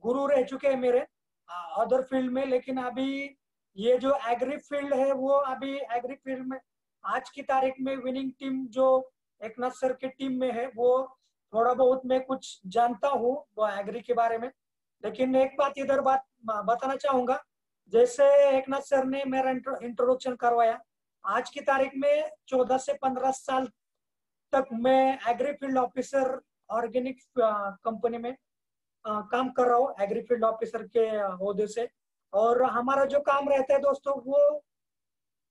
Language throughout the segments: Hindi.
गुरु रह चुके हैं मेरे अदर फील्ड में, लेकिन अभी ये जो एग्री फील्ड है वो अभी एग्री फील्ड में आज की तारीख में विनिंग टीम जो एकनाथ सर की टीम में है वो थोड़ा बहुत मैं कुछ जानता हूँ वो एग्री के बारे में। लेकिन एक बात इधर बात बताना चाहूंगा, जैसे एकनाथ सर ने मेरा इंट्रोडक्शन करवाया, आज की तारीख में 14 से 15 साल तक मैं agri field officer organic company में काम कर रहा हूँ एग्री फील्ड ऑफिसर के ओहदे से। और हमारा जो काम रहता है दोस्तों, वो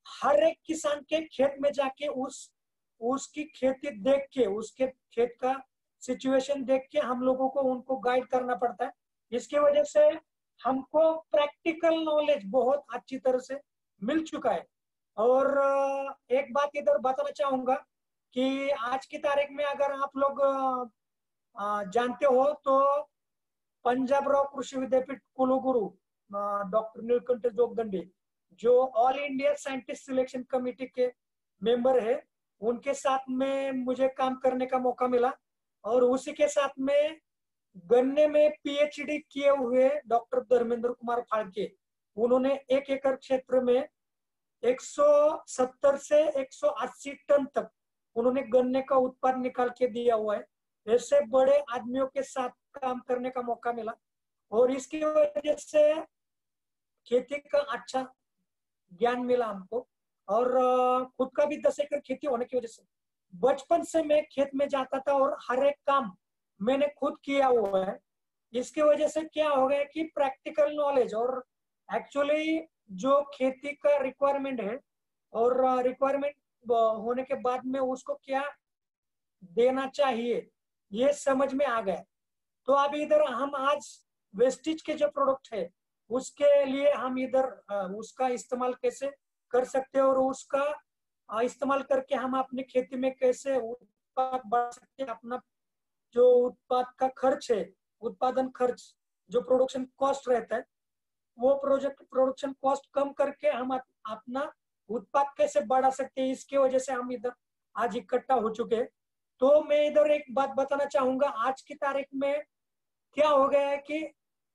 हर एक किसान के खेत में जाके उसकी खेती देख के, उसके खेत का सिचुएशन देख के हम लोगों को उनको गाइड करना पड़ता है। इसकी वजह से हमको प्रैक्टिकल नॉलेज बहुत अच्छी तरह से मिल चुका है। और एक बात इधर बताना चाहूंगा कि आज की तारीख में अगर आप लोग जानते हो तो पंजाब राव कृषि विद्यापीठ कुलगुरु डॉक्टर नीलकंठ जोगदंडी जो all India scientist selection committee के मेंबर है, उनके साथ में मुझे काम करने का मौका मिला। और उसी के साथ में गन्ने में पीएचडी किए हुए डॉक्टर धर्मेंद्र कुमार फाड़के, उन्होंने 1 एकड़ क्षेत्र में 170 से 180 टन तक उन्होंने गन्ने का उत्पाद निकाल के दिया हुआ है। ऐसे बड़े आदमियों के साथ काम करने का मौका मिला और इसकी वजह से खेती का अच्छा ज्ञान मिला हमको। और खुद का भी 10 एकड़ खेती होने की वजह से बचपन से मैं खेत में जाता था और हर एक काम मैंने खुद किया हुआ है। इसकी वजह से क्या हो गया कि प्रैक्टिकल नॉलेज और एक्चुअली जो खेती का रिक्वायरमेंट है और रिक्वायरमेंट होने के बाद में उसको क्या देना चाहिए ये समझ में आ गया। तो अब इधर हम आज वेस्टेज के जो प्रोडक्ट है उसके लिए हम इधर उसका इस्तेमाल कैसे कर सकते हैं और उसका इस्तेमाल करके हम अपनी खेती में कैसे उत्पाद बढ़ा सकते हैं। अपना जो उत्पाद का खर्च है, उत्पादन खर्च जो प्रोडक्शन कॉस्ट रहता है, वो प्रोडक्शन कॉस्ट कम करके हम अपना उत्पाद कैसे बढ़ा सकते हैं, इसकी वजह से हम इधर आज इकट्ठा हो चुके हैं। तो मैं इधर एक बात बताना चाहूंगा, आज की तारीख में क्या हो गया है कि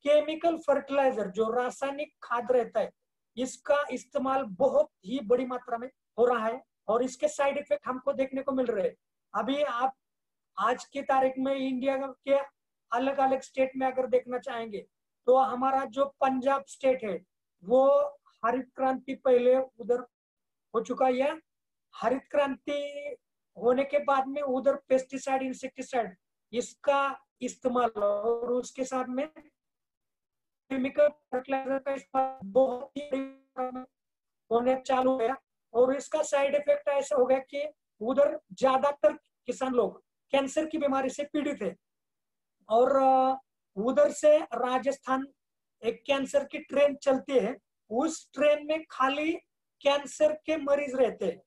केमिकल फर्टिलाइजर जो रासायनिक खाद रहता है इसका इस्तेमाल बहुत ही बड़ी मात्रा में हो रहा है और इसके साइड इफेक्ट हमको देखने को मिल रहे हैं। अभी आप आज की तारीख में इंडिया के अलग अलग स्टेट में अगर देखना चाहेंगे तो हमारा जो पंजाब स्टेट है वो हरित क्रांति पहले उधर हो चुका है। हरित क्रांति होने के बाद में उधर पेस्टिसाइड इंसेक्टिसाइड इसका इस्तेमाल और उसके साथ में केमिकल फर्टिलाइजर का इस्तेमाल बहुत ही होने चालू गया और इसका साइड इफेक्ट ऐसा हो गया कि उधर ज्यादातर किसान लोग कैंसर की बीमारी से पीड़ित है। और उधर से राजस्थान एक कैंसर की ट्रेन चलती है, उस ट्रेन में खाली कैंसर के मरीज रहते हैं।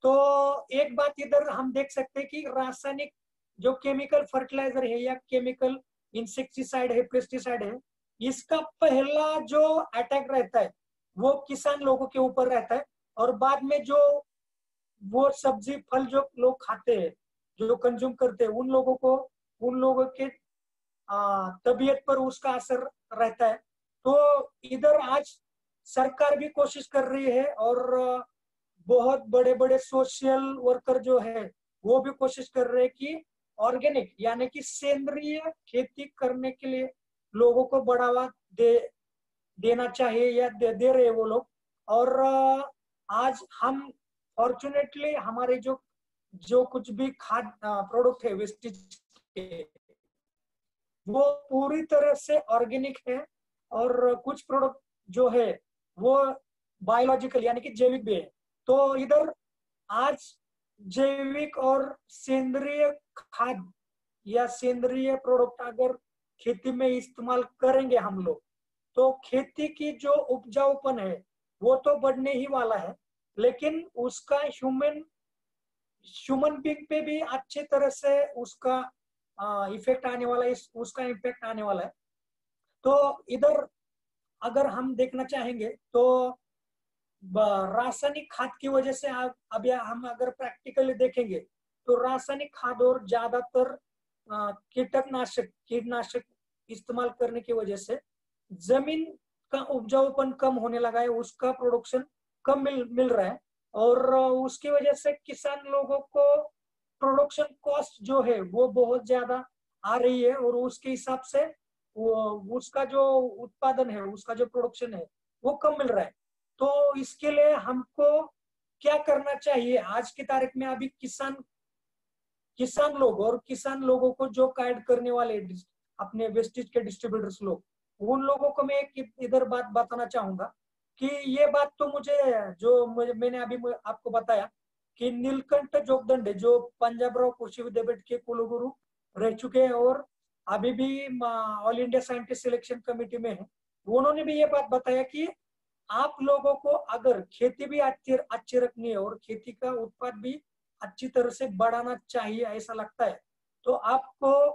तो एक बात इधर हम देख सकते हैं कि रासायनिक जो केमिकल फर्टिलाइजर है या केमिकल इंसेक्टिसाइड है, पेस्टिसाइड है, इसका पहला जो अटैक रहता है वो किसान लोगों के ऊपर रहता है और बाद में जो वो सब्जी फल जो लोग खाते हैं, जो कंज्यूम करते हैं, उन लोगों के तबीयत पर उसका असर रहता है। तो इधर आज सरकार भी कोशिश कर रही है और बहुत बड़े बड़े सोशल वर्कर जो है वो भी कोशिश कर रहे हैं कि ऑर्गेनिक यानी कि सेंद्रीय खेती करने के लिए लोगों को बढ़ावा देना चाहिए या दे रहे वो लोग। और आज हम फॉर्चुनेटली हमारे जो कुछ भी खाद प्रोडक्ट है वेस्टेज के, वो पूरी तरह से ऑर्गेनिक है और कुछ प्रोडक्ट जो है वो बायोलॉजिकल यानी कि जैविक भी है। तो इधर आज जैविक और सेंद्रीय खाद या सेंद्रीय प्रोडक्ट अगर खेती में इस्तेमाल करेंगे हम लोग तो खेती की जो उपजाऊपन है वो तो बढ़ने ही वाला है, लेकिन उसका ह्यूमन बीइंग पे भी अच्छी तरह से उसका इफेक्ट आने वाला है, उसका इम्पैक्ट आने वाला है। तो इधर अगर हम देखना चाहेंगे तो रासायनिक खाद की वजह से अब हम अगर प्रैक्टिकली देखेंगे तो रासायनिक खाद और ज्यादातर कीटनाशक इस्तेमाल करने की वजह से जमीन का उपजाऊपन कम होने लगा है, उसका प्रोडक्शन कम मिल रहा है, और उसकी वजह से किसान लोगों को प्रोडक्शन कॉस्ट जो है वो बहुत ज्यादा आ रही है, और उसके हिसाब से वो उसका जो उत्पादन है, उसका जो प्रोडक्शन है वो कम मिल रहा है। तो इसके लिए हमको क्या करना चाहिए आज की तारीख में? अभी किसान किसान लोग और किसान लोगों को जो गाइड करने वाले अपने वेस्टेज के डिस्ट्रीब्यूटर्स लोग, उन लोगों को मैं एक इधर बात बताना चाहूंगा कि ये बात तो मैंने अभी आपको बताया कि नीलकंठ जोगदंडे जो पंजाब राव कृषि विद्यापीठ के कुलगुरु रह चुके हैं और अभी भी all India scientist selection committee में है, उन्होंने भी ये बात बताया कि आप लोगों को अगर खेती भी अच्छी रखनी है और खेती का उत्पाद भी अच्छी तरह से बढ़ाना चाहिए ऐसा लगता है, तो आपको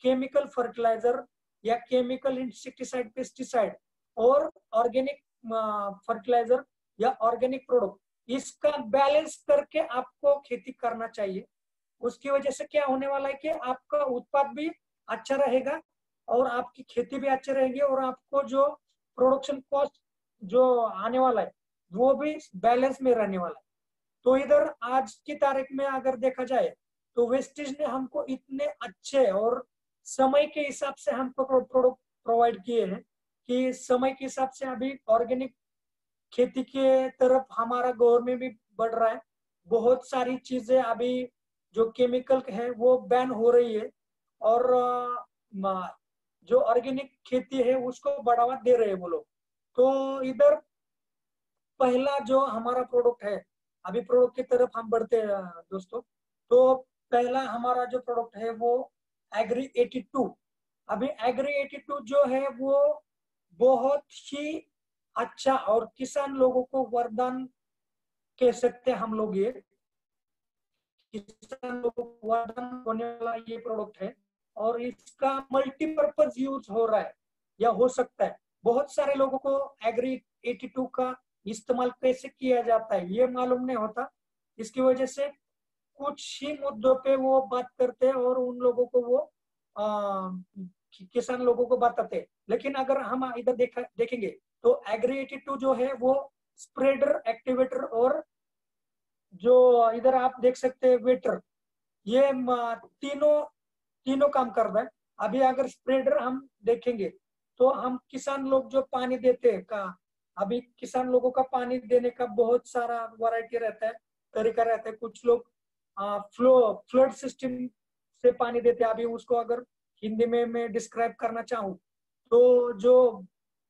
केमिकल फर्टिलाइजर या केमिकल इंसेक्टिसाइड, पेस्टिसाइड और ऑर्गेनिक फर्टिलाइजर या ऑर्गेनिक प्रोडक्ट, इसका बैलेंस करके आपको खेती करना चाहिए। उसकी वजह से क्या होने वाला है कि आपका उत्पाद भी अच्छा रहेगा और आपकी खेती भी अच्छी रहेगी, और आपको जो प्रोडक्शन कॉस्ट जो आने वाला है वो भी बैलेंस में रहने वाला है। तो इधर आज की तारीख में अगर देखा जाए तो वेस्टेज ने हमको इतने अच्छे और समय के हिसाब से हमको प्रोडक्ट प्रोवाइड किए हैं कि समय के हिसाब से अभी ऑर्गेनिक खेती के तरफ हमारा गवर्नमेंट भी बढ़ रहा है। बहुत सारी चीजें अभी जो केमिकल है वो बैन हो रही है, और जो ऑर्गेनिक खेती है उसको बढ़ावा दे रहे हैं वो लोग। तो इधर पहला जो हमारा प्रोडक्ट है, अभी प्रोडक्ट की तरफ हम बढ़ते हैं दोस्तों। तो पहला हमारा जो प्रोडक्ट है वो एग्री 82। अभी एग्री 82 जो है वो बहुत ही अच्छा और किसान लोगों को वरदान कह सकते हैं हम लोग। ये किसान लोगों को वरदान होने वाला ये प्रोडक्ट है, और इसका मल्टीपर्पज यूज हो रहा है या हो सकता है। बहुत सारे लोगों को एग्री 82 का इस्तेमाल कैसे किया जाता है ये मालूम नहीं होता। इसकी वजह से कुछ ही मुद्दों पे वो बात करते हैं और उन लोगों को वो किसान लोगों को बताते हैं। लेकिन अगर हम इधर देखेंगे तो एग्री 82 जो है वो स्प्रेडर, एक्टिवेटर और जो इधर आप देख सकते हैं वेटर, ये तीनों तीनों काम कर रहा है। अभी अगर स्प्रेडर हम देखेंगे तो हम किसान लोग जो पानी देते हैं का, अभी किसान लोगों का पानी देने का बहुत सारा वैरायटी रहता है, तरीका रहता है। कुछ लोग फ्लड सिस्टम से पानी देते हैं। अभी उसको अगर हिंदी में मैं डिस्क्राइब करना चाहूँ तो जो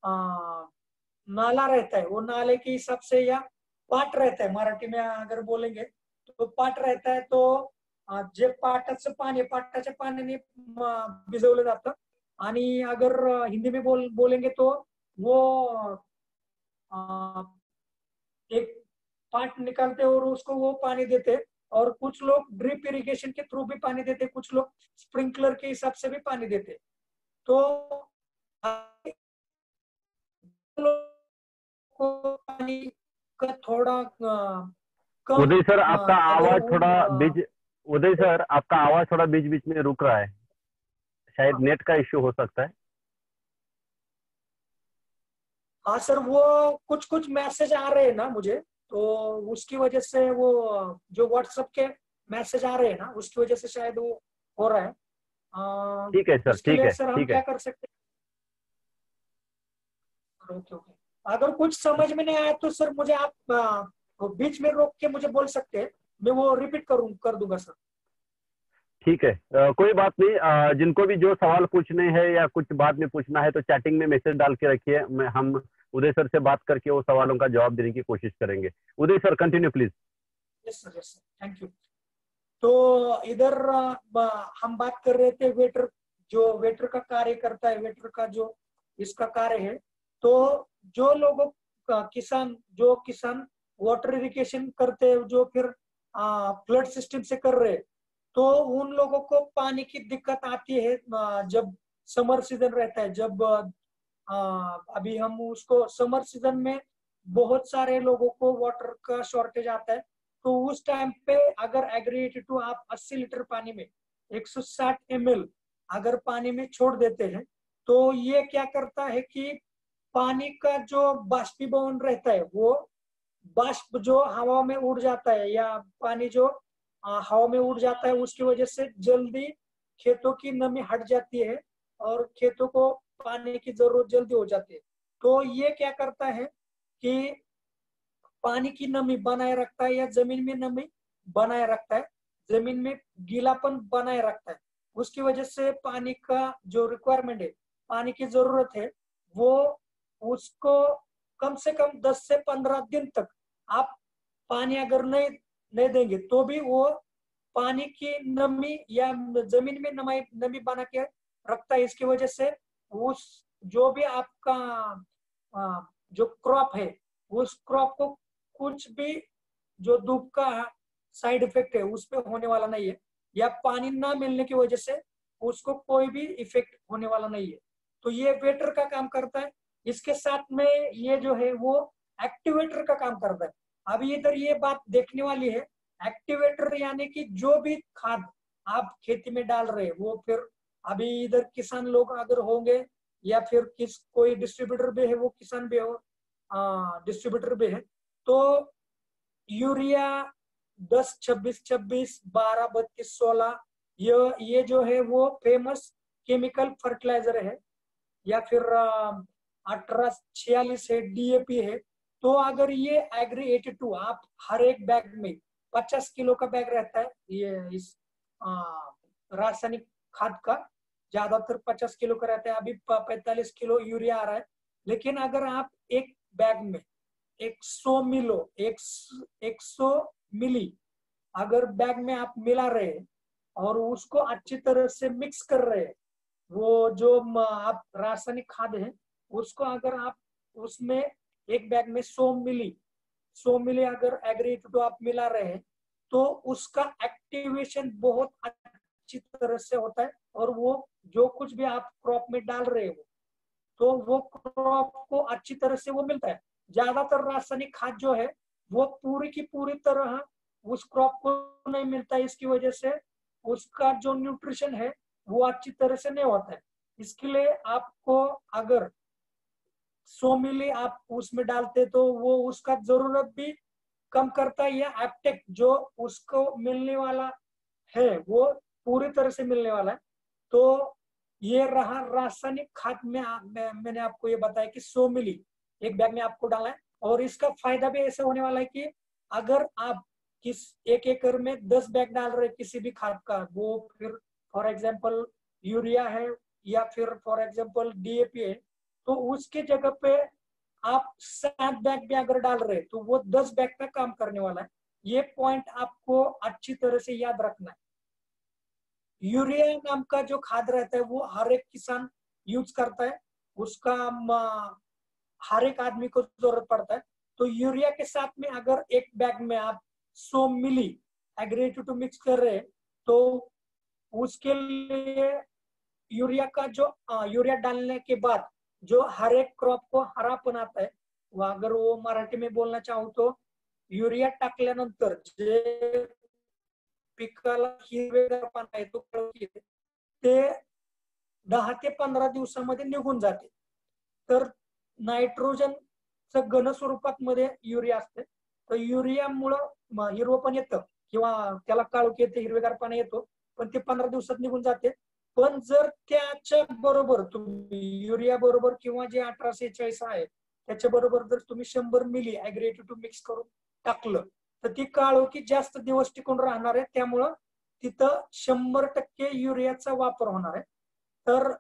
आ, नाला रहता है वो नाले के हिसाब से, या पाट रहता है मराठी में अगर बोलेंगे तो पाट रहता है, तो जे पाटाच्या पाण्याने भिजवलं जातं। आणि अगर हिंदी में बोलेंगे तो वो एक पाट निकालते और उसको वो पानी देते। और कुछ लोग ड्रिप इरिगेशन के थ्रू भी पानी देते, कुछ लोग स्प्रिंकलर के हिसाब से भी पानी देते। तो को पानी का थोड़ा कम उदय सर आपका अगर आवाज थोड़ा बीच उदय सर आपका आवाज थोड़ा बीच बीच में रुक रहा है, शायद नेट का इश्यू हो सकता है। हाँ सर, वो कुछ कुछ मैसेज आ रहे हैं ना मुझे, तो उसकी वजह से वो जो व्हाट्सएप के मैसेज आ रहे हैं ना उसकी वजह से शायद वो हो रहा है। ठीक है सर, इसके ठीक लिए है, सर हम ठीक है। क्या कर सकते हैं? ओके ओके, अगर कुछ समझ में नहीं आया तो सर मुझे आप बीच में रोक के मुझे बोल सकते हैं, मैं वो रिपीट कर दूंगा सर। ठीक है, कोई बात नहीं। जिनको भी जो सवाल पूछने हैं या कुछ बाद में पूछना है तो चैटिंग में मैसेज डाल के रखिए, हम उदय सर से बात करके वो सवालों का जवाब देने की कोशिश करेंगे। Uday sir continue please. Yes sir, thank you. तो इधर हम बात कर रहे थे वेटर, जो वेटर का कार्य करता है, वेटर का जो इसका कार्य है। तो जो लोगों का जो किसान वाटर इरिगेशन करते हैं, जो फिर फ्लड सिस्टम से कर रहे हैं, तो उन लोगों को पानी की दिक्कत आती है जब समर सीजन रहता है। जब अभी हम उसको समर सीजन में बहुत सारे लोगों को वाटर का शॉर्टेज आता है। तो उस टाइम पे अगर एग्री 82 आप 80 लीटर पानी में 160 ml अगर पानी में छोड़ देते हैं तो ये क्या करता है कि पानी का जो बाष्पीभवन रहता है वो बाष्प जो हवा में उड़ जाता है या पानी जो हवा में उड़ जाता है उसकी वजह से जल्दी खेतों की नमी हट जाती है और खेतों को पानी की जरूरत जल्दी हो जाती है। तो ये क्या करता है कि पानी की नमी बनाए रखता है या जमीन में नमी बनाए रखता है, जमीन में गीलापन बनाए रखता है। उसकी वजह से पानी का जो रिक्वायरमेंट है, पानी की जरूरत है, वो उसको कम से कम 10 से 15 दिन तक आप पानी अगर नहीं देंगे तो भी वो पानी की नमी या जमीन में नमी बना के रखता है। इसकी वजह से उस जो भी आपका जो क्रॉप है उस क्रॉप को कुछ भी जो धूप का साइड इफेक्ट है उस पर होने वाला नहीं है, या पानी ना मिलने की वजह से उसको कोई भी इफेक्ट होने वाला नहीं है। तो ये वेटर का काम करता है। इसके साथ में ये जो है वो एक्टिवेटर का काम करता है। अभी इधर ये बात देखने वाली है, एक्टिवेटर यानी कि जो भी खाद आप खेती में डाल रहे हैं वो फिर अभी इधर किसान लोग अगर होंगे या फिर कोई डिस्ट्रीब्यूटर भी है, वो किसान भी हो, डिस्ट्रीब्यूटर भी है, तो यूरिया 10 26 26 12 32 16 ये जो है वो फेमस केमिकल फर्टिलाइजर है, या फिर 1846 है, डीएपी है। तो अगर ये एग्री 82 आप हर एक बैग में 50 किलो का बैग रहता है, ये इस रासायनिक खाद का ज्यादातर 50 किलो का रहता है, अभी 45 किलो यूरिया आ रहा है। लेकिन अगर आप एक बैग में 100 मिली अगर बैग में आप मिला रहे हैं और उसको अच्छी तरह से मिक्स कर रहे हैं, वो जो आप रासायनिक खाद है उसको अगर आप उसमें एक बैग में 100 मिली अगर एग्री तो आप मिला रहे हैं तो उसका एक्टिवेशन बहुत अच्छी तरह से होता है, और वो जो कुछ भी आप क्रॉप में डाल रहे हो तो वो क्रॉप को अच्छी तरह से वो मिलता है। ज्यादातर रासायनिक खाद जो है वो पूरी की पूरी तरह उस क्रॉप को नहीं मिलता है, इसकी वजह से उसका जो न्यूट्रिशन है वो अच्छी तरह से नहीं होता है। इसके लिए आपको अगर 100 मिली आप उसमें डालते तो वो उसका जरूरत भी कम करता है, या एप्टेक जो उसको मिलने वाला है वो पूरी तरह से मिलने वाला है। तो ये रहा रासायनिक खाद में मैंने आपको ये बताया कि 100 मिली एक बैग में आपको डालना है। और इसका फायदा भी ऐसे होने वाला है कि अगर आप किस एक एकड़ में 10 बैग डाल रहे किसी भी खाद का, वो फिर फॉर एग्जाम्पल यूरिया है या फिर फॉर एग्जाम्पल डीएपी है, तो उसके जगह पे आप 7 बैग भी अगर डाल रहे तो वो 10 बैग का काम करने वाला है। ये पॉइंट आपको अच्छी तरह से याद रखना है। यूरिया नाम का जो खाद रहता है वो हर एक किसान यूज करता है, उसका हर एक आदमी को जरूरत पड़ता है। तो यूरिया के साथ में अगर एक बैग में आप 100 मिली एग्री 82 मिक्स कर रहे हैं तो उसके लिए यूरिया का जो यूरिया डालने के बाद जो हर एक क्रॉप को हरापन आता है, वो अगर वो मराठी में बोलना चाहूँ तो युरिया टाकल्यानंतर जे पिकाला हिरवेगारपणा येतो ते 10 ते 15 दिवसामध्ये निघून जाते। तर नायट्रोजनचं घन स्वरूपात मध्ये युरिया असते, तर युरियामुळं हिरवं पण येतं किंवा त्याला काळोखी येते, हिरवेगारपणा येतो, पण ते 15 दिवसात निघून जाते। पण जर त्याच्या बरोबर तुम्ही युरिया बरोबर किंवा जे 1846 आहे त्याच्या बरोबर जर तुम्ही 100 मिली एग्री 82 मिक्स करून टाकलं तर ती काळोखी जास्त दिवस टिकून राहणार आहे, त्यामुळं तिथं 100% युरियाचा वापर होणार है। तर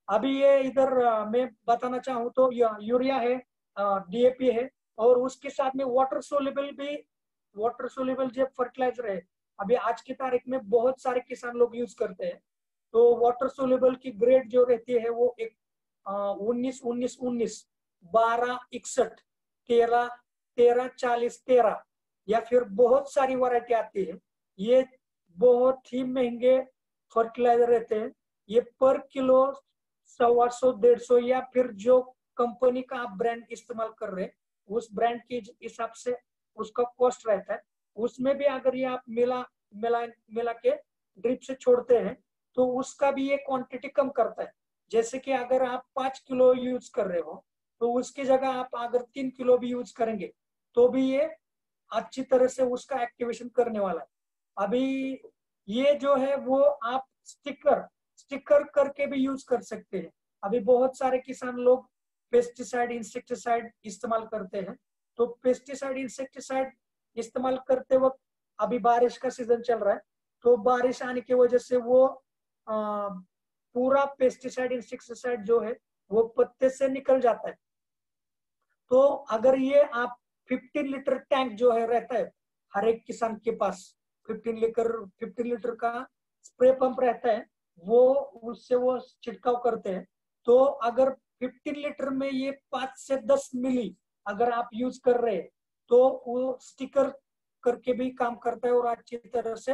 अभी ये इधर मैं बताना चाहूँ तो यूरिया है, डीएपी है, और उसके साथ में वाटर सोल्युबल भी, वाटर सोल्युबल जो फर्टिलाइजर है अभी आज की तारीख में बहुत सारे किसान लोग यूज करते हैं। तो वाटर सोल्युबल की ग्रेड जो रहती है वो एक 19-19-19, 12-61, 13-13-40-13 या फिर बहुत सारी वैरायटी आती है। ये बहुत ही महंगे फर्टिलाइजर रहते हैं, ये पर किलो 100-150 या फिर जो कंपनी का आप ब्रांड इस्तेमाल कर रहे हैं उस ब्रांड के हिसाब से उसका कॉस्ट रहता है। उसमें भी अगर ये आप मिला के ड्रिप से छोड़ते हैं तो उसका भी ये क्वांटिटी कम करता है। जैसे कि अगर आप 5 किलो यूज कर रहे हो तो उसकी जगह आप अगर 3 किलो भी यूज करेंगे तो भी ये अच्छी तरह से उसका एक्टिवेशन करने वाला है। अभी ये जो है वो आप स्टिकर स्टिकर करके भी यूज कर सकते हैं। अभी बहुत सारे किसान लोग पेस्टिसाइड इंसेक्टिसाइड इस्तेमाल करते हैं। तो पेस्टिसाइड इंसेक्टिसाइड इस्तेमाल करते वक्त अभी बारिश का सीजन चल रहा है, तो बारिश आने की वजह से वो पूरा पेस्टिसाइड इंसेक्टिसाइड जो है वो पत्ते से निकल जाता है। तो अगर ये आप 15 लीटर टैंक जो है रहता है हर एक किसान के पास, 15 लीटर का स्प्रे पंप रहता है, वो उससे वो छिड़काव करते हैं। तो अगर 15 लीटर में ये 5 से 10 मिली अगर आप यूज कर रहे हैं तो वो स्टिकर करके भी काम करता है और अच्छी तरह से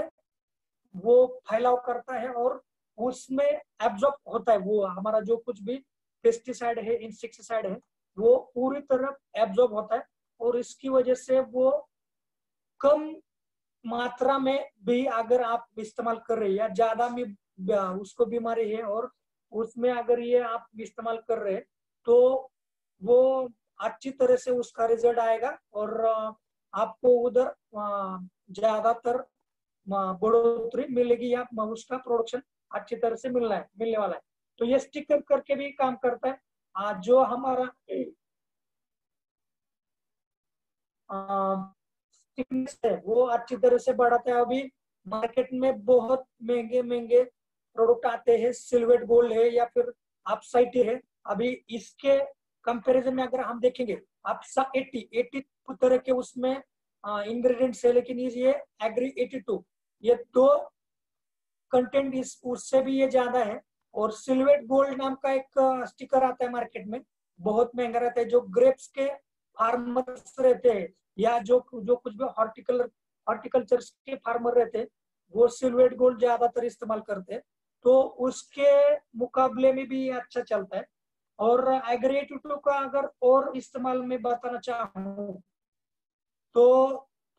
वो फैलाव करता है और उसमें एब्जॉर्ब होता है। वो हमारा जो कुछ भी पेस्टिसाइड है इंसेक्टिसाइड है वो पूरी तरह एब्जॉर्ब होता है और इसकी वजह से वो कम मात्रा में भी अगर आप इस्तेमाल कर रहे हैं या ज्यादा में उसको बीमारी है और उसमें अगर ये आप इस्तेमाल कर रहे हैं तो वो अच्छी तरह से उसका रिजल्ट आएगा और आपको उधर ज्यादातर बढ़ोतरी मिलेगी या उसका प्रोडक्शन अच्छी तरह से मिलने वाला है। तो ये स्टिकर करके भी काम करता है। जो हमारा थिकनेस है वो अच्छी तरह से बढ़ाता है। अभी मार्केट में बहुत महंगे महंगे प्रोडक्ट आते हैं, सिल्वेट गोल्ड है या फिर अपसाइट है। अभी इसके कंपैरिजन में अगर हम देखेंगे अपसा 80 तरह के उसमें इंग्रेडिएंट्स है, लेकिन ये एग्री 82 ये दो कंटेंट इस उससे भी ये ज्यादा है। और सिल्वेट गोल्ड नाम का एक स्टिकर आता है मार्केट में, बहुत महंगा रहता है। जो ग्रेप्स के फार्मर्स रहते हैं या जो कुछ भी हॉर्टिकल्चर के फार्मर रहते हैं वो सिल्वेट गोल्ड ज्यादातर इस्तेमाल करते हैं, तो उसके मुकाबले में भी अच्छा चलता है। और एग्री 82 का अगर और इस्तेमाल में बताना चाहूँ तो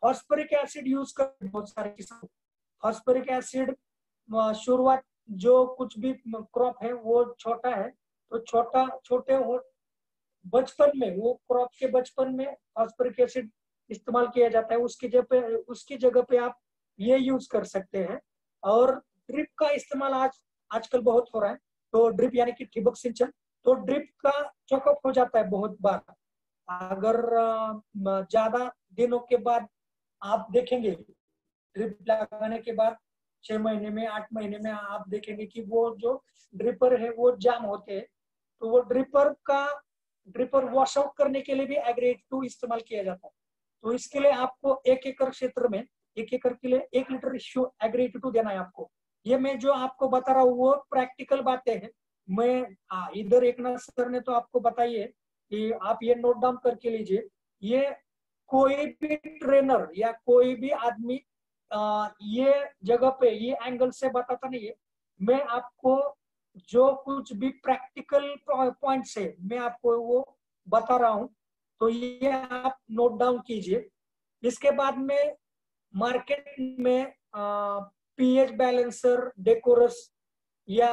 फॉस्फोरिक एसिड यूज कर बहुत सारे किसान। फॉस्फोरिक एसिड शुरुआत जो कुछ भी क्रॉप है वो छोटा है, तो छोटे हो बचपन में वो क्रॉप के बचपन में फॉस्फोरिक एसिड इस्तेमाल किया जाता है। उसकी जगह पे आप ये यूज कर सकते हैं। और ड्रिप का इस्तेमाल आजकल बहुत हो रहा है, तो ड्रिप यानी कि ठिबक सिंचन, तो ड्रिप का चॉकअप हो जाता है बहुत बार। अगर ज्यादा दिनों के बाद आप देखेंगे ड्रिप लगाने के बाद 6 महीने में 8 महीने में आप देखेंगे कि वो जो ड्रिपर है वो जाम होते हैं, तो वो ड्रिपर वॉश आउट करने के लिए भी एग्री 82 इस्तेमाल किया जाता है। तो इसके लिए आपको 1 एकड़ क्षेत्र में 1 एकड़ के लिए 1 लीटर एग्री 82 देना है आपको। ये मैं जो आपको बता रहा हूँ वो प्रैक्टिकल बातें हैं। मैं इधर एक ना सर ने तो आपको बताइए कि आप ये नोट डाउन करके लीजिए। ये कोई भी ट्रेनर या कोई भी आदमी ये जगह पे ये एंगल से बताता नहीं है। मैं आपको जो कुछ भी प्रैक्टिकल पॉइंट्स है मैं आपको वो बता रहा हूं, तो ये आप नोट डाउन कीजिए। इसके बाद में मार्केट में पीएच बैलेंसर, डेकोरस या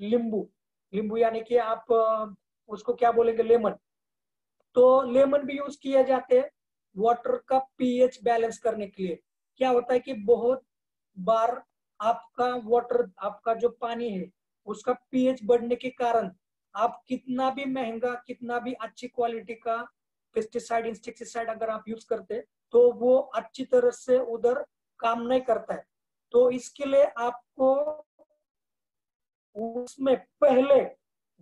लींबू लींबू यानी कि आप उसको क्या बोलेंगे, लेमन, तो लेमन भी यूज किए जाते हैं वाटर का पीएच बैलेंस करने के लिए। क्या होता है कि बहुत बार आपका जो पानी है उसका पीएच बढ़ने के कारण आप कितना भी महंगा कितना भी अच्छी क्वालिटी का पेस्टिसाइड इंसेक्टिसाइड अगर आप यूज करते तो वो अच्छी तरह से उधर काम नहीं करता है। तो इसके लिए आपको उसमें पहले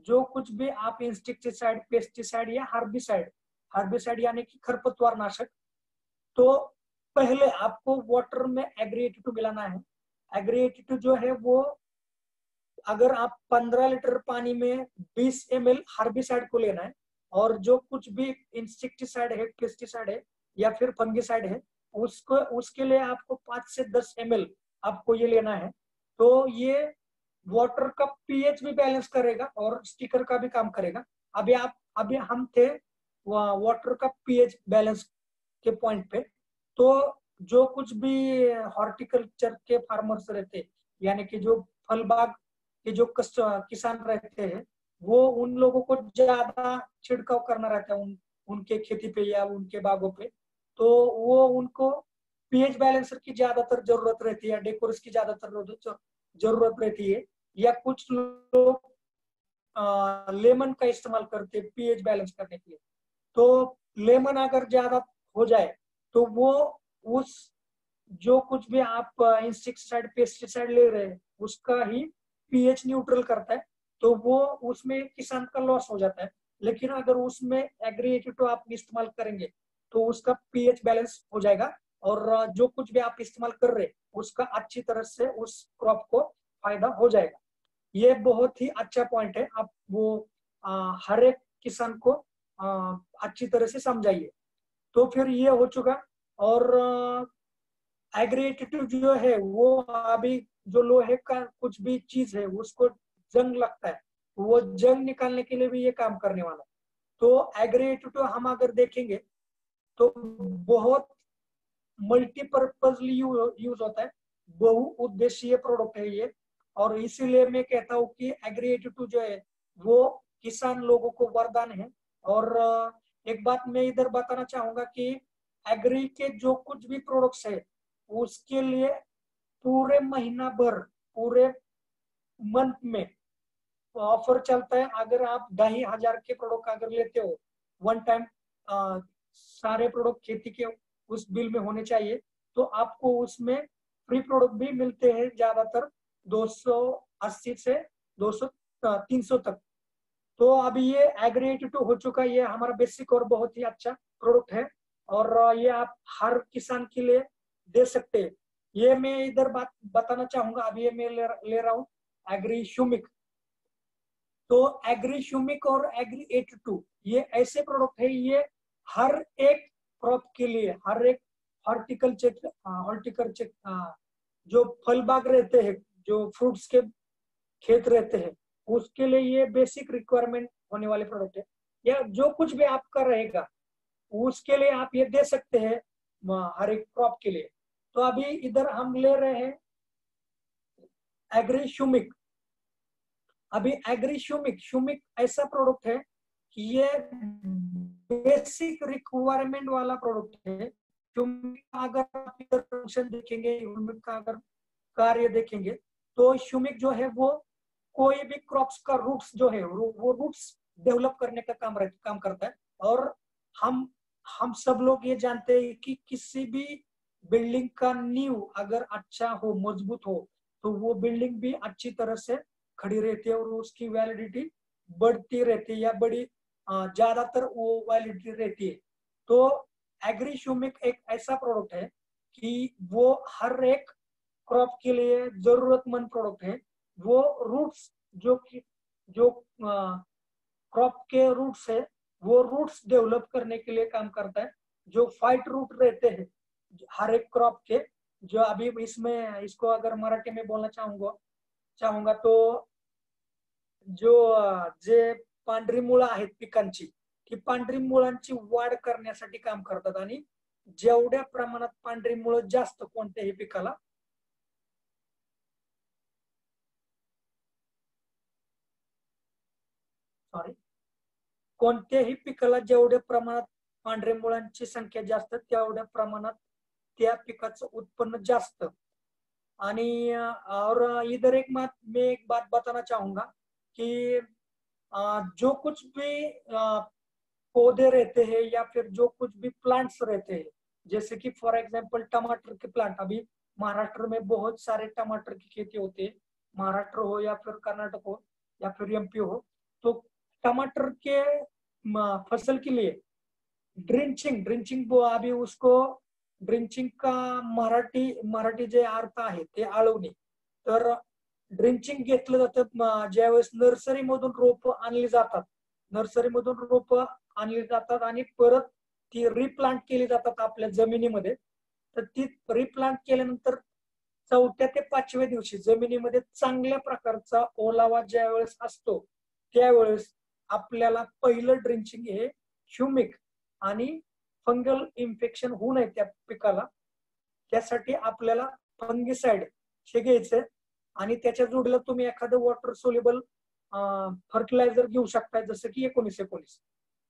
जो कुछ भी आप इंसेक्टिसाइड पेस्टिसाइड या हर्बिसाइड यानी कि खरपतवार नाशक, तो पहले आपको वाटर में एग्री 82 मिलाना है। एग्री 82 जो है वो अगर आप 15 लीटर पानी में 20 ml हर्बिसाइड को लेना है और जो कुछ भी इंसेक्टिसाइड है पेस्टिसाइड है या फिर फंगिसाइड है उसके लिए आपको 5 से 10 ml आपको ये लेना है। तो ये वाटर का पीएच भी बैलेंस करेगा और स्टिकर का भी काम करेगा। अभी हम थे वाटर का पीएच बैलेंस के पॉइंट पे। तो जो कुछ भी हॉर्टिकल्चर के फार्मर्स रहते यानी कि जो फल बाग के जो किसान रहते हैं वो उन लोगों को ज्यादा छिड़काव करना रहता है उनके खेती पे या उनके बागों पे, तो वो उनको पीएच बैलेंसर की ज्यादातर जरूरत रहती है, डेकोरस की ज्यादातर जरूरत रहती है, या कुछ लोग लेमन का इस्तेमाल करते हैं पीएच बैलेंस करने के लिए। तो लेमन अगर ज्यादा हो जाए तो वो उस जो कुछ भी आप इंसेक्टिसाइड पेस्टिसाइड ले रहे हैं उसका ही पीएच न्यूट्रल करता है, तो वो उसमें किसान का लॉस हो जाता है। लेकिन अगर उसमें एग्री 82 आप इस्तेमाल करेंगे तो उसका पीएच बैलेंस हो जाएगा और जो कुछ भी आप इस्तेमाल कर रहे हैं उसका अच्छी तरह से उस क्रॉप को फायदा हो जाएगा। ये बहुत ही अच्छा पॉइंट है, आप वो हर एक किसान को अच्छी तरह से समझाइए। तो फिर ये हो चुका। और एग्री 82 जो है वो अभी जो लोहे का कुछ भी चीज है उसको जंग लगता है, वो जंग निकालने के लिए भी ये काम करने वाला है। तो एग्री 82 हम अगर देखेंगे तो बहुत मल्टीपर्पजली यूज होता है, बहुउद्देशीय प्रोडक्ट है ये। और इसीलिए मैं कहता हूँ कि एग्री 82 जो है वो किसान लोगों को वरदान है। और एक बात मैं इधर बताना चाहूंगा कि एग्री के जो कुछ भी प्रोडक्ट्स है उसके लिए पूरे महीना भर, पूरे मंथ में ऑफर चलता है। अगर आप 2,500 के प्रोडक्ट अगर लेते हो वन टाइम, सारे प्रोडक्ट खेती के उस बिल में होने चाहिए, तो आपको उसमें फ्री प्रोडक्ट भी मिलते हैं ज्यादातर 280 से 200 300 तक। तो अभी ये एग्री 82 हो चुका है, ये हमारा बेसिक और बहुत ही अच्छा प्रोडक्ट है और ये आप हर किसान के लिए दे सकते हैं। ये मैं इधर बात बताना चाहूंगा, अभी ये मैं ले रहा हूँ एग्री श्यूमिक। तो एग्री श्यूमिक और एग्री 82 ये ऐसे प्रोडक्ट है, ये हर एक क्रॉप के लिए, हर एक हॉर्टिकल्चर जो फल बाग रहते हैं, जो फ्रूट्स के खेत रहते हैं, उसके लिए ये बेसिक रिक्वायरमेंट होने वाले प्रोडक्ट है। या जो कुछ भी आपका रहेगा उसके लिए आप ये दे सकते हैं हर एक क्रॉप के लिए। तो अभी इधर हम ले रहे हैं एग्री श्यूमिक। अभी एग्री श्यूमिक ऐसा प्रोडक्ट है कि ये बेसिक रिक्वायरमेंट वाला प्रोडक्ट है। श्यूमिक का अगर आप इधर फंक्शन देखेंगे, श्यूमिक का अगर कार्य देखेंगे तो श्यूमिक जो है वो कोई भी क्रॉप्स का रूट्स जो है वो रूट्स डेवलप करने का काम करता है। और हम सब लोग ये जानते हैं कि किसी भी बिल्डिंग का नींव अगर अच्छा हो, मजबूत हो, तो वो बिल्डिंग भी अच्छी तरह से खड़ी रहती है और उसकी वैलिडिटी बढ़ती रहती है या बड़ी ज्यादातर वो वैलिडिटी रहती है। तो एग्री श्यूमिक एक ऐसा प्रोडक्ट है कि वो हर एक क्रॉप के लिए जरूरतमंद प्रोडक्ट है। वो रूट्स जो क्रॉप के रूट्स है वो रूट्स डेवलप करने के लिए काम करता है। जो फाइट रूट रहते हैं हर एक क्रॉप के, जो अभी इसमें इसको अगर मराठी में बोलना चाहूंगा तो जो जे पांढरी मुळं आहेत पिकांची, ती पांढरी मुळांची वाढ करण्यासाठी काम करतात आणि जेवढ्या प्रमाणात पांढरी मुळं जास्त कोणत्याही पिकाला कोणत्याही पिकाला जेवढ्या प्रमाणात पांढऱ्या मुळांची संख्या जास्त तेवढ्या प्रमाणात त्या पिकाचं उत्पन्न जास्त। आणि और इधर मैं एक बात बताना चाहूंगा कि जो कुछ भी पौधे रहते हैं या फिर जो कुछ भी प्लांट्स रहते हैं, जैसे कि फॉर एग्जांपल टमाटर के प्लांट, अभी महाराष्ट्र में बहुत सारे टमाटर की खेती होती है, महाराष्ट्र हो या फिर कर्नाटक हो या फिर एमपी हो। तो टमाटर के फसल के लिए ड्रिंचिंग अभी उसको ड्रिंचिंग का मराठी जे अर्थ आहे ते आळवणी। तर ड्रिंचिंग घेतलं जातं ज्यावेळेस नर्सरीमधून रोप आणली जातात, नर्सरीमधून रोप आणली जातात आणि परत ती रिप्लांट केली जातात आपल्या जमिनीमध्ये। तर ती रिप्लांट केल्यानंतर 4थ्या ते 5व्या दिवशी जमिनीमध्ये चांगल्या प्रकारचा ओलावा ज्यावेळेस असतो त्यावेळेस आपल्याला पहिलं ड्रिंचिंग हे ह्युमिक आणि फंगल इन्फेक्शन होऊ नये त्या पिकाला, त्यासाठी आपल्याला फंगिसाइड हे घ्यायचंय आणि त्याच्या जोडीला तुम्ही एखादं वॉटर सोल्युबल फर्टिलाइजर घेऊ शकताय, जसं की 19-19।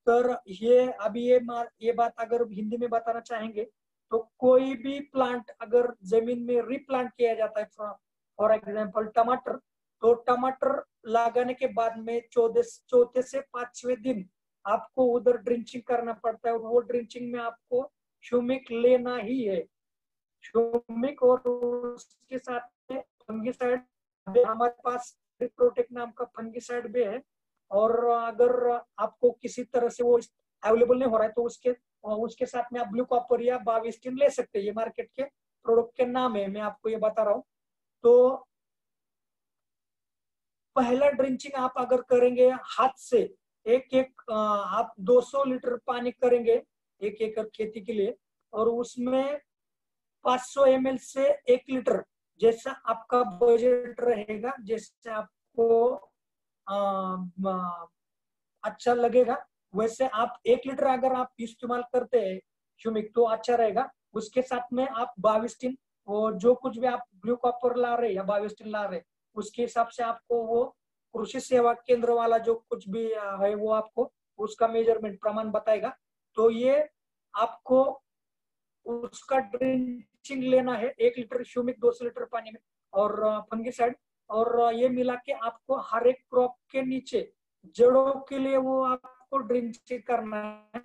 तर ये बात अगर हिंदी में बताना चाहेंगे तो कोई भी प्लांट अगर जमीन में रिप्लांट किया जाता है, फॉर एग्जाम्पल टमाटर, तो टमाटर लगाने के बाद में चौथे से 5वें दिन आपको उधर ड्रिंचिंग करना पड़ता है, और वो ड्रिंचिंग में आपको ह्यूमिक लेना ही है। ह्यूमिक और उसके साथ में फंगिसाइड, हमारे पास प्रोटेक्ट नाम का फंगिसाइड भी है, और अगर आपको किसी तरह से वो अवेलेबल नहीं हो रहा है तो उसके साथ में आप ब्लू कॉपर या बाविस्टिन ले सकते हैं। ये मार्केट के प्रोडक्ट के नाम है, मैं आपको ये बता रहा हूँ। तो पहला ड्रिंचिंग आप अगर करेंगे हाथ से, आप 200 लीटर पानी करेंगे 1 एकड़ खेती के लिए, और उसमें 500 ml से 1 लीटर, जैसा आपका बजट रहेगा, जैसे आपको अच्छा लगेगा, वैसे आप 1 लीटर अगर आप इस्तेमाल करते हैं ह्यूमिक तो अच्छा रहेगा। उसके साथ में आप बाविस्टिन, और जो कुछ भी आप ब्लू कॉपर ला रहे या बाविस्टिन ला रहे, उसके हिसाब से आपको वो कृषि सेवा केंद्र वाला जो कुछ भी है वो आपको उसका मेजरमेंट प्रमाण बताएगा। तो ये आपको उसका ड्रिंचिंग लेना है 1 लीटर ह्यूमिक 200 लीटर पानी में, और फंगिसाइड, और ये मिला के आपको हर एक क्रॉप के नीचे जड़ों के लिए वो आपको ड्रिंचिंग करना है।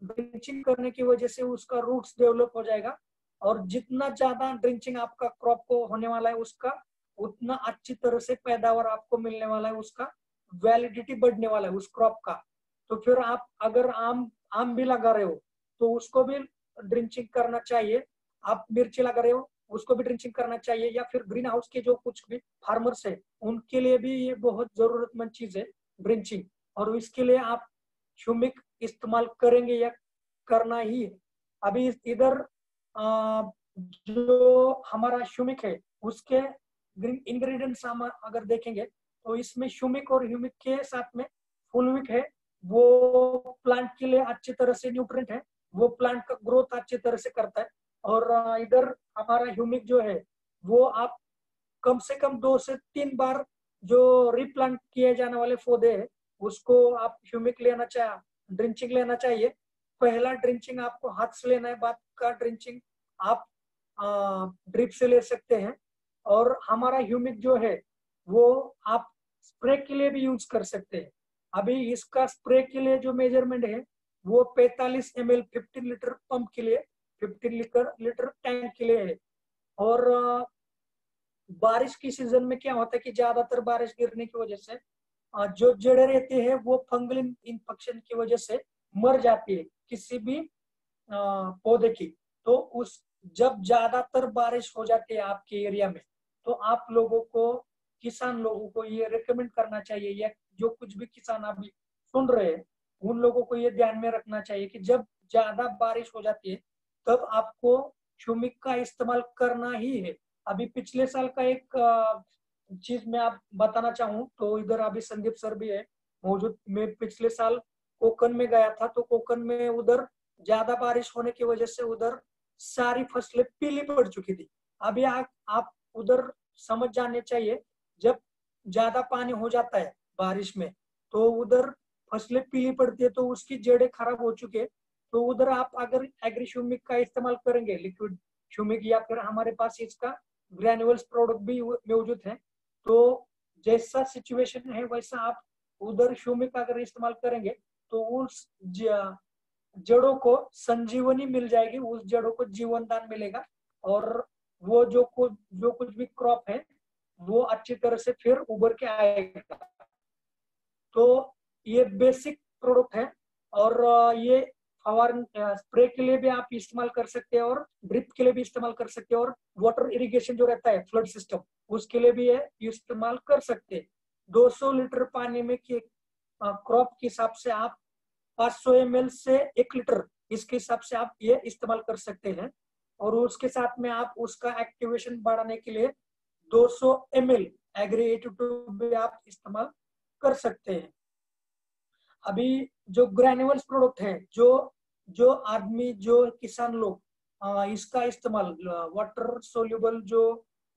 ड्रिंचिंग करने की वजह से उसका रूट्स डेवलप हो जाएगा, और जितना ज्यादा ड्रिंचिंग आपका क्रॉप को होने वाला है उसका उतना अच्छी तरह से पैदावार आपको मिलने वाला है, उसका वैलिडिटी बढ़ने वाला है उस क्रॉप का। तो फिर आप अगर आम भी लगा रहे हो तो उसको भी ड्रिंचिंग करना चाहिए। आप मिर्ची लगा रहे हो उसको भी ड्रिंचिंग करना चाहिए, या फिर ग्रीन हाउस के जो कुछ भी फार्मर्स है उनके लिए भी ये बहुत जरूरतमंद चीज है ड्रिंचिंग। और इसके लिए आप ह्यूमिक इस्तेमाल करेंगे या करना ही है। अभी इधर जो हमारा ह्यूमिक है उसके इंग्रेडिएंट्स हम अगर देखेंगे तो इसमें ह्यूमिक और ह्यूमिक के साथ में फुलविक है, वो प्लांट के लिए अच्छी तरह से न्यूट्रिएंट है, वो प्लांट का ग्रोथ अच्छी तरह से करता है। और इधर हमारा ह्यूमिक जो है वो आप कम से कम 2 से 3 बार जो रिप्लांट किए जाने वाले पौधे हैं उसको आप ह्यूमिक ड्रिंचिंग लेना चाहिए। पहला ड्रिंचिंग आपको हाथ से लेना है, बाद का ड्रिंचिंग आप ड्रिप से ले सकते हैं। और हमारा ह्यूमिक जो है वो आप स्प्रे के लिए भी यूज कर सकते हैं। अभी इसका स्प्रे के लिए जो मेजरमेंट है वो 45 ml 15 लीटर पंप के लिए, 15 लीटर टैंक के लिए है। और बारिश की सीजन में क्या होता है कि ज्यादातर बारिश गिरने की वजह से जो जड़ें रहती है वो फंगल इन्फेक्शन की वजह से मर जाती है किसी भी पौधे की। तो जब ज्यादातर बारिश हो जाती है आपके एरिया में तो आप लोगों को, किसान लोगों को ये रिकमेंड करना चाहिए, या जो कुछ भी किसान अभी सुन रहे हैं उन लोगों को ये ध्यान में रखना चाहिए कि जब ज्यादा बारिश हो जाती है तब आपको ह्यूमिक का इस्तेमाल करना ही है। अभी पिछले साल का एक चीज मैं आप बताना चाहूँ तो इधर अभी संदीप सर भी है मौजूद। मैं पिछले साल कोकन में गया था, तो कोकन में उधर ज्यादा बारिश होने की वजह से उधर सारी फसलें पीली पड़ चुकी थी। अभी आप उधर समझ जाने चाहिए, जब ज्यादा पानी हो जाता है बारिश में तो उधर फसलें पीली पड़ती है, तो उसकी जड़ें खराब हो चुकी है। तो उधर आप अगर एग्री ह्यूमिक का इस्तेमाल करेंगे, लिक्विड ह्यूमिक, या फिर हमारे पास इसका ग्रैन्युअल्स प्रोडक्ट भी मौजूद है, तो जैसा सिचुएशन है वैसा आप उधर ह्यूमिक अगर इस्तेमाल करेंगे तो उस जड़ों को संजीवनी मिल जाएगी, उस जड़ों को जीवन दान मिलेगा, और वो जो कुछ भी क्रॉप है वो अच्छी तरह से फिर उभर के आएगा। तो ये बेसिक प्रोडक्ट है, और ये स्प्रे के लिए भी आप इस्तेमाल कर सकते हैं, और ड्रिप के लिए भी इस्तेमाल कर सकते हैं, और वाटर इरिगेशन जो रहता है फ्लड सिस्टम उसके लिए भी ये इस्तेमाल कर सकते हैं। 200 लीटर पानी में क्रॉप के हिसाब से आप 500 ml से 1 लीटर इसके हिसाब से आप ये इस्तेमाल कर सकते हैं। और उसके साथ में आप उसका एक्टिवेशन बढ़ाने के लिए 200 ml एग्री 82 भी आप इस्तेमाल कर सकते हैं। अभी जो ग्रैन्युअल्स प्रोडक्ट है, जो आदमी, जो किसान लोग इसका इस्तेमाल वाटर सोल्यूबल जो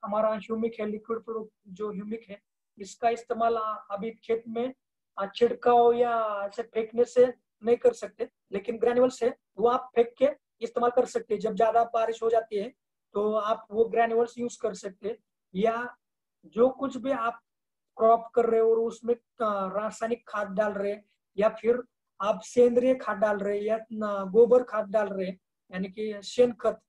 हमारा ह्यूमिक है, लिक्विड प्रोडक्ट जो ह्यूमिक है, इसका इस्तेमाल अभी खेत में छिड़काव या ऐसे फेंकने से नहीं कर सकते, लेकिन ग्रेन्यूल्स है वो आप फेंक के इस्तेमाल कर सकते हैं। जब ज्यादा बारिश हो जाती है तो आप वो ग्रेन्यूल्स यूज कर सकते हैं, या जो कुछ भी आप क्रॉप कर रहे हो और उसमें रासायनिक खाद डाल रहे हैं, या फिर आप सेंद्रिय खाद डाल रहे या गोबर खाद डाल रहे, यानी की शेणखत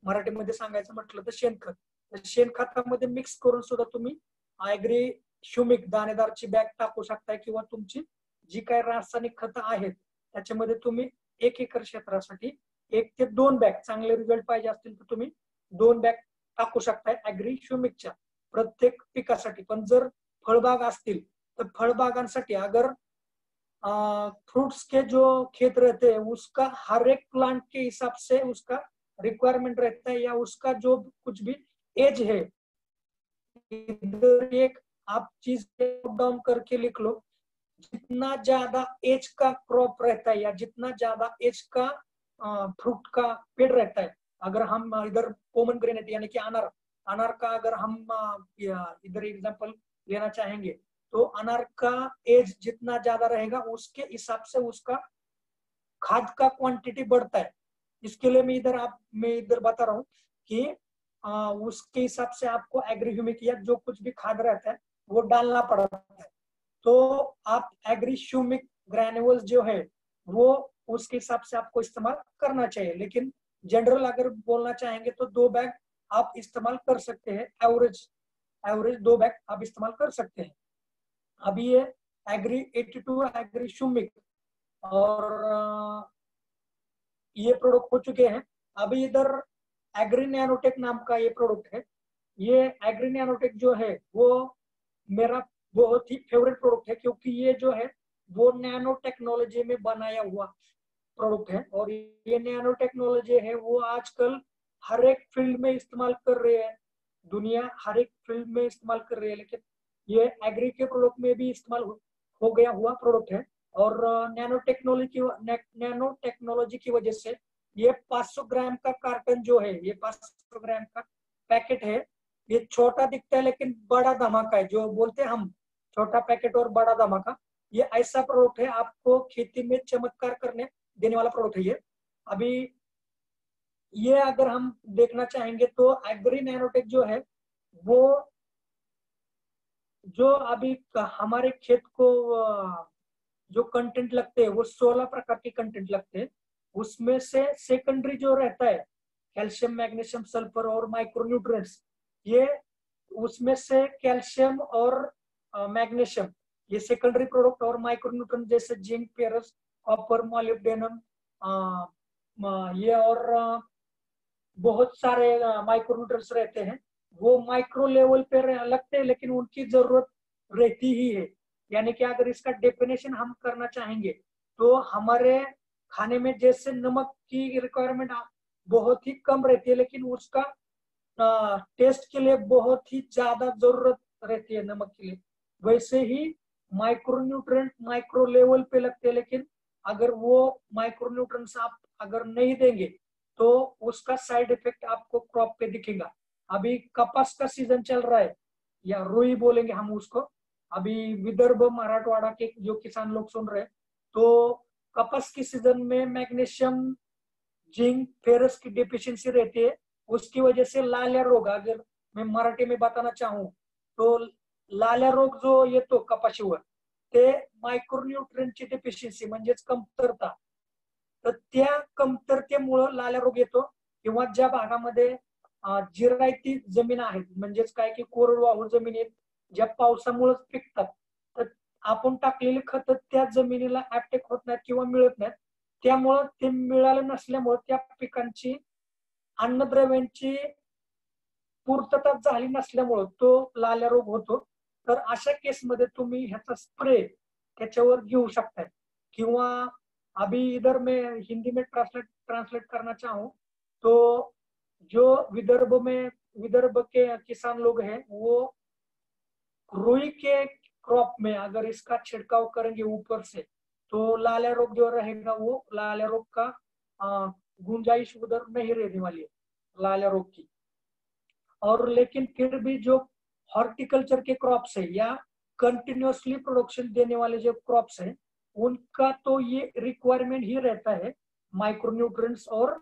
मराठीमध्ये सांगायचं म्हटलं तर शेणखत, शेणखतामध्ये मिक्स करून सुद्धा तुम्ही ऍग्री ह्युमिक दाणेदारची बॅग टाकू शकताय, किंवा तुमची जी काही रासायनिक खतं आहेत त्याच्यामध्ये तुम्ही 1 एकर क्षेत्रासाठी 1 ते 2 बॅग, चांगले रिझल्ट पाहिजे असतील तर तुम्ही 2 बॅग टाकू शकताय ऍग्री ह्युमिकच्या प्रत्येक पिकासाठी। पण जर फळबाग असतील तर फळबागांसाठी अगर फ्रूट्स के जो खेत रहते हैं उसका हर एक प्लांट के हिसाब से उसका रिक्वायरमेंट रहता है, या उसका जो कुछ भी एज है, इधर एक आप चीज डाउन करके लिख लो, जितना ज्यादा एज का क्रॉप रहता है या जितना ज्यादा एज का फ्रूट का पेड़ रहता है, अगर हम इधर कॉमन ग्रेनेट यानी कि अनार, अनार का अगर हम इधर एग्जांपल लेना चाहेंगे तो अनार का एज जितना ज्यादा रहेगा उसके हिसाब से उसका खाद का क्वांटिटी बढ़ता है। इसके लिए मैं इधर बता रहा हूँ कि उसके हिसाब से आपको एग्री ह्यूमिक या जो कुछ भी खाद रहता है वो डालना पड़ता है। तो आप एग्री ह्यूमिक ग्रैन्युअल्स जो है वो उसके हिसाब से आपको इस्तेमाल करना चाहिए, लेकिन जनरल अगर बोलना चाहेंगे तो 2 बैग आप इस्तेमाल कर सकते हैं, एवरेज 2 बैग आप इस्तेमाल कर सकते हैं। अभी ये एग्री 82 एग्री ह्यूमिक और ये प्रोडक्ट हो चुके हैं। अभी इधर एग्री नैनोटेक नाम का ये प्रोडक्ट है। ये एग्री नैनोटेक जो है वो मेरा बहुत ही फेवरेट प्रोडक्ट है, क्योंकि ये जो है वो नैनो टेक्नोलॉजी में बनाया हुआ प्रोडक्ट है, और ये नैनो टेक्नोलॉजी है वो आजकल हर एक फील्ड में इस्तेमाल कर रहे हैं, दुनिया हर एक फील्ड में इस्तेमाल कर रही है, लेकिन ये एग्री के प्रोडक्ट में भी इस्तेमाल हो गया हुआ प्रोडक्ट है। और नैनो टेक्नोलॉजी की वजह से ये 500 ग्राम का कार्टन जो है, ये 500 ग्राम का पैकेट है, ये छोटा दिखता है लेकिन बड़ा धमाका है, जो बोलते हैं हम छोटा पैकेट और बड़ा धमाका, ये ऐसा प्रोडक्ट है आपको खेती में चमत्कार करने देने वाला प्रोडक्ट है ये। अभी ये अगर हम देखना चाहेंगे तो एग्री नैनोटेक जो है वो जो अभी हमारे खेत को जो कंटेंट लगते हैं वो 16 प्रकार के कंटेंट लगते हैं, उसमें से सेकेंडरी जो रहता है कैल्शियम मैग्नीशियम सल्फर और माइक्रोन्यूट्रिएंट्स, ये उसमें से कैल्शियम और मैग्नीशियम ये सेकेंडरी प्रोडक्ट, और माइक्रोन्यूट्रिएंट जैसे जिंक फेरस कॉपर मॉलिब्डेनम ये और बहुत सारे माइक्रोन्यूट्रिएंट्स रहते हैं, वो माइक्रो लेवल पे लगते हैं लेकिन उनकी जरूरत रहती ही है। यानी कि अगर इसका डेफिनेशन हम करना चाहेंगे तो हमारे खाने में जैसे नमक की रिक्वायरमेंट बहुत ही कम रहती है, लेकिन उसका टेस्ट के लिए बहुत ही ज्यादा जरूरत रहती है नमक के लिए, वैसे ही माइक्रोन्यूट्रिएंट माइक्रो लेवल पे लगते हैं, लेकिन अगर वो माइक्रोन्यूट्रिएंट्स आप अगर नहीं देंगे तो उसका साइड इफेक्ट आपको क्रॉप पे दिखेगा। अभी कपास का सीजन चल रहा है, या रुई बोलेंगे हम उसको, अभी विदर्भ मराठवाड़ा के जो किसान लोग सुन रहे हैं, तो कपास के सीजन में मैग्नीशियम जिंक फेरस की डिफिशियंसी रहती है, उसकी वजह से लाल्या रोग, अगर मैं मराठी में बताना चाहूँ तो लाल्या रोग जो येतो कपाशीवर ते मायक्रोन्यूट्रिएंटची डिफिशियन्सी म्हणजेच कमतरता, तर त्या कमतरतेमुळे लाल्या रोग येतो, किंवा ज्या भागामध्ये जिरायती जमीन आहेत म्हणजेच काय की कोरडवाहू जमिनीत ज्या पावसामुळेच पिकतात, तर आपण टाकलेली खत त्या जमिनीला ऍपटेक होत नाहीत किंवा मिळत नाहीत, त्यामुळं ते मिळालं नसल्यामुळे त्या पिकांची अन्नद्रव्यांची पूर्तता झाली नसल्यामुळे तो लाल्या रोग होतो। तर अशा केसमध्ये तुम्ही ह्याचा स्प्रे त्याच्यावर घेऊ शकताय, किंवा अभी इधर मैं हिंदी में ट्रांसलेट करना चाहूँ तो जो विदर्भ के किसान लोग हैं वो रुई के क्रॉप में अगर इसका छिड़काव करेंगे ऊपर से तो लाल्या रोग जो रहेगा वो लाल्या रोग का गुंजाइश उधर नहीं रहने वाली है लाल्या रोग की। और लेकिन फिर भी जो हॉर्टिकल्चर के क्रॉप्स है या कंटिन्यूअसली प्रोडक्शन देने वाले जो क्रॉप्स है, उनका तो ये रिक्वायरमेंट ही रहता है माइक्रोन्यूट्रिएंट्स और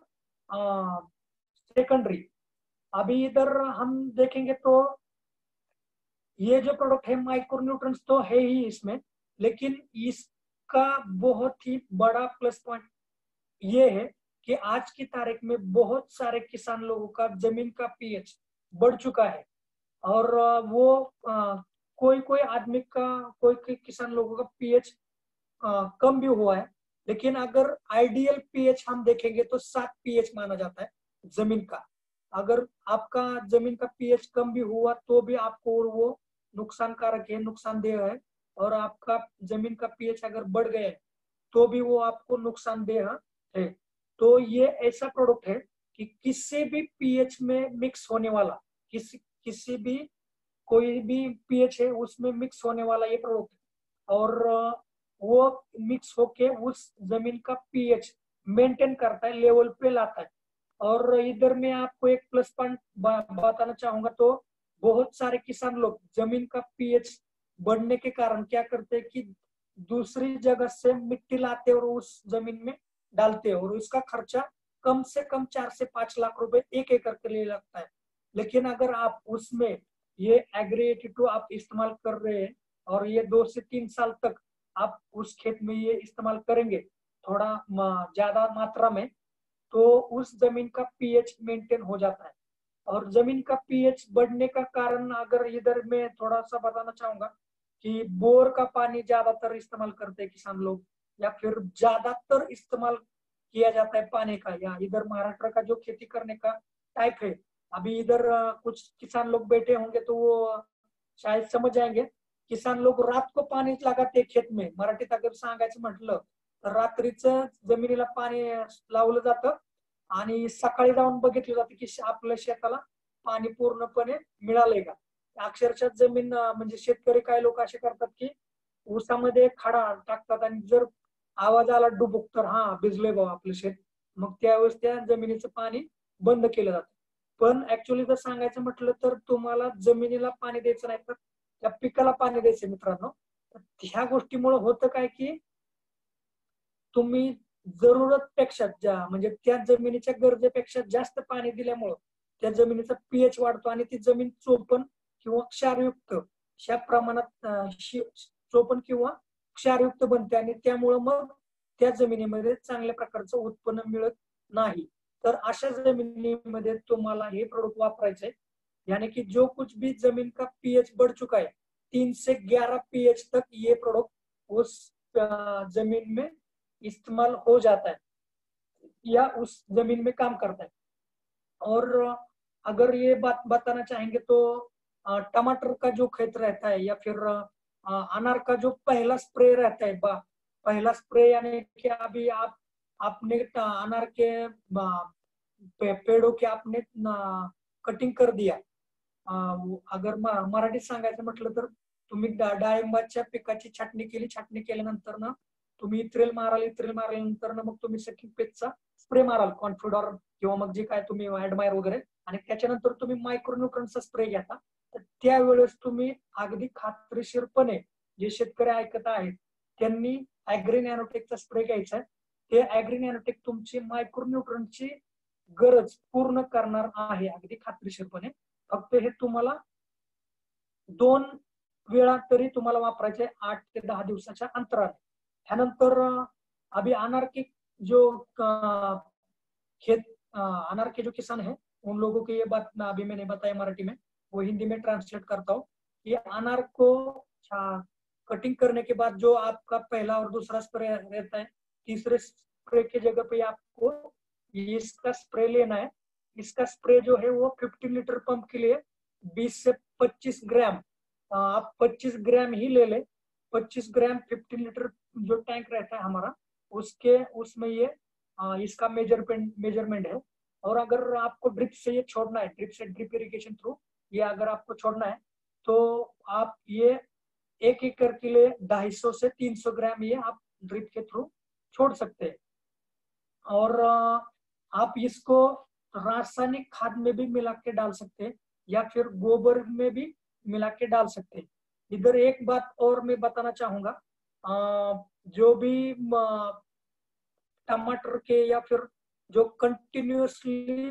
सेकेंडरी। अभी इधर हम देखेंगे तो ये जो प्रोडक्ट है माइक्रोन्यूट्रिएंट्स तो है ही इसमें, लेकिन इसका बहुत ही बड़ा प्लस पॉइंट ये है कि आज की तारीख में बहुत सारे किसान लोगों का जमीन का पीएच बढ़ चुका है। और वो कोई कोई आदमी का, कोई किसान लोगों का पीएच कम भी हुआ है, लेकिन अगर आइडियल पीएच हम देखेंगे तो 7 पीएच माना जाता है जमीन का। अगर आपका जमीन का पीएच कम भी हुआ तो भी आपको वो नुकसानकारक है, नुकसानदेह है। और आपका जमीन का पीएच अगर बढ़ गया है तो भी वो आपको नुकसानदेह है। तो ये ऐसा प्रोडक्ट है कि किसी भी पीएच में मिक्स होने वाला, किसी भी कोई भी पीएच है उसमें मिक्स होने वाला ये प्रोडक्ट है। और वो मिक्स होके उस जमीन का पीएच मेंटेन करता है, लेवल पे लाता है। और इधर में आपको एक प्लस पॉइंट बताना चाहूंगा, तो बहुत सारे किसान लोग जमीन का पीएच बढ़ने के कारण क्या करते हैं कि दूसरी जगह से मिट्टी लाते और उस जमीन में डालते हैं, और उसका खर्चा कम से कम 4 से 5 लाख रुपए 1 एकड़ के लिए लगता है। लेकिन अगर आप उसमें ये एग्री 82 आप इस्तेमाल कर रहे हैं और ये 2 से 3 साल तक आप उस खेत में ये इस्तेमाल करेंगे थोड़ा ज्यादा मात्रा में, तो उस जमीन का पीएच मेंटेन हो जाता है। और जमीन का पीएच बढ़ने का कारण अगर इधर में थोड़ा सा बताना चाहूंगा कि बोर का पानी ज्यादातर इस्तेमाल करते हैं किसान लोग, या फिर ज्यादातर इस्तेमाल किया जाता है पानी का। या इधर महाराष्ट्र का जो खेती करने का टाइप है, अभी इधर कुछ किसान लोग बैठे होंगे तो वो शायद समझ जाएंगे। किसान लोग रात को पाणी लगाते खेत में, मराठीत अगर सांगायचं म्हटलं तर रात्रीच जमिनीला पाणी लावलं जातं आणि सकाळी जाऊन बघितलं जातं की आपल्या शेताला पाणी पूर्णपणे मिळालंय का। अक्षरशः जमीन म्हणजे शेतकरी काय लोक असे करतात की ऊसामध्ये खडा टाकतात आणि जर आवाज आला डुबुक तर हा भिजलंय बाबा आपलं शेत, मग त्यावेळेस त्या जमिनीचं पाणी बंद केलं जातं। पण ऍक्च्युअली जर सांगायचं म्हटलं तर तुम्हाला जमिनीला पाणी द्यायचं नाही तर त्या पिकाला पाणी द्यायचं मित्रांनो। ह्या गोष्टीमुळे होतं काय की तुम्ही जरूरतपेक्षा म्हणजे त्या जमिनीच्या गरजेपेक्षा जास्त पाणी दिल्यामुळं त्या जमिनीचा पीएच वाढतो आणि ती जमीन चोपण किंवा क्षारयुक्त अशा प्रमाणात चोपण किंवा क्षारयुक्त बनते आणि त्यामुळे मग त्या जमिनीमध्ये चांगल्या प्रकारचं उत्पन्न मिळत नाही। तर अशा जमिनीमध्ये तुम्हाला हे प्रोडक्ट वापरायचे, यानी कि जो कुछ भी जमीन का पीएच बढ़ चुका है 3 से 11 पीएच तक ये प्रोडक्ट उस जमीन में इस्तेमाल हो जाता है या उस जमीन में काम करता है। और अगर ये बात बताना चाहेंगे तो टमाटर का जो खेत रहता है या फिर अनार का जो पहला स्प्रे रहता है, पहला स्प्रे यानी कि अभी आपने अनार के पेड़ों के आपने कटिंग कर दिया। अगर मराठीत सांगायचं म्हटलं तर तुम्ही डाळिंबाच्या पिकाची छाटणी केली, छाटणी केल्यानंतर ना तुम्ही इथ्रेल मारल्यानंतर ना मग तुम्ही सकिंग पेजचा स्प्रे माराल, कॉन्फिडॉर किंवा मग जे काय तुम्ही ऍडमायर वगैरे, आणि त्याच्यानंतर तुम्ही मायक्रोन्यूट्रॉनचा स्प्रे घेता। तर त्यावेळेस तुम्ही अगदी खात्रीशीरपणे जे शेतकरी ऐकत आहेत त्यांनी ऍग्री नॅनोटेकचा स्प्रे घ्यायचा आहे। ते ऍग्री नॅनोटेक तुमची मायक्रोन्यूट्रॉनची गरज पूर्ण करणार आहे अगदी खात्रीशीरपणे। फक्त हे तुम्हाला 2 वेळा तरी तुम्हाला वापरायचे 8 ते 10 दिवसाच्या अंतराने। त्यानंतर अभी अनार के जो खेत अनार के जो किसान है उन लोगों की ये बात अभी मैंने बताया मराठी में, वो हिंदी में ट्रांसलेट करता हूँ। ये अनार को कटिंग करने के बाद जो आपका पहला और दूसरा स्प्रे रहता है, तीसरे स्प्रे की जगह पे आपको इसका स्प्रे लेना है। इसका स्प्रे जो है वो 15 लीटर पंप के लिए 20 से 25 ग्राम, आप 25 ग्राम ही ले ले। 25 ग्राम 15 लीटर जो टैंक रहता है हमारा उसमें ये इसका मेजरमेंट है। और अगर आपको ड्रिप से ये छोड़ना है, ड्रिप इरिगेशन थ्रू ये अगर आपको छोड़ना है तो आप ये 1 एकड़ के लिए 250 से 300 ग्राम ये आप ड्रिप के थ्रू छोड़ सकते हैं। और आप इसको रासायनिक खाद में भी मिला के डाल सकते हैं। या फिर गोबर में भी मिला के डाल सकते हैं। इधर एक बात और मैं बताना चाहूंगा, जो भी टमाटर के या फिर जो कंटिन्यूअसली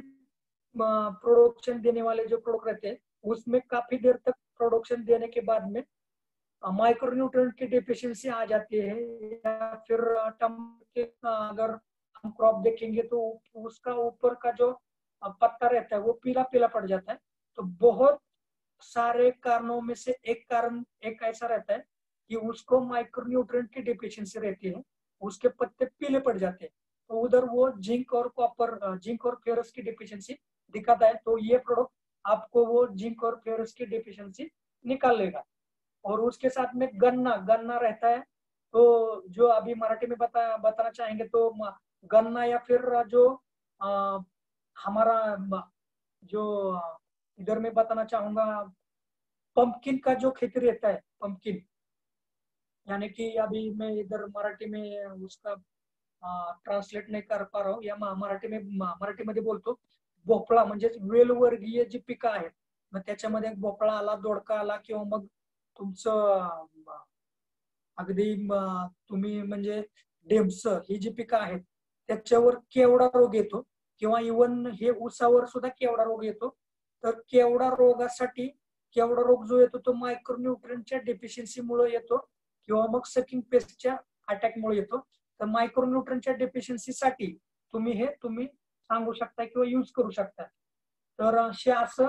प्रोडक्शन देने वाले जो प्रोडक्ट रहते हैं, उसमें काफी देर तक प्रोडक्शन देने के बाद में माइक्रोन्यूट्रिएंट की डेफिशिएंसी आ जाती है, या फिर टमाटर के अगर हम क्रॉप देखेंगे तो उसका ऊपर का जो पत्ता रहता है वो पीला पीला पड़ जाता है। तो बहुत सारे कारणों में से एक कारण एक ऐसा रहता है कि उसको माइक्रोन्यूट्रिएंट की डेफिशिएंसी रहती है, उसके पत्ते पीले पड़ जाते हैं। तो उधर वो जिंक और कॉपर, जिंक और फेरस की डेफिशिएंसी दिखाता है। तो ये प्रोडक्ट आपको वो जिंक और फेरस की डेफिशिएंसी निकाल लेगा। और उसके साथ में गन्ना गन्ना रहता है। तो जो अभी मराठी में बताना चाहेंगे तो गन्ना या फिर जो हमारा जो इधर में बताना चाहूंगा, पंपकिन का जो खेती रहता है, पंपकिन, यानी कि अभी मैं इधर मराठी में उसका ट्रान्सलेट नाही कर पा रहा हूँ, या मराठीमध्ये बोलतो, भोपळा म्हणजे वेलवर्गीय जी पिकं आहेत, मग त्याच्यामध्ये भोपळा आला, दोडका आला, किंवा मग तुमचं अगदी तुम्ही म्हणजे डेम्स, ही जी पिकं आहेत त्याच्यावर केवडा रोग येतो, किंवा इवन हे ऊसावर सुद्धा केवडा रोग येतो. तर केवडा रोगासाठी केवडा रोग जो येतो तो मायक्रोन्यूट्रिएंटच्या डेफिशियन्सीमुळे येतो, किंवा मग सकिंग पेस्टच्या अटॅकमुळे येतो. तर मायक्रोन्यूट्रिएंटच्या डेफिशियन्सीसाठी तुम्ही सांगू शकता किंवा यूज करू शकता. तर हे असं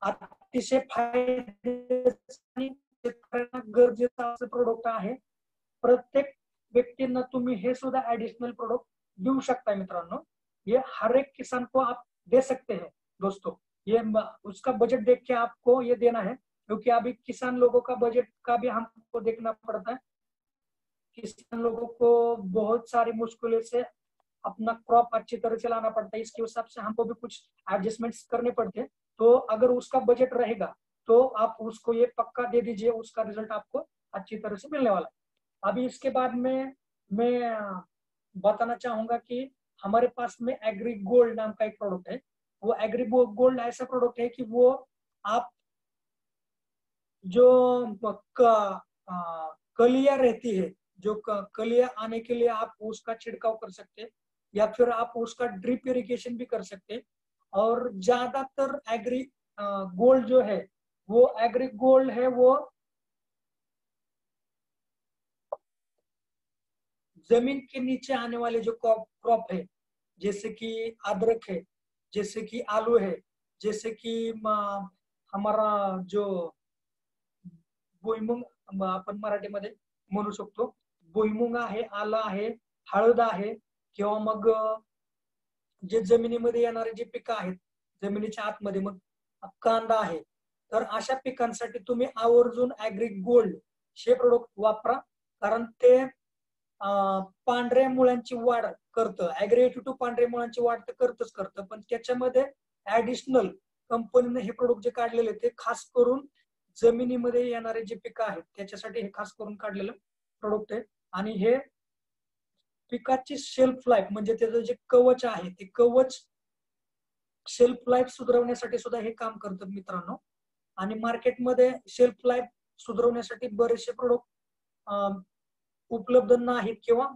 अतिशय फायदेशीर शेतकऱ्यांना गरजेचं असं प्रोडक्ट आहे. प्रत्येक व्यक्तींना तुम्ही हे सुद्धा एडिशनल प्रोडक्ट देऊ शकता मित्रांनो. ये हर एक किसान को आप दे सकते हैं दोस्तों. ये उसका बजट देख के आपको ये देना है, क्योंकि अभी किसान लोगों का बजट का भी हमको देखना पड़ता है. किसान लोगों को बहुत सारी मुश्किलों से अपना क्रॉप अच्छी तरह से लाना पड़ता है, इसके हिसाब से हमको भी कुछ एडजस्टमेंट्स करने पड़ते हैं. तो अगर उसका बजट रहेगा तो आप उसको ये पक्का दे दीजिए, उसका रिजल्ट आपको अच्छी तरह से मिलने वाला है. अभी इसके बाद में मैं बताना चाहूंगा कि हमारे पास में एग्री गोल्ड नाम का एक प्रोडक्ट है. वो एग्री गोल्ड ऐसा प्रोडक्ट है कि वो आप जो कलियां रहती है, जो कलियां आने के लिए आप उसका छिड़काव कर सकते हैं, या फिर आप उसका ड्रिप इरिगेशन भी कर सकते हैं. और ज्यादातर एग्री गोल्ड जो है, वो एग्री गोल्ड है, वो जमीन के नीचे आने वाले जो क्रॉप है, जैसे कि अदरक है, जैसे कि आलू है, जैसे कि हमारा जो भुईमुंग आपण मराठीमध्ये म्हणू शकतो, भुईमुंग आहे, आलं आहे, हळद आहे, किंवा मग जे जमिनीमध्ये येणारे जे पिकं आहेत जमिनीच्या आतमध्ये, मग कांदा आहे. तर अशा पिकांसाठी तुम्ही आवर्जून एग्री गोल्ड हे प्रोडक्ट वापरा, कारण ते पांढऱ्या मुळांची वाढ करतं. एग्री 82 पांढऱ्या मुळांची वाढ तर करतं, पण त्याच्यामध्ये ऍडिशनल कंपनीने हे प्रोडक्ट जे काढलेले ते खास करून जमिनीमध्ये येणारे जे पिकं आहेत त्याच्यासाठी हे खास करून काढलेलं प्रोडक्ट आहे. आणि हे पिकाची शेल्फ लाईफ म्हणजे त्याचं जे कवच आहे ते कवच शेल्फ लाईफ सुधारवण्यासाठी सुद्धा हे काम करतात मित्रांनो. आणि मार्केटमध्ये शेल्फ लाईफ सुधारवण्यासाठी बरेचसे प्रोडक्ट उपलब्ध नाहीत, किंवा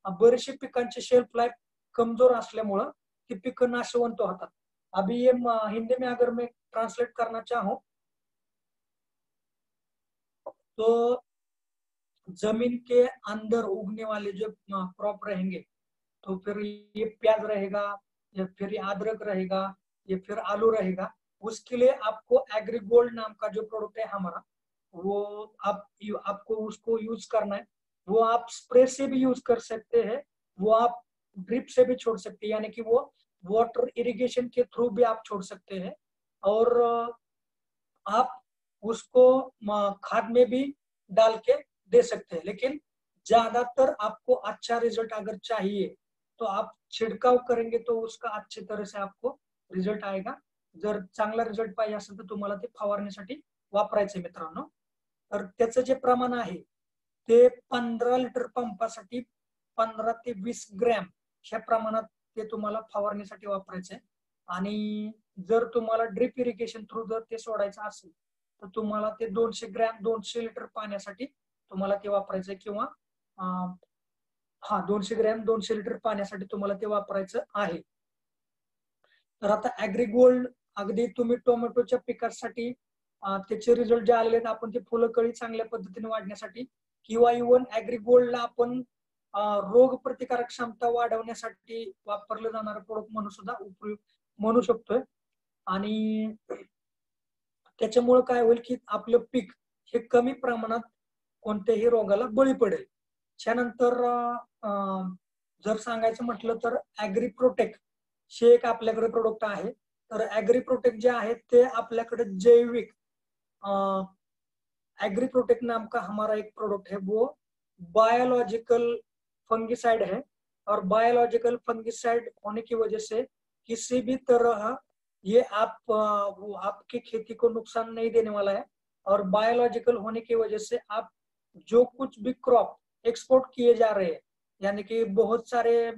बरेचसे पिकांची शेल्फ लाईफ कमजोर असल्यामुळं ती पिकं नाशवंत होतात. अभी ये हिंदी में अगर मैं ट्रांसलेट करना चाहूं तो जमीन के अंदर उगने वाले जो क्रॉप रहेंगे, तो फिर ये प्याज रहेगा, या फिर ये अदरक रहेगा, या फिर आलू रहेगा, उसके लिए आपको एग्री गोल्ड नाम का जो प्रोडक्ट है हमारा, वो आपको उसको यूज करना है. वो आप स्प्रे से भी यूज कर सकते हैं, वो आप ड्रिप से भी छोड़ सकते हैं, यानी कि वो वाटर इरिगेशन के थ्रू भी आप छोड़ सकते हैं. और आप उसको खाद में भी डाल के दे सकते हैं. लेकिन ज्यादातर आपको अच्छा रिजल्ट अगर चाहिए तो आप छिड़काव करेंगे तो उसका अच्छी तरह से आपको रिजल्ट आएगा. जर चांगला रिजल्ट पाहिजे असेल तर तुम्हाला ते फवारण्यासाठी वापरायचे मित्रांनो. तर त्याचं जे प्रमाण आहे ते 15 लिटर पंपासाठी 15 ते 20 ग्रॅम ह्या प्रमाणात ते तुम्हाला फवारण्यासाठी वापरायचे. आणि जर तुम्हाला ड्रिप इरिगेशन थ्रू जर ते सोडायचं असेल तर तुम्हाला ते 200 ग्रॅम 200 लिटर पाण्यासाठी तुम्हाला ते वापरायचं किंवा 200 ग्रॅम 200 लिटर पाण्यासाठी तुम्हाला ते वापरायचं आहे. तर आता ऍग्रीगोल्ड अगदी तुम्ही टोमॅटोच्या पिकासाठी त्याचे रिझल्ट जे आलेले आहेत आपण ते फुलं कळी चांगल्या पद्धतीने वाढण्यासाठी किंवा इव्हन ऍग्रीगोल्डला आपण रोग प्रतिकारक क्षमता वाढवण्यासाठी वापरलं जाणारं प्रोडक्ट म्हणून सुद्धा उपयोग म्हणू शकतोय. आणि त्याच्यामुळे काय होईल की आपलं पीक हे कमी प्रमाणात कोणत्याही रोगाला बळी पडेल. त्यानंतर जर सांगायचं म्हटलं तर ऍग्री प्रोटेक्ट हे एक आपल्याकडे प्रोडक्ट आहे. तर ऍग्री प्रोटेक्ट जे आहे ते आपल्याकडे जैविक एग्री प्रोटेक्ट नाम का हमारा एक प्रोडक्ट है, वो बायोलॉजिकल फंगिसाइड है और बायोलॉजिकल फंगिसाइड होने की वजह से किसी भी तरह ये आपकी खेती को नुकसान नहीं देने वाला है और बायोलॉजिकल होने की वजह से आप जो कुछ भी क्रॉप एक्सपोर्ट किए जा रहे हैं यानी कि बहुत सारे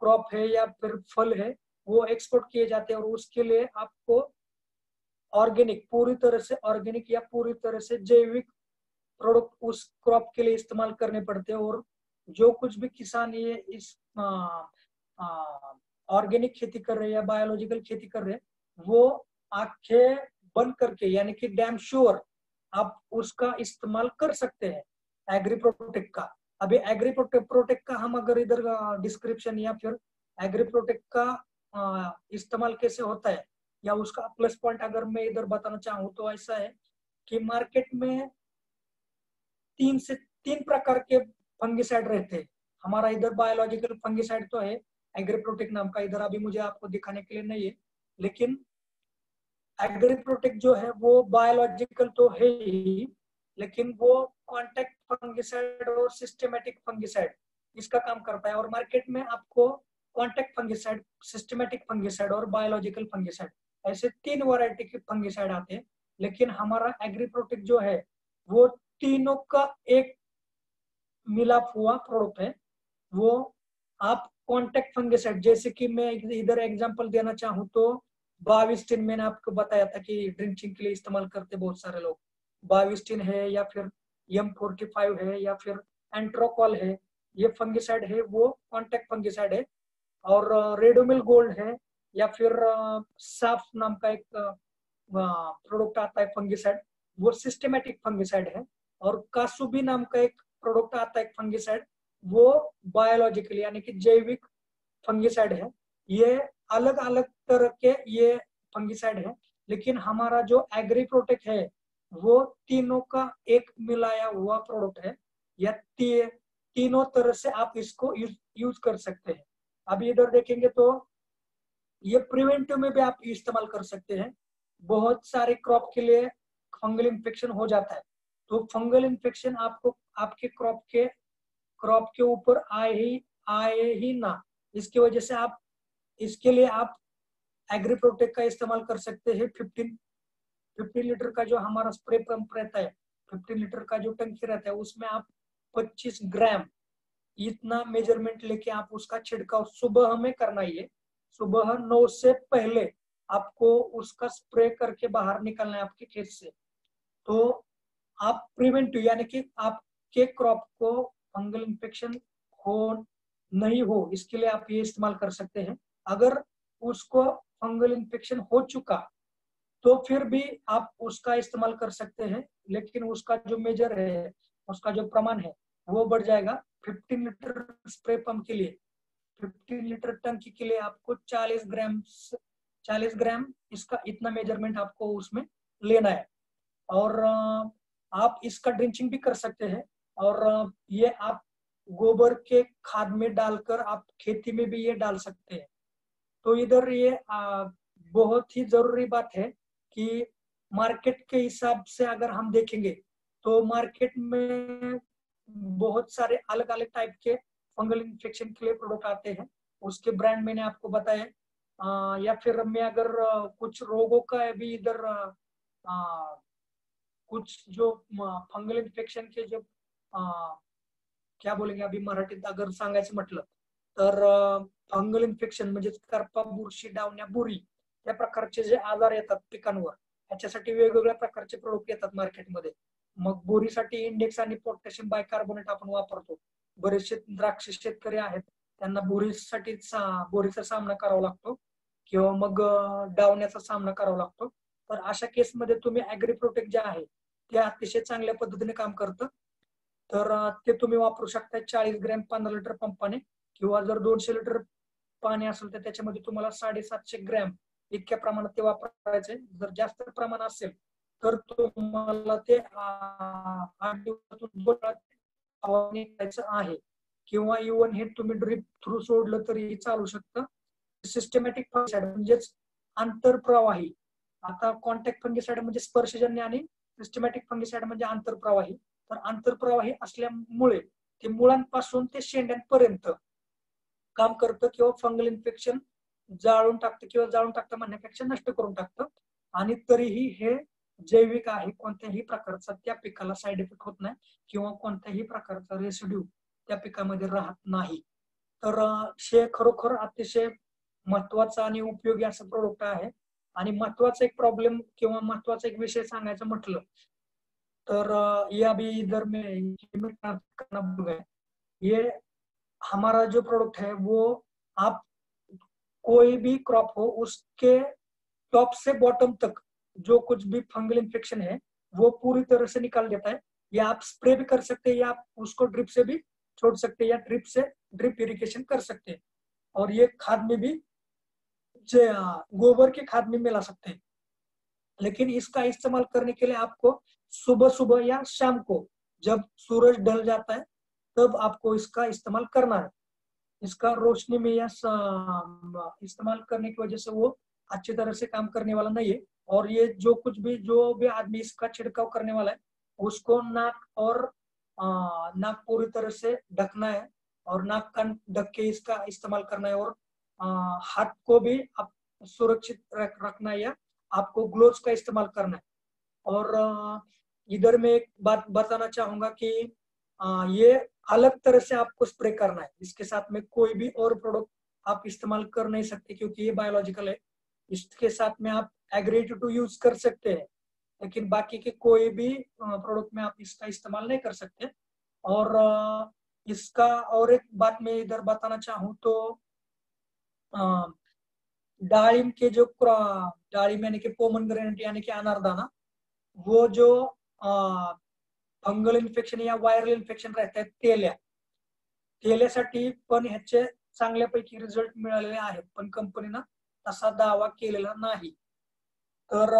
क्रॉप है या फिर फल है वो एक्सपोर्ट किए जाते हैं और उसके लिए आपको ऑर्गेनिक पूरी तरह से ऑर्गेनिक या पूरी तरह से जैविक प्रोडक्ट उस क्रॉप के लिए इस्तेमाल करने पड़ते हैं। और जो कुछ भी किसान ये इस ऑर्गेनिक खेती कर रहे हैं या बायोलॉजिकल खेती कर रहे हैं वो आंखें बंद करके यानी कि डैम श्योर आप उसका इस्तेमाल कर सकते हैं एग्री प्रोटेक्ट का। अभी एग्री प्रोटेक्ट का हम अगर इधर डिस्क्रिप्शन या फिर एग्री प्रोटेक्ट का इस्तेमाल कैसे होता है या उसका प्लस पॉइंट अगर मैं इधर बताना चाहूँ तो ऐसा है कि मार्केट में 3 प्रकार के फंगिसाइड रहते हैं। हमारा इधर बायोलॉजिकल फंगिसाइड तो है एग्री प्रोटेक्ट नाम का, इधर अभी मुझे आपको दिखाने के लिए नहीं है, लेकिन एग्री प्रोटेक्ट जो है वो बायोलॉजिकल तो है ही लेकिन वो कॉन्टैक्ट फंगिसाइड और सिस्टेमेटिक फंगिसाइड इसका काम करता है। और मार्केट में आपको कॉन्टैक्ट फंगिसाइड, सिस्टेमेटिक फंगिसाइड और बायोलॉजिकल फंगिसाइड ऐसे 3 वैरायटी के फंगिसाइड आते हैं। लेकिन हमारा एग्री प्रोटेक्ट जो है वो तीनों का एक मिलाप हुआ प्रोडक्ट है। वो आप कॉन्टैक्ट फंगिसाइड जैसे कि मैं इधर एग्जांपल देना चाहूँ तो 22 मैंने आपको बताया था कि ड्रिंचिंग के लिए इस्तेमाल करते बहुत सारे लोग। 22 है या फिर M45 है या फिर एंट्रोकॉल है, ये फंगिसाइड है वो कॉन्टैक्ट फंगिसाइड है। और रेडोमिल गोल्ड है या फिर साफ नाम का एक प्रोडक्ट आता है फंगिसाइड वो सिस्टेमेटिक फंगिसाइड है। और कासुबी नाम का एक प्रोडक्ट आता है फंगिसाइड वो बायोलॉजिकल यानी कि जैविक फंगिसाइड है। ये अलग अलग तरह के ये फंगिसाइड है लेकिन हमारा जो एग्री प्रोटेक्ट है वो तीनों का एक मिलाया हुआ प्रोडक्ट है या तीनों तरह से आप इसको यूज कर सकते हैं। अभी इधर देखेंगे तो ये प्रिवेंटिव में भी आप इस्तेमाल कर सकते हैं। बहुत सारे क्रॉप के लिए फंगल इन्फेक्शन हो जाता है तो फंगल इन्फेक्शन आपको आपके क्रॉप के ऊपर आए ही ना, इसकी वजह से आप इसके लिए आप एग्री प्रोटेक्ट का इस्तेमाल कर सकते हैं। 15 लीटर का जो हमारा स्प्रे पंप रहता है, 15 लीटर का जो टंकी रहता है उसमें आप 25 ग्राम इतना मेजरमेंट लेके आप उसका छिड़काव सुबह में करना ही है। सुबह 9 से पहले आपको उसका स्प्रे करके बाहर निकलना है आपके खेत से। तो आप प्रिवेंटिव यानी कि आपके क्रॉप को फंगल इन्फेक्शन नहीं हो इसके लिए आप ये इस्तेमाल कर सकते हैं। अगर उसको फंगल इन्फेक्शन हो चुका तो फिर भी आप उसका इस्तेमाल कर सकते हैं लेकिन उसका जो मेजर है, उसका जो प्रमाण है वो बढ़ जाएगा। 15 लीटर स्प्रे पंप के लिए, 15 लीटर टंकी के लिए आपको 40 ग्राम इसका इतना मेजरमेंट आपको उसमें लेना है। और आप इसका ड्रिंचिंग भी कर सकते हैं और ये आप गोबर के खाद में डालकर आप खेती में भी ये डाल सकते हैं। तो इधर ये बहुत ही जरूरी बात है कि मार्केट के हिसाब से अगर हम देखेंगे तो मार्केट में बहुत सारे अलग अलग टाइप के फंगल इन्फेक्शन के लिए प्रोडक्ट आते हैं, उसके ब्रांड मैंने आपको बताया। या फिर मैं अगर कुछ रोगों का भी इधर कुछ जो फंगल इन्फेक्शन के जो क्या बोलेंगे अभी मराठीत अगर सांगायचं म्हटलं तर फंगल इन्फेक्शन म्हणजे करपा, बुरशी, डावण्या, बुरी त्या प्रकारचे जे आजार येतात पिकांवर ह्याच्यासाठी वेगवेगळ्या प्रकारचे प्रोडक्ट येतात मार्केटमध्ये. मग बोरीसाठी इंडेक्स आणि पोटॅशियम बायकार्बोनेट आपण वापरतो. बरेचसे द्राक्ष शेतकरी आहेत त्यांना बोरीचा सामना करावा लागतो किंवा मग डावण्याचा सामना करावा लागतो. तर अशा केसमध्ये तुम्ही ऍग्री प्रोटेक्ट जे आहे ते अतिशय चांगल्या पद्धतीने काम करतं. तर ते तुम्ही वापरू शकता 40 ग्रॅम 15 लिटर पंपाने, किंवा जर 200 लिटर पाणी असेल तर त्याच्यामध्ये तुम्हाला 750 ग्रॅम इतक्या प्रमाणात ते वापरायचे. जर जास्त प्रमाण असेल तर तुम्हाला ते 8 दिवसातून 2 वेळा फवारणी करायचं आहे, किंवा इव्हन हे तुम्ही ड्रिप थ्रू सोडलं तरी चालू शकतं. सिस्टमॅटिक फंगिसाइड म्हणजेच आंतरप्रवाही. आता कॉन्टॅक्ट फंगिसाइड म्हणजे स्पर्शजन्य आणि सिस्टमॅटिक फंगिसाइड म्हणजे आंतरप्रवाही. तर आंतरप्रवाही असल्यामुळे ते मुळांपासून ते शेंड्यांपर्यंत काम करतं किंवा फंगल इन्फेक्शन जाळून टाकतं, किंवा जाळून टाकतं म्हणण्यापेक्षा नष्ट करून टाकतं. आणि तरीही हे जैविक आहे, कोणत्याही प्रकारचा त्या पिकाला साईड इफेक्ट होत नाही किंवा कोणत्याही प्रकारचा रेसिड्यू त्या पिकामध्ये राहत नाही. तर हे खरोखर अतिशय महत्वाचा आणि उपयोगी असं प्रोडक्ट आहे. आणि महत्वाचा एक प्रॉब्लेम किंवा महत्वाचा एक विषय सांगायचं म्हटलं तर ये अभी इधर में करना भूल गए, ये हमारा जो प्रोडक्ट है वो आप कोई भी क्रॉप हो उसके टॉप से बॉटम तक जो कुछ भी फंगल इन्फेक्शन है वो पूरी तरह से निकाल देता है. या आप स्प्रे भी कर सकते हैं, या आप उसको ड्रिप से भी छोड़ सकते हैं, या ड्रिप इरिगेशन कर सकते हैं. और ये खाद में भी गोबर की खाद में मिला सकते हैं. लेकिन इसका इस्तेमाल करने के लिए आपको सुबह सुबह या शाम को जब सूरज ढल जाता है तब आपको इसका इस्तेमाल करना है. इसका रोशनी में या इस्तेमाल करने की वजह से वो अच्छी तरह से काम करने वाला नहीं है. और ये जो भी आदमी इसका छिड़काव करने वाला है उसको नाक पूरी तरह से ढकना है, और नाक कान ढक के इसका इस्तेमाल करना है. और हाथ को भी आप सुरक्षित रखना है, या आपको ग्लोव्स का इस्तेमाल करना है. और इधर में एक बात बताना चाहूंगा कि ये अलग तरह से आपको स्प्रे करना है. इसके साथ में कोई भी और प्रोडक्ट आप इस्तेमाल कर नहीं सकते क्योंकि ये बायोलॉजिकल है. इसके साथ में आप एग्री-2 यूज कर सकते हैं, लेकिन बाकी के कोई भी प्रोडक्ट में आप इसका इस्तेमाल नहीं कर सकते. और इसका और एक बात मैं इधर बताना चाहूँ तो डाळिम के जो डाळिम यानी कि पोमग्रेनेट यानी कि अनारदाना, वो जो फंगल इन्फेक्शन या व्हायरल इन्फेक्शन राहतात तेल्यासाठी पण ह्याचे चांगल्यापैकी रिझल्ट मिळालेले आहेत, पण कंपनीनं तसा दावा केलेला नाही. तर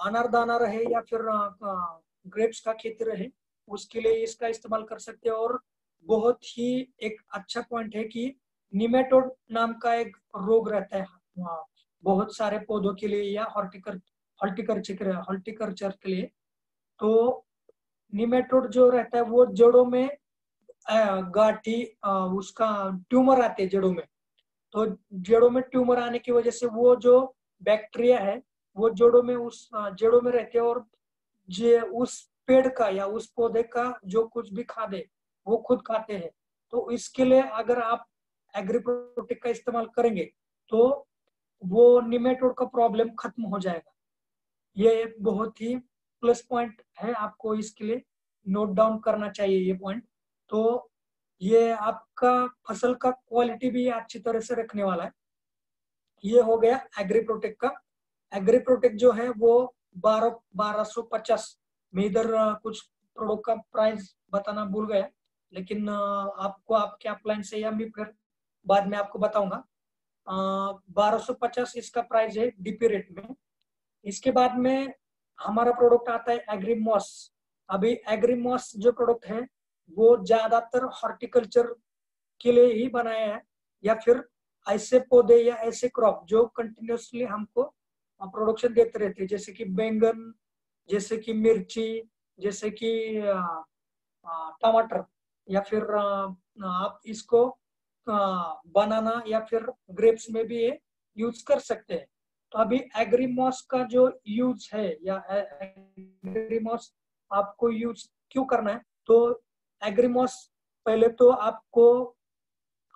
अनारदाना रहे या फिर ग्रेप्स का खेती रहे, उसके लिए इसका इस्तेमाल कर सकते हैं. और बहुत ही एक अच्छा पॉइंट है कि निमेटोड नाम का एक रोग रहता है बहुत सारे पौधों के लिए या हॉर्टिकल्चर के लिए. तो निमेटोड जो रहता है वो जड़ों में गाठी उसका ट्यूमर आते हैं जड़ों में. तो जड़ों में ट्यूमर आने की वजह से वो जो बैक्टीरिया है वो जड़ों में रहते हैं, और उस पेड़ का या उस पौधे का जो कुछ भी खाद है वो खुद खाते हैं. तो इसके लिए अगर आप एग्री प्रोटेक्ट का इस्तेमाल करेंगे तो वो निमेटोड का प्रॉब्लम खत्म हो जाएगा. ये एक बहुत ही प्लस पॉइंट है, आपको इसके लिए नोट डाउन करना चाहिए ये पॉइंट. तो ये आपका फसल का क्वालिटी भी अच्छी तरह से रखने वाला है. ये हो गया एग्री प्रोटेक्ट का. एग्री प्रोटेक्ट जो है वो 1250. मैं इधर कुछ प्रोडक्ट का प्राइस बताना भूल गया, लेकिन आपको आपके अपलाइन से या मैं फिर बाद में आपको बताऊंगा. 1250 इसका प्राइस है डीपी रेट में. इसके बाद में हमारा प्रोडक्ट आता है एग्रीमॉस. अभी एग्रीमॉस जो प्रोडक्ट है वो ज्यादातर हॉर्टिकल्चर के लिए ही बनाया है, या फिर ऐसे पौधे या ऐसे क्रॉप जो कंटिन्यूसली हमको प्रोडक्शन देते रहते हैं, जैसे कि बैंगन, जैसे कि मिर्ची, जैसे कि टमाटर, या फिर आप इसको बनाना या फिर ग्रेप्स में भी ये यूज कर सकते हैं. तो अभी एग्रीमॉस का जो यूज है या एग्रीमॉस आपको यूज क्यों करना है, तो एग्रीमॉस पहले तो आपको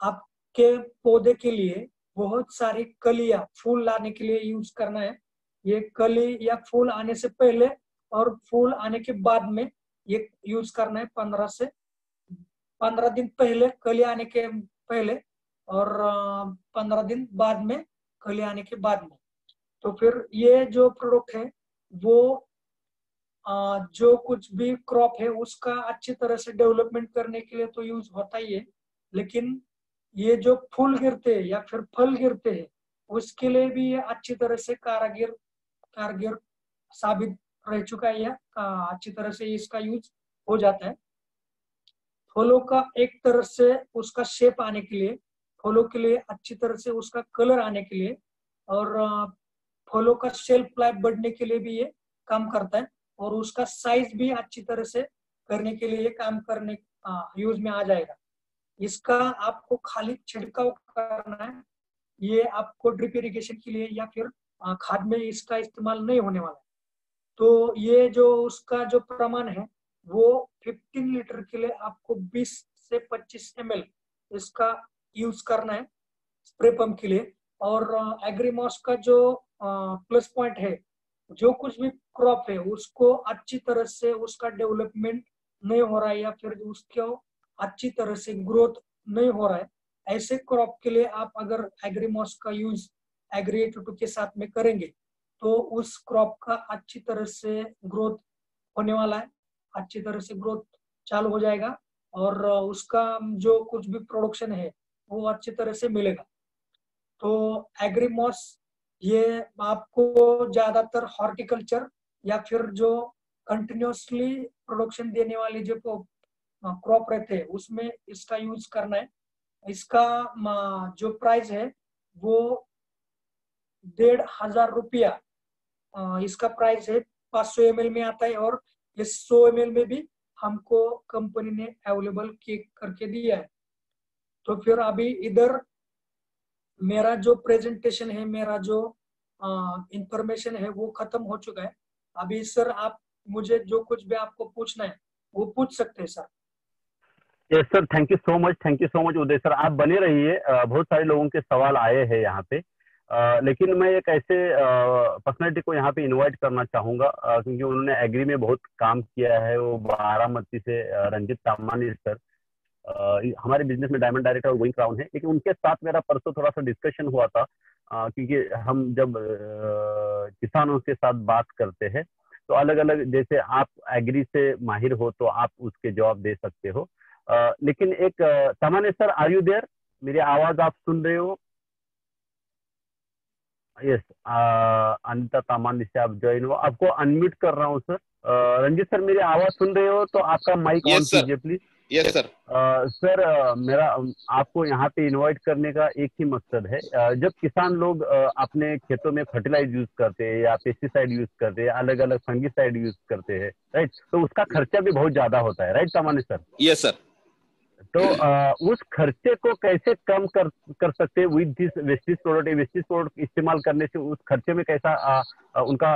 आपके पौधे के लिए बहुत सारी कलियां फूल लाने के लिए यूज करना है। ये कली या फूल आने से पहले और फूल आने के बाद में ये यूज करना है। 15 दिन पहले कली आने के पहले और 15 दिन बाद में कली आने के बाद में। तो फिर ये जो प्रोडक्ट है वो जो कुछ भी क्रॉप है उसका अच्छी तरह से डेवलपमेंट करने के लिए तो यूज होता ही है, लेकिन ये जो फूल गिरते हैं या फिर फल गिरते हैं उसके लिए भी ये अच्छी तरह से कारगर साबित रह चुका है। या अच्छी तरह से इसका यूज हो जाता है। फलों का एक तरह से उसका शेप आने के लिए, फलों के लिए अच्छी तरह से उसका कलर आने के लिए और फलों का शेल्फ लाइफ बढ़ने के लिए भी ये काम करता है और उसका साइज भी अच्छी तरह से करने के लिए ये काम करने यूज में आ जाएगा। इसका आपको खाली छिड़काव करना है। ये आपको ड्रिप इरिगेशन के लिए या फिर खाद में इसका इस्तेमाल नहीं होने वाला है। तो ये जो उसका जो प्रमाण है वो 15 लीटर के लिए आपको 20 से 25 ml इसका यूज करना है स्प्रे पंप के लिए। और एग्रीमॉस का जो प्लस पॉइंट है, जो कुछ भी क्रॉप है उसको अच्छी तरह से उसका डेवलपमेंट नहीं हो रहा है या फिर उसको अच्छी तरह से ग्रोथ नहीं हो रहा है, ऐसे क्रॉप के लिए आप अगर एग्रीमॉस का यूज एग्री 82 के साथ में करेंगे तो उस क्रॉप का अच्छी तरह से ग्रोथ होने वाला है, अच्छी तरह से ग्रोथ चालू हो जाएगा और उसका जो कुछ भी प्रोडक्शन है वो अच्छी तरह से मिलेगा। तो एग्रीमॉस ये आपको ज्यादातर हॉर्टिकल्चर या फिर जो कंटिन्यूसली प्रोडक्शन देने वाली जो क्रॉप रहते हैं उसमें इसका यूज करना है। इसका जो प्राइस है वो 1,500 रुपया इसका प्राइस है। 500 ml में आता है और ये 100 ml में भी हमको कंपनी ने अवेलेबल करके दिया है। तो फिर अभी इधर मेरा जो प्रेजेंटेशन है, मेरा जो इंफॉर्मेशन है वो खत्म हो चुका है। अभी सर आप मुझे जो कुछ भी आपको पूछना है वो पूछ सकते हैं sir. Yes sir, thank you so much Uday sir, आप बने रहिए। बहुत सारे लोगों के सवाल आए हैं यहाँ पे, लेकिन मैं एक ऐसे पर्सनैलिटी को यहाँ पे इनवाइट करना चाहूंगा क्योंकि उन्होंने एग्री में बहुत काम किया है। वो बारामती से रंजित तामानी सर, हमारे बिजनेस में डायमंड डायरेक्टर और गोइंग क्राउन है, लेकिन उनके साथ मेरा परसों थोड़ा सा डिस्कशन हुआ था क्योंकि हम जब किसानों के साथ बात करते हैं तो अलग अलग, जैसे आप एग्री से माहिर हो तो आप उसके जवाब दे सकते हो। लेकिन एक तामानी सर, आर यू देयर? मेरी आवाज आप सुन रहे हो? यस, अनिता तामानी से आप ज्वाइन हो, आपको अनम्यूट कर रहा हूँ सर। रंजित सर, मेरी आवाज सुन रहे हो तो आपका माइक ऑन कीजिए प्लीज। Yes sir. सर मेरा आपको यहाँ पे इनवाइट करने का एक ही मकसद है। जब किसान लोग अपने खेतों में फर्टिलाइज यूज करते हैं या पेस्टिसाइड यूज करते हैं, अलग अलग फंगिसाइड यूज करते हैं, राइट, तो उसका खर्चा भी बहुत ज्यादा होता है, राइट तामानी सर? Yes sir. तो उस खर्चे को कैसे कम कर सकते हैं विद दिस वेस्टेज प्रोडक्ट इस्तेमाल करने से उस खर्चे में कैसा उनका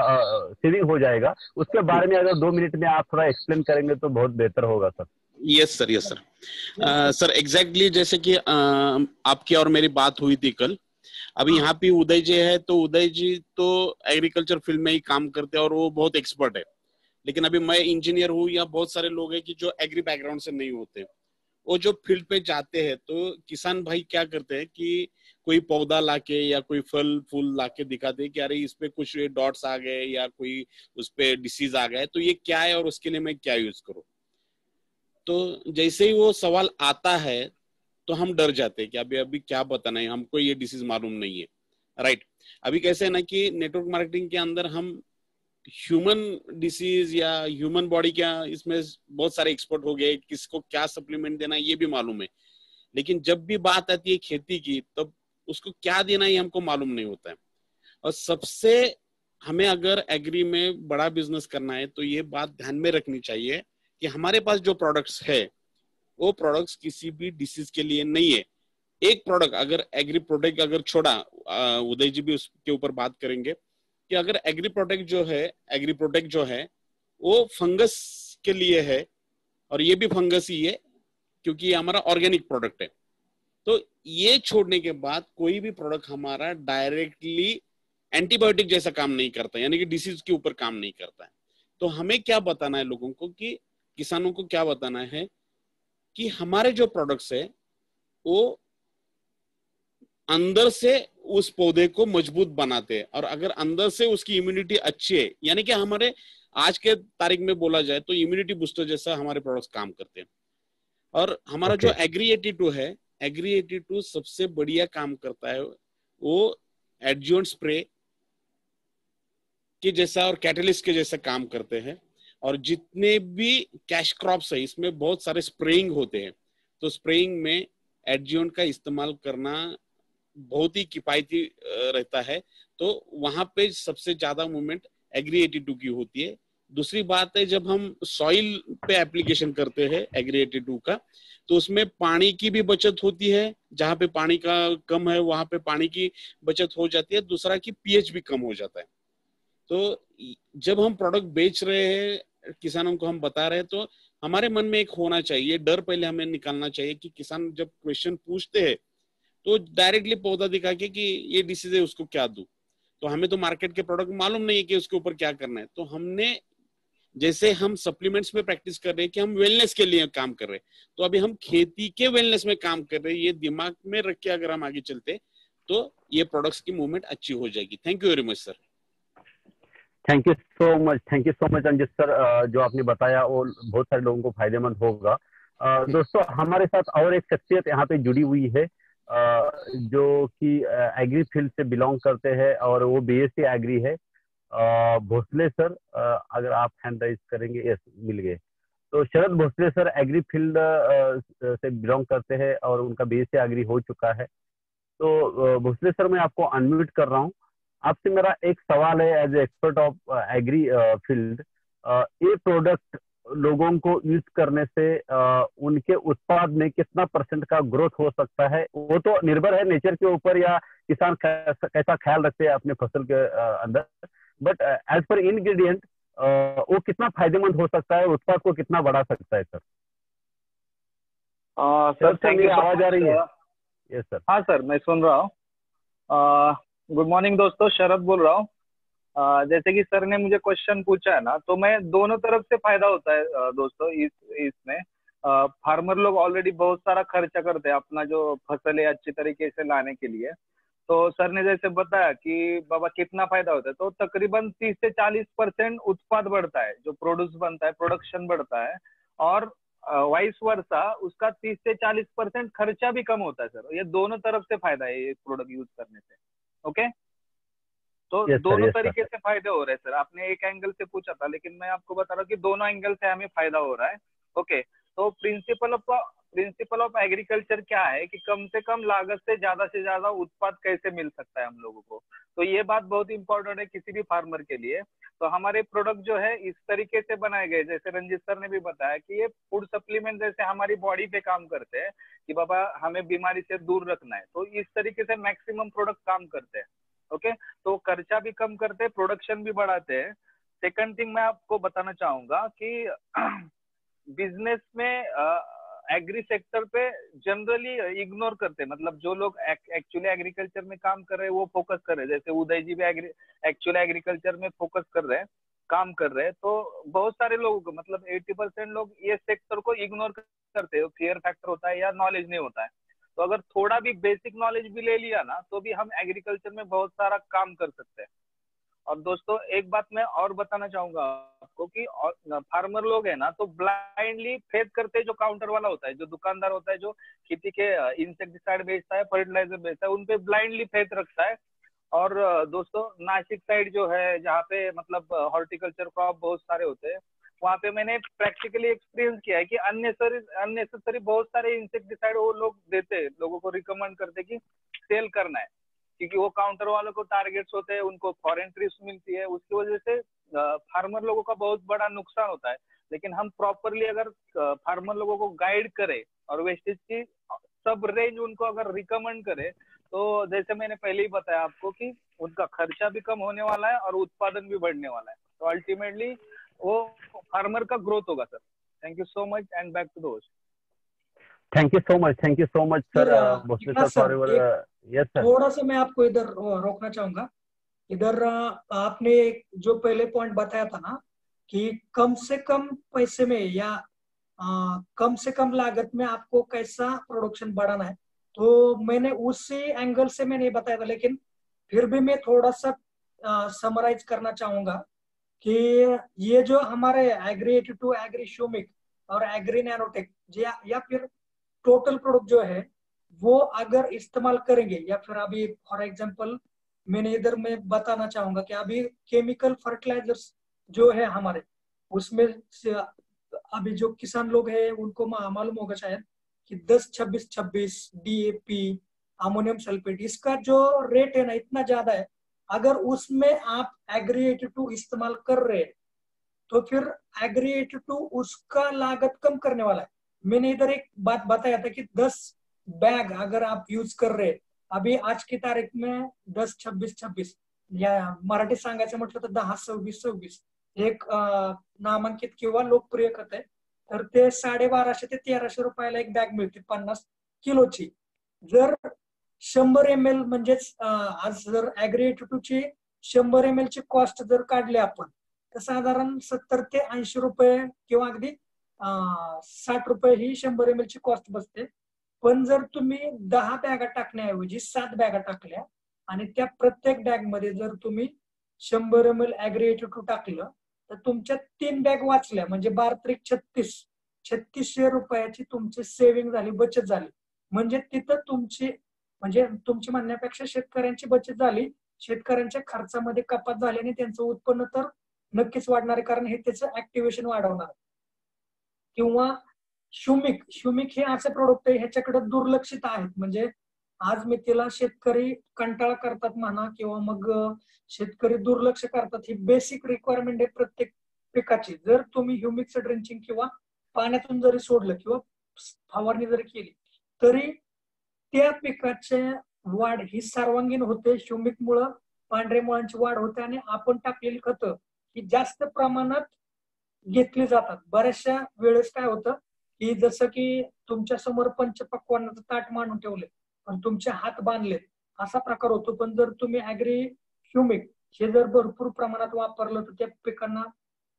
सेविंग हो जाएगा, उसके बारे में अगर 2 मिनट में आप थोड़ा एक्सप्लेन करेंगे तो बहुत बेहतर होगा sir. Yes sir, yes sir. Sir exactly जैसे कि आपकी और मेरी बात हुई थी कल। अभी यहाँ पे उदय जी है, तो उदय जी तो एग्रीकल्चर फील्ड में ही काम करते हैं और वो बहुत एक्सपर्ट है। लेकिन अभी मैं इंजीनियर हूँ या बहुत सारे लोग हैं कि जो एग्री बैकग्राउंड से नहीं होते, वो जो फील्ड पे जाते हैं तो किसान भाई क्या करते हैं कि कोई पौधा लाके या कोई फल फूल लाके दिखाते हैं कि अरे इस पे कुछ डॉट्स आ गए या कोई उस पे डिसीज आ गया, तो ये क्या है और उसके लिए मैं क्या यूज करूँ। तो जैसे ही वो सवाल आता है तो हम डर जाते हैं कि अभी क्या बताना है, हमको ये डिसीज मालूम नहीं है, राइट। अभी कैसे है ना कि नेटवर्क मार्केटिंग के अंदर हम ह्यूमन डिसीज या ह्यूमन बॉडी क्या, इसमें बहुत सारे एक्सपर्ट हो गए, किसको क्या सप्लीमेंट देना ये भी मालूम है। लेकिन जब भी बात आती है खेती की, तब उसको क्या देना ये हमको मालूम नहीं होता है। और सबसे हमें अगर एग्री में बड़ा बिजनेस करना है तो ये बात ध्यान में रखनी चाहिए कि हमारे पास जो प्रोडक्ट्स है वो प्रोडक्ट्स किसी भी डिसीज के लिए नहीं है। एक प्रोडक्ट अगर एग्री प्रोडक्ट अगर छोड़ा, उदय जी भी उसके ऊपर बात करेंगे कि अगर एग्री प्रोडक्ट जो है वो फंगस के लिए है, और ये भी फंगस ही है क्योंकि ये हमारा ऑर्गेनिक प्रोडक्ट है। तो ये छोड़ने के बाद कोई भी प्रोडक्ट हमारा डायरेक्टली एंटीबायोटिक जैसा काम नहीं करता, यानी कि डिसीज के ऊपर काम नहीं करता है। तो हमें क्या बताना है लोगों को, कि किसानों को क्या बताना है कि हमारे जो प्रोडक्ट्स है वो अंदर से उस पौधे को मजबूत बनाते हैं, और अगर अंदर से उसकी इम्यूनिटी अच्छी है, यानी कि हमारे आज के तारीख में बोला जाए तो इम्यूनिटी बूस्टर जैसा हमारे प्रोडक्ट्स काम करते हैं। और हमारा जो एग्री 82 है, एग्री 82 सबसे बढ़िया काम करता है, वो एडजुवेंट स्प्रे के जैसा और कैटलिस्ट के जैसा काम करते हैं। और जितने भी कैश क्रॉप्स है इसमें बहुत सारे स्प्रेइंग होते हैं, तो स्प्रेइंग में एडजुवेंट का इस्तेमाल करना बहुत ही किफायती रहता है। तो वहां पे सबसे ज्यादा मूवमेंट एग्री 82 की होती है। दूसरी बात है, जब हम सॉइल पे एप्लीकेशन करते हैं एग्री 82 का, तो उसमें पानी की भी बचत होती है, जहां पे पानी का कम है वहां पे पानी की बचत हो जाती है। दूसरा कि पीएच भी कम हो जाता है। तो जब हम प्रोडक्ट बेच रहे हैं, किसानों को हम बता रहे हैं, तो हमारे मन में एक होना चाहिए, डर पहले हमें निकालना चाहिए कि किसान जब क्वेश्चन पूछते हैं तो डायरेक्टली पौधा दिखा के कि ये डिसीज है उसको क्या दूं। तो हमें तो मार्केट के प्रोडक्ट मालूम नहीं है कि उसके ऊपर क्या करना है। तो हमने, जैसे हम सप्लीमेंट्स में प्रैक्टिस कर रहे हैं कि हम वेलनेस के लिए काम कर रहे हैं, तो अभी हम खेती के वेलनेस में काम कर रहे हैं। ये दिमाग में रख के अगर हम आगे चलते तो ये प्रोडक्ट्स की मूवमेंट अच्छी हो जाएगी। Thank you very much sir. Thank you so much, thank you so much Anjit sir. जो आपने बताया वो बहुत सारे लोगों को फायदेमंद होगा। दोस्तों, हमारे साथ और एक शख्सियत यहाँ पे जुड़ी हुई है, जो कि एग्री फील्ड से बिलोंग करते हैं और वो बीएससी एग्री है। भोसले सर, अगर आप हैंड राइज करेंगे, यस, मिल गए। तो शरद भोसले सर एग्री फील्ड से बिलोंग करते हैं और उनका बीएससी एग्री हो चुका है। तो भोसले सर, मैं आपको अनम्यूट कर रहा हूँ। आपसे मेरा एक सवाल है, as a expert of agri field, ये प्रोडक्ट लोगों को यूज करने से उनके उत्पाद में कितना % का ग्रोथ हो सकता है? वो तो निर्भर है नेचर के ऊपर, या किसान कैसा ख्याल रखते हैं अपने फसल के अंदर, बट एज पर इंग्रेडिएंट वो कितना फायदेमंद हो सकता है, उत्पाद को कितना बढ़ा सकता है? Sir sir, thank you. आवाज आ रही है? Yes sir. हाँ सर, मैं सुन रहा हूँ। गुड मॉर्निंग दोस्तों, शरद बोल रहा हूँ। जैसे कि सर ने मुझे क्वेश्चन पूछा है ना, तो मैं दोनों तरफ से फायदा होता है दोस्तों इसमें। फार्मर लोग ऑलरेडी बहुत सारा खर्चा करते हैं अपना जो फसल है अच्छी तरीके से लाने के लिए। तो सर ने जैसे बताया कि बाबा कितना फायदा होता है, तो तकरीबन 30 से 40% उत्पाद बढ़ता है, जो प्रोड्यूस बनता है, प्रोडक्शन बढ़ता है। और वाइस वर्सा उसका 30 से 40% खर्चा भी कम होता है सर। ये दोनों तरफ से फायदा है ये प्रोडक्ट यूज करने से। ओके, तो दोनों तरीके से फायदे हो रहे हैं सर। आपने एक एंगल से पूछा था, लेकिन मैं आपको बता रहा हूँ कि दोनों एंगल से हमें फायदा हो रहा है। ओके, तो प्रिंसिपल ऑफ एग्रीकल्चर क्या है कि कम से कम लागत से ज्यादा उत्पाद कैसे मिल सकता है हम लोगों को। तो ये बात बहुत इंपॉर्टेंट है किसी भी फार्मर के लिए। तो हमारे प्रोडक्ट जो है इस तरीके से बनाए गए, जैसे रंजीत सर ने भी बताया कि ये फूड सप्लीमेंट जैसे हमारी बॉडी पे काम करते हैं कि बाबा हमें बीमारी से दूर रखना है। तो इस तरीके से मैक्सिमम प्रोडक्ट काम करते हैं। ओके, तो खर्चा भी कम करते हैं, प्रोडक्शन भी बढ़ाते हैं। सेकंड थिंग मैं आपको बताना चाहूंगा कि बिजनेस में एग्री सेक्टर पे जनरली इग्नोर करते हैं। मतलब जो लोग एक्चुअली एग्रीकल्चर में काम कर रहे हैं वो फोकस कर रहे हैं, जैसे उदय जी भी एक्चुअली एग्रीकल्चर में फोकस कर रहे हैं, काम कर रहे हैं। तो बहुत सारे लोगों को, मतलब 80% लोग ये सेक्टर को इग्नोर करते हैं। फियर फैक्टर होता है या नॉलेज नहीं होता है। तो अगर थोड़ा भी बेसिक नॉलेज भी ले लिया ना, तो भी हम एग्रीकल्चर में बहुत सारा काम कर सकते हैं। और दोस्तों एक बात मैं और बताना चाहूंगा आपको कि फार्मर लोग है ना, तो ब्लाइंडली फेथ करते हैं जो काउंटर वाला होता है, जो दुकानदार होता है, जो खेती के इंसेक्टिसाइड बेचता है, फर्टिलाइजर बेचता है, उनपे ब्लाइंडली फेथ रखता है। और दोस्तों नासिक साइड जो है, जहाँ पे मतलब हॉर्टिकल्चर क्रॉप बहुत सारे होते हैं, वहाँ पे मैंने प्रैक्टिकली एक्सपीरियंस किया है कि अननेसेसरी बहुत सारे इंसेक्टिसाइड वो लोग देते हैं, लोगों को रिकमेंड करते कि सेल करना है, क्योंकि वो काउंटर वालों को टारगेट्स होते हैं, उनको फॉरेन ट्रिप्स मिलती है, उसकी वजह से फार्मर लोगों का बहुत बड़ा नुकसान होता है। लेकिन हम प्रॉपरली अगर फार्मर लोगों को गाइड करें और वेस्टेज की सब रेंज उनको अगर रिकमेंड करें, तो जैसे मैंने पहले ही बताया आपको कि उनका खर्चा भी कम होने वाला है और उत्पादन भी बढ़ने वाला है। तो अल्टीमेटली वो फार्मर का ग्रोथ होगा sir. Thank you so much and back to the host. Thank you so much sir Bhosale sir for your. Yes sir. थोड़ा सा मैं आपको इधर रोकना चाहूंगा। इधर आपने जो पहले पॉइंट बताया था ना कि कम से कम पैसे में या कम से कम लागत में आपको कैसा प्रोडक्शन बढ़ाना है, तो मैंने उसी एंगल से मैंने ये बताया था, लेकिन फिर भी मैं थोड़ा सा समराइज करना चाहूंगा कि ये जो हमारे एग्री 82, एग्री श्यूमिक और एग्री नैनोटेक या फिर टोटल प्रोडक्ट जो है वो अगर इस्तेमाल करेंगे, या फिर अभी फॉर एग्जांपल मैंने इधर में बताना चाहूंगा कि अभी केमिकल फर्टिलाइजर्स जो है हमारे उसमें से अभी जो किसान लोग हैं उनको मालूम होगा शायद कि 10-26-26 DAP, अमोनियम सल्फेट, इसका जो रेट है ना इतना ज्यादा है। अगर उसमें आप एग्री 82 इस्तेमाल कर रहे हैं तो फिर एग्री 82 उसका लागत कम करने वाला है। मैंने इधर एक बात बताया था कि 10 बैग अगर आप यूज कर रहे, अभी आज की तारीख में 10-26-26 या मराठी सांगायचं म्हटलं तर 10-26-26 एक नामांकित किंवा लोकप्रिय खत आहे, तर ते 1250 ते 1300 रुपयाला एक बॅग मिळते 50 किलोची। जर 100 ml म्हणजेच आज जर एग्री 82 ची 100 ml ची कॉस्ट जर काढली आपण तर साधारण 70 ते 80 रुपये किंवा अगदी 60 रुपये ही 100 ml ची कॉस्ट बसते। पण जर तुम्ही 10 बॅगा टाकण्याऐवजी 7 बॅगा टाकल्या आणि त्या प्रत्येक बॅग मध्ये जर तुम्ही 100 ml एग्री 82 टाकलं तर तुमच्या 3 बॅग वाचल्या, म्हणजे 12-36 रुपयाची तुमची सेव्हिंग झाली, बचत झाली। म्हणजे तिथं तुमची म्हणण्यापेक्षा शेतकऱ्यांची बचत झाली, शेतकऱ्यांच्या खर्चामध्ये कपात झाली आणि त्यांचं उत्पन्न तर नक्कीच वाढणार आहे, कारण हे त्याचं ऍक्टिव्हेशन वाढवणार। किंवा श्यूमिक हे असे प्रोडक्ट आहे ह्याच्याकडे दुर्लक्षित आहेत, म्हणजे आज मी तिला शेतकरी कंटाळा करतात म्हणा किंवा मग शेतकरी दुर्लक्ष करतात। ही बेसिक रिक्वायरमेंट आहे प्रत्येक पिकाची। जर तुम्ही ह्युमिकचं ड्रिंचिंग किंवा पाण्यातून जरी सोडलं किंवा फवारणी जरी केली तरी त्या पिकाचे वाढ ही सर्वांगीण होते। ह्युमिक मुळे पांढऱ्या मुळांची वाढ होते आणि आपण टाकलेली खतं ही जास्त प्रमाणात घेतली जातात। बऱ्याचशा वेळेस काय होतं की जसं की तुमच्या समोर पंचपक्वान्नाचं ताट मांडून ठेवले पण तुमचे हात बांधले असा प्रकार होतो। पण जर तुम्ही एग्री ह्युमिक हे जर भरपूर प्रमाणात वापरलं तर त्या पिकांना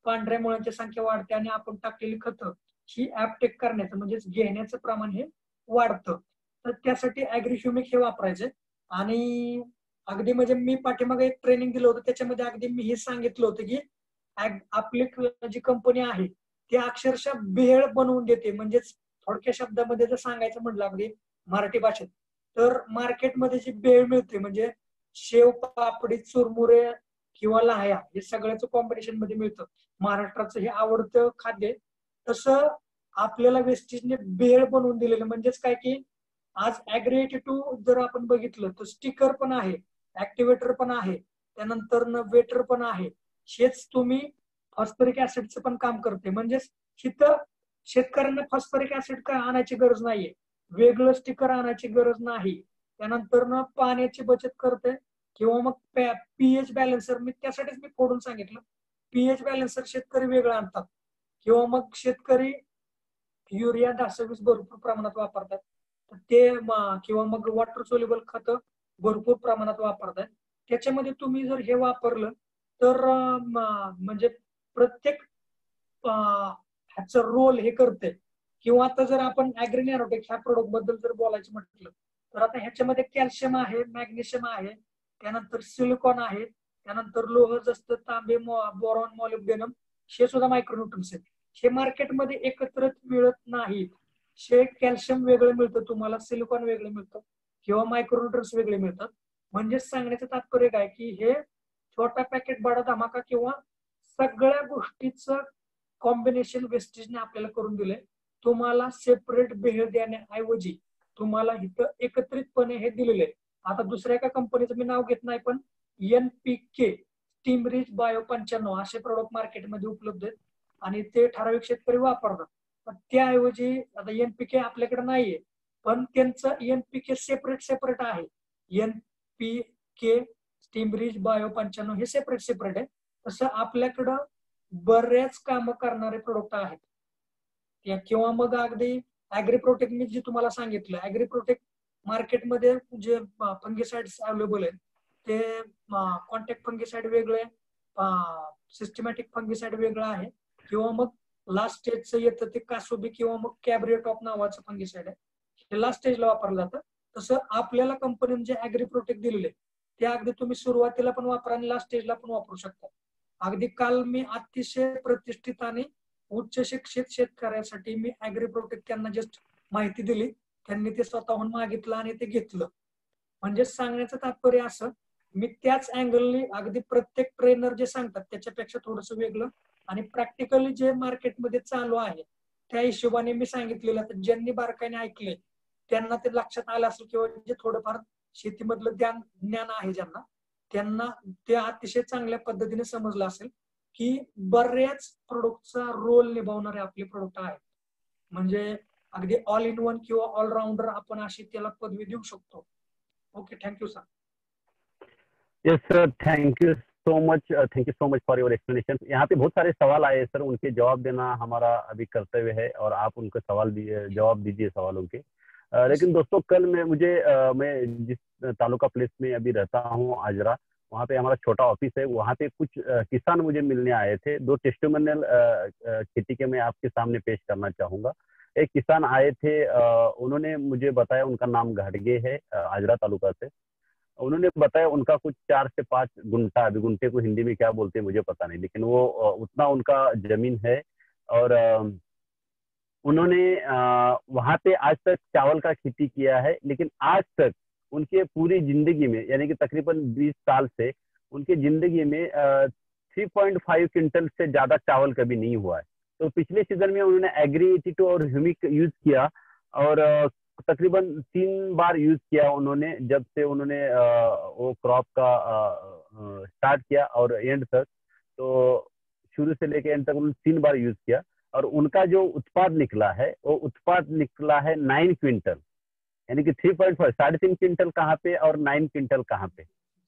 पांढऱ्या मुळांची संख्या वाढते आणि आपण टाकलेली खतं ही ऍपटेक करण्याचं म्हणजेच घेण्याचं प्रमाण हे वाढतं। तर त्यासाठी एग्री ह्युमिक हे वापरायचे। आणि अगदी म्हणजे मी पाठीमागे एक ट्रेनिंग दिलं होतं, त्याच्यामध्ये अगदी मी हे सांगितलं होतं की आपली जी कंपनी आहे ती अक्षरशः भेळ बनवून देते। म्हणजेच थोडक्या शब्दामध्ये जर सांगायचं म्हटलं अगदी मराठी भाषेत, तर मार्केटमध्ये जी भेळ मिळते म्हणजे शेव, पापडी, चुरमुरे किंवा लाह्या हे सगळ्याचं कॉम्बिनेशन मध्ये मिळतं। महाराष्ट्राचं हे आवडतं खाद्य, तसं आपल्याला वेस्टेजने भेळ बनवून दिलेलं। म्हणजेच काय की आज एग्री 82 जर आपण बघितलं तर स्टिकर पण आहे, ऍक्टिव्हेटर पण आहे, त्यानंतर वेटर पण आहे, हेच तुम्ही फॉस्फरिक ऍसिडचं पण काम करते। म्हणजेच इथं शेतकऱ्यांना फॉस्फरिक ऍसिड काय आणायची गरज नाहीये, वेगळं स्टिकर आणायची गरज नाही, त्यानंतर पाण्याची बचत करते। किंवा मग पीएच बॅलन्सर, मी त्यासाठीच मी फोडून सांगितलं, पीएच बॅलन्सर शेतकरी वेगळं आणतात किंवा मग शेतकरी युरिया 10-20 भरपूर प्रमाणात वापरतात ते, किंवा मग वॉटर सोल्युबल खतं भरपूर प्रमाणात वापरतात। त्याच्यामध्ये तुम्ही जर हे वापरलं तर म्हणजे प्रत्येक ह्याचं रोल हे करते। किंवा आता जर आपण एग्री नॅनोटेक ह्या प्रोडक्ट बद्दल जर बोलायचं म्हटलं तर आता ह्याच्यामध्ये कॅल्शियम आहे, मॅग्नेशियम आहे, त्यानंतर सिलिकॉन आहे, त्यानंतर लोह जस्त, तांबे, बोरॉन, मॉलिब्डेनम हे सुद्धा मायक्रोन्यूट्रन्स आहेत। हे मार्केटमध्ये एकत्रित मिळत नाहीत, हे कॅल्शियम वेगळं मिळतं तुम्हाला, सिलिकॉन वेगळं मिळतं किंवा मायक्रोन्यूट्रन्स वेगळे मिळतात। म्हणजेच सांगण्याचं तात्पर्य काय की हे छोटा पॅकेट बडा धमाका किंवा सगळ्या गोष्टीचं कॉम्बिनेशन वेस्टेजने आपल्याला करून दिले। तुम्हाला सेपरेट भेळ देण्याऐवजी तुम्हाला इथं एकत्रितपणे हे दिलेले। आता दुसऱ्या एका कंपनीचं मी नाव घेत नाही, पण NPK स्टीम रिच बायो 95 असे प्रोडक्ट मार्केटमध्ये उपलब्ध आहेत आणि ते ठराविक शेतकरी वापरतात। पण त्याऐवजी आता NPK आपल्याकडे नाहीये, पण त्यांचं NPK सेपरेट आहे। NPK स्टीम रिच बायो 95 हे सेपरेट आहे। तसं आपल्याकडं बऱ्याच कामं करणारे प्रोडक्ट आहेत किंवा मग अगदी ऍग्रीप्रोटेक्ट मी जे तुम्हाला सांगितलं, ऍग्रीप्रोटेक्ट मार्केटमध्ये जे फंगिसाइड्स अवेलेबल आहेत ते कॉन्टॅक्ट फंगिसाइड वेगळे, सिस्टमॅटिक फंगिसाइड वेगळं आहे, किंवा मग लास्ट स्टेजचं येतं ते कासोबी किंवा मग कॅब्रिटॉप नावाचं फंगिसाइड आहे, हे लास्ट स्टेजला वापरलं जातं. तसं आपल्याला कंपनीने जे ऍग्रीप्रोटेक्ट दिलेले ते अगदी तुम्ही सुरुवातीला पण वापरा आणि लास्ट स्टेजला पण वापरू शकता. अगदी काल मी अतिशय प्रतिष्ठित आणि उच्च शिक्षित शेतकऱ्यासाठी मी ऍग्रीप्रोटेक्ट त्यांना जस्ट माहिती दिली, त्यांनी ते स्वतःहून मागितलं आणि ते घेतलं. म्हणजे सांगण्याचं तात्पर्य असं, मी त्याच अँगलनी अगदी प्रत्येक ट्रेनर जे सांगतात त्याच्यापेक्षा थोडंसं वेगळं आणि प्रॅक्टिकली जे मार्केटमध्ये चालू आहे त्या हिशोबाने मी सांगितलेलं. तर ज्यांनी बारकाईने ऐकले त्यांना ते लक्षात आलं असेल, किंवा जे थोडंफार शेतीमधलं ज्ञान आहे ज्यांना, त्यांना ते अतिशय चांगल्या पद्धतीने समजलं असेल की बऱ्याच प्रोडक्टचा रोल निभावणारे आपले प्रोडक्ट आहेत. म्हणजे अगदी ऑल इन वन किंवा ऑलराऊंडर आपण अशी त्याला पदवी देऊ शकतो. Okay, thank you sir. Yes sir, thank you so much for your explanation. यहाँ पे बहुत सारे सवाल आए सर, उनके जवाब देना हमारा अभी कर्तव्य है और आप उनको जवाब दीजिए सवालों के. लेकिन दोस्तों कल मैं जिस तालुका प्लेस में अभी रहता हूँ आजरा, वहाँ पे हमारा छोटा ऑफिस है. वहाँ पे कुछ किसान मुझे मिलने आए थे. 2 टेस्टिमोनियल खेती के मैं आपके सामने पेश करना चाहूंगा. एक किसान आए थे, उन्होंने मुझे बताया, उनका नाम घाटगे है, आजरा तालुका से. उन्होंने बताया उनका कुछ 4 से 5 गुंठा, अभी गुंठे को हिंदी में क्या बोलते हैं मुझे पता नहीं, लेकिन वो उतना उनका जमीन है. और उन्होंने वहां पे आज तक चावल का खेती किया है, लेकिन आज तक उनके पूरी जिंदगी में, यानी कि तकरीबन 20 साल से उनकी जिंदगी में 3.5 क्विंटल से ज्यादा चावल कभी नहीं हुआ है. तो पिछले सीजन में उन्होंने एग्री 82 और ह्यूमिक यूज किया और तकरीबन 3 बार यूज किया उन्होंने, जब से उन्होंने वो क्रॉप का स्टार्ट किया और एंड तक. तो शुरू से लेकर एंड तक उन्होंने 3 बार यूज किया और उनका जो उत्पाद निकला है वो उत्पाद निकला है 9 क्विंटल, यानी कि 3.5, 3.5 क्विंटल कहाँ पे और 9 क्विंटल कहाँ पे,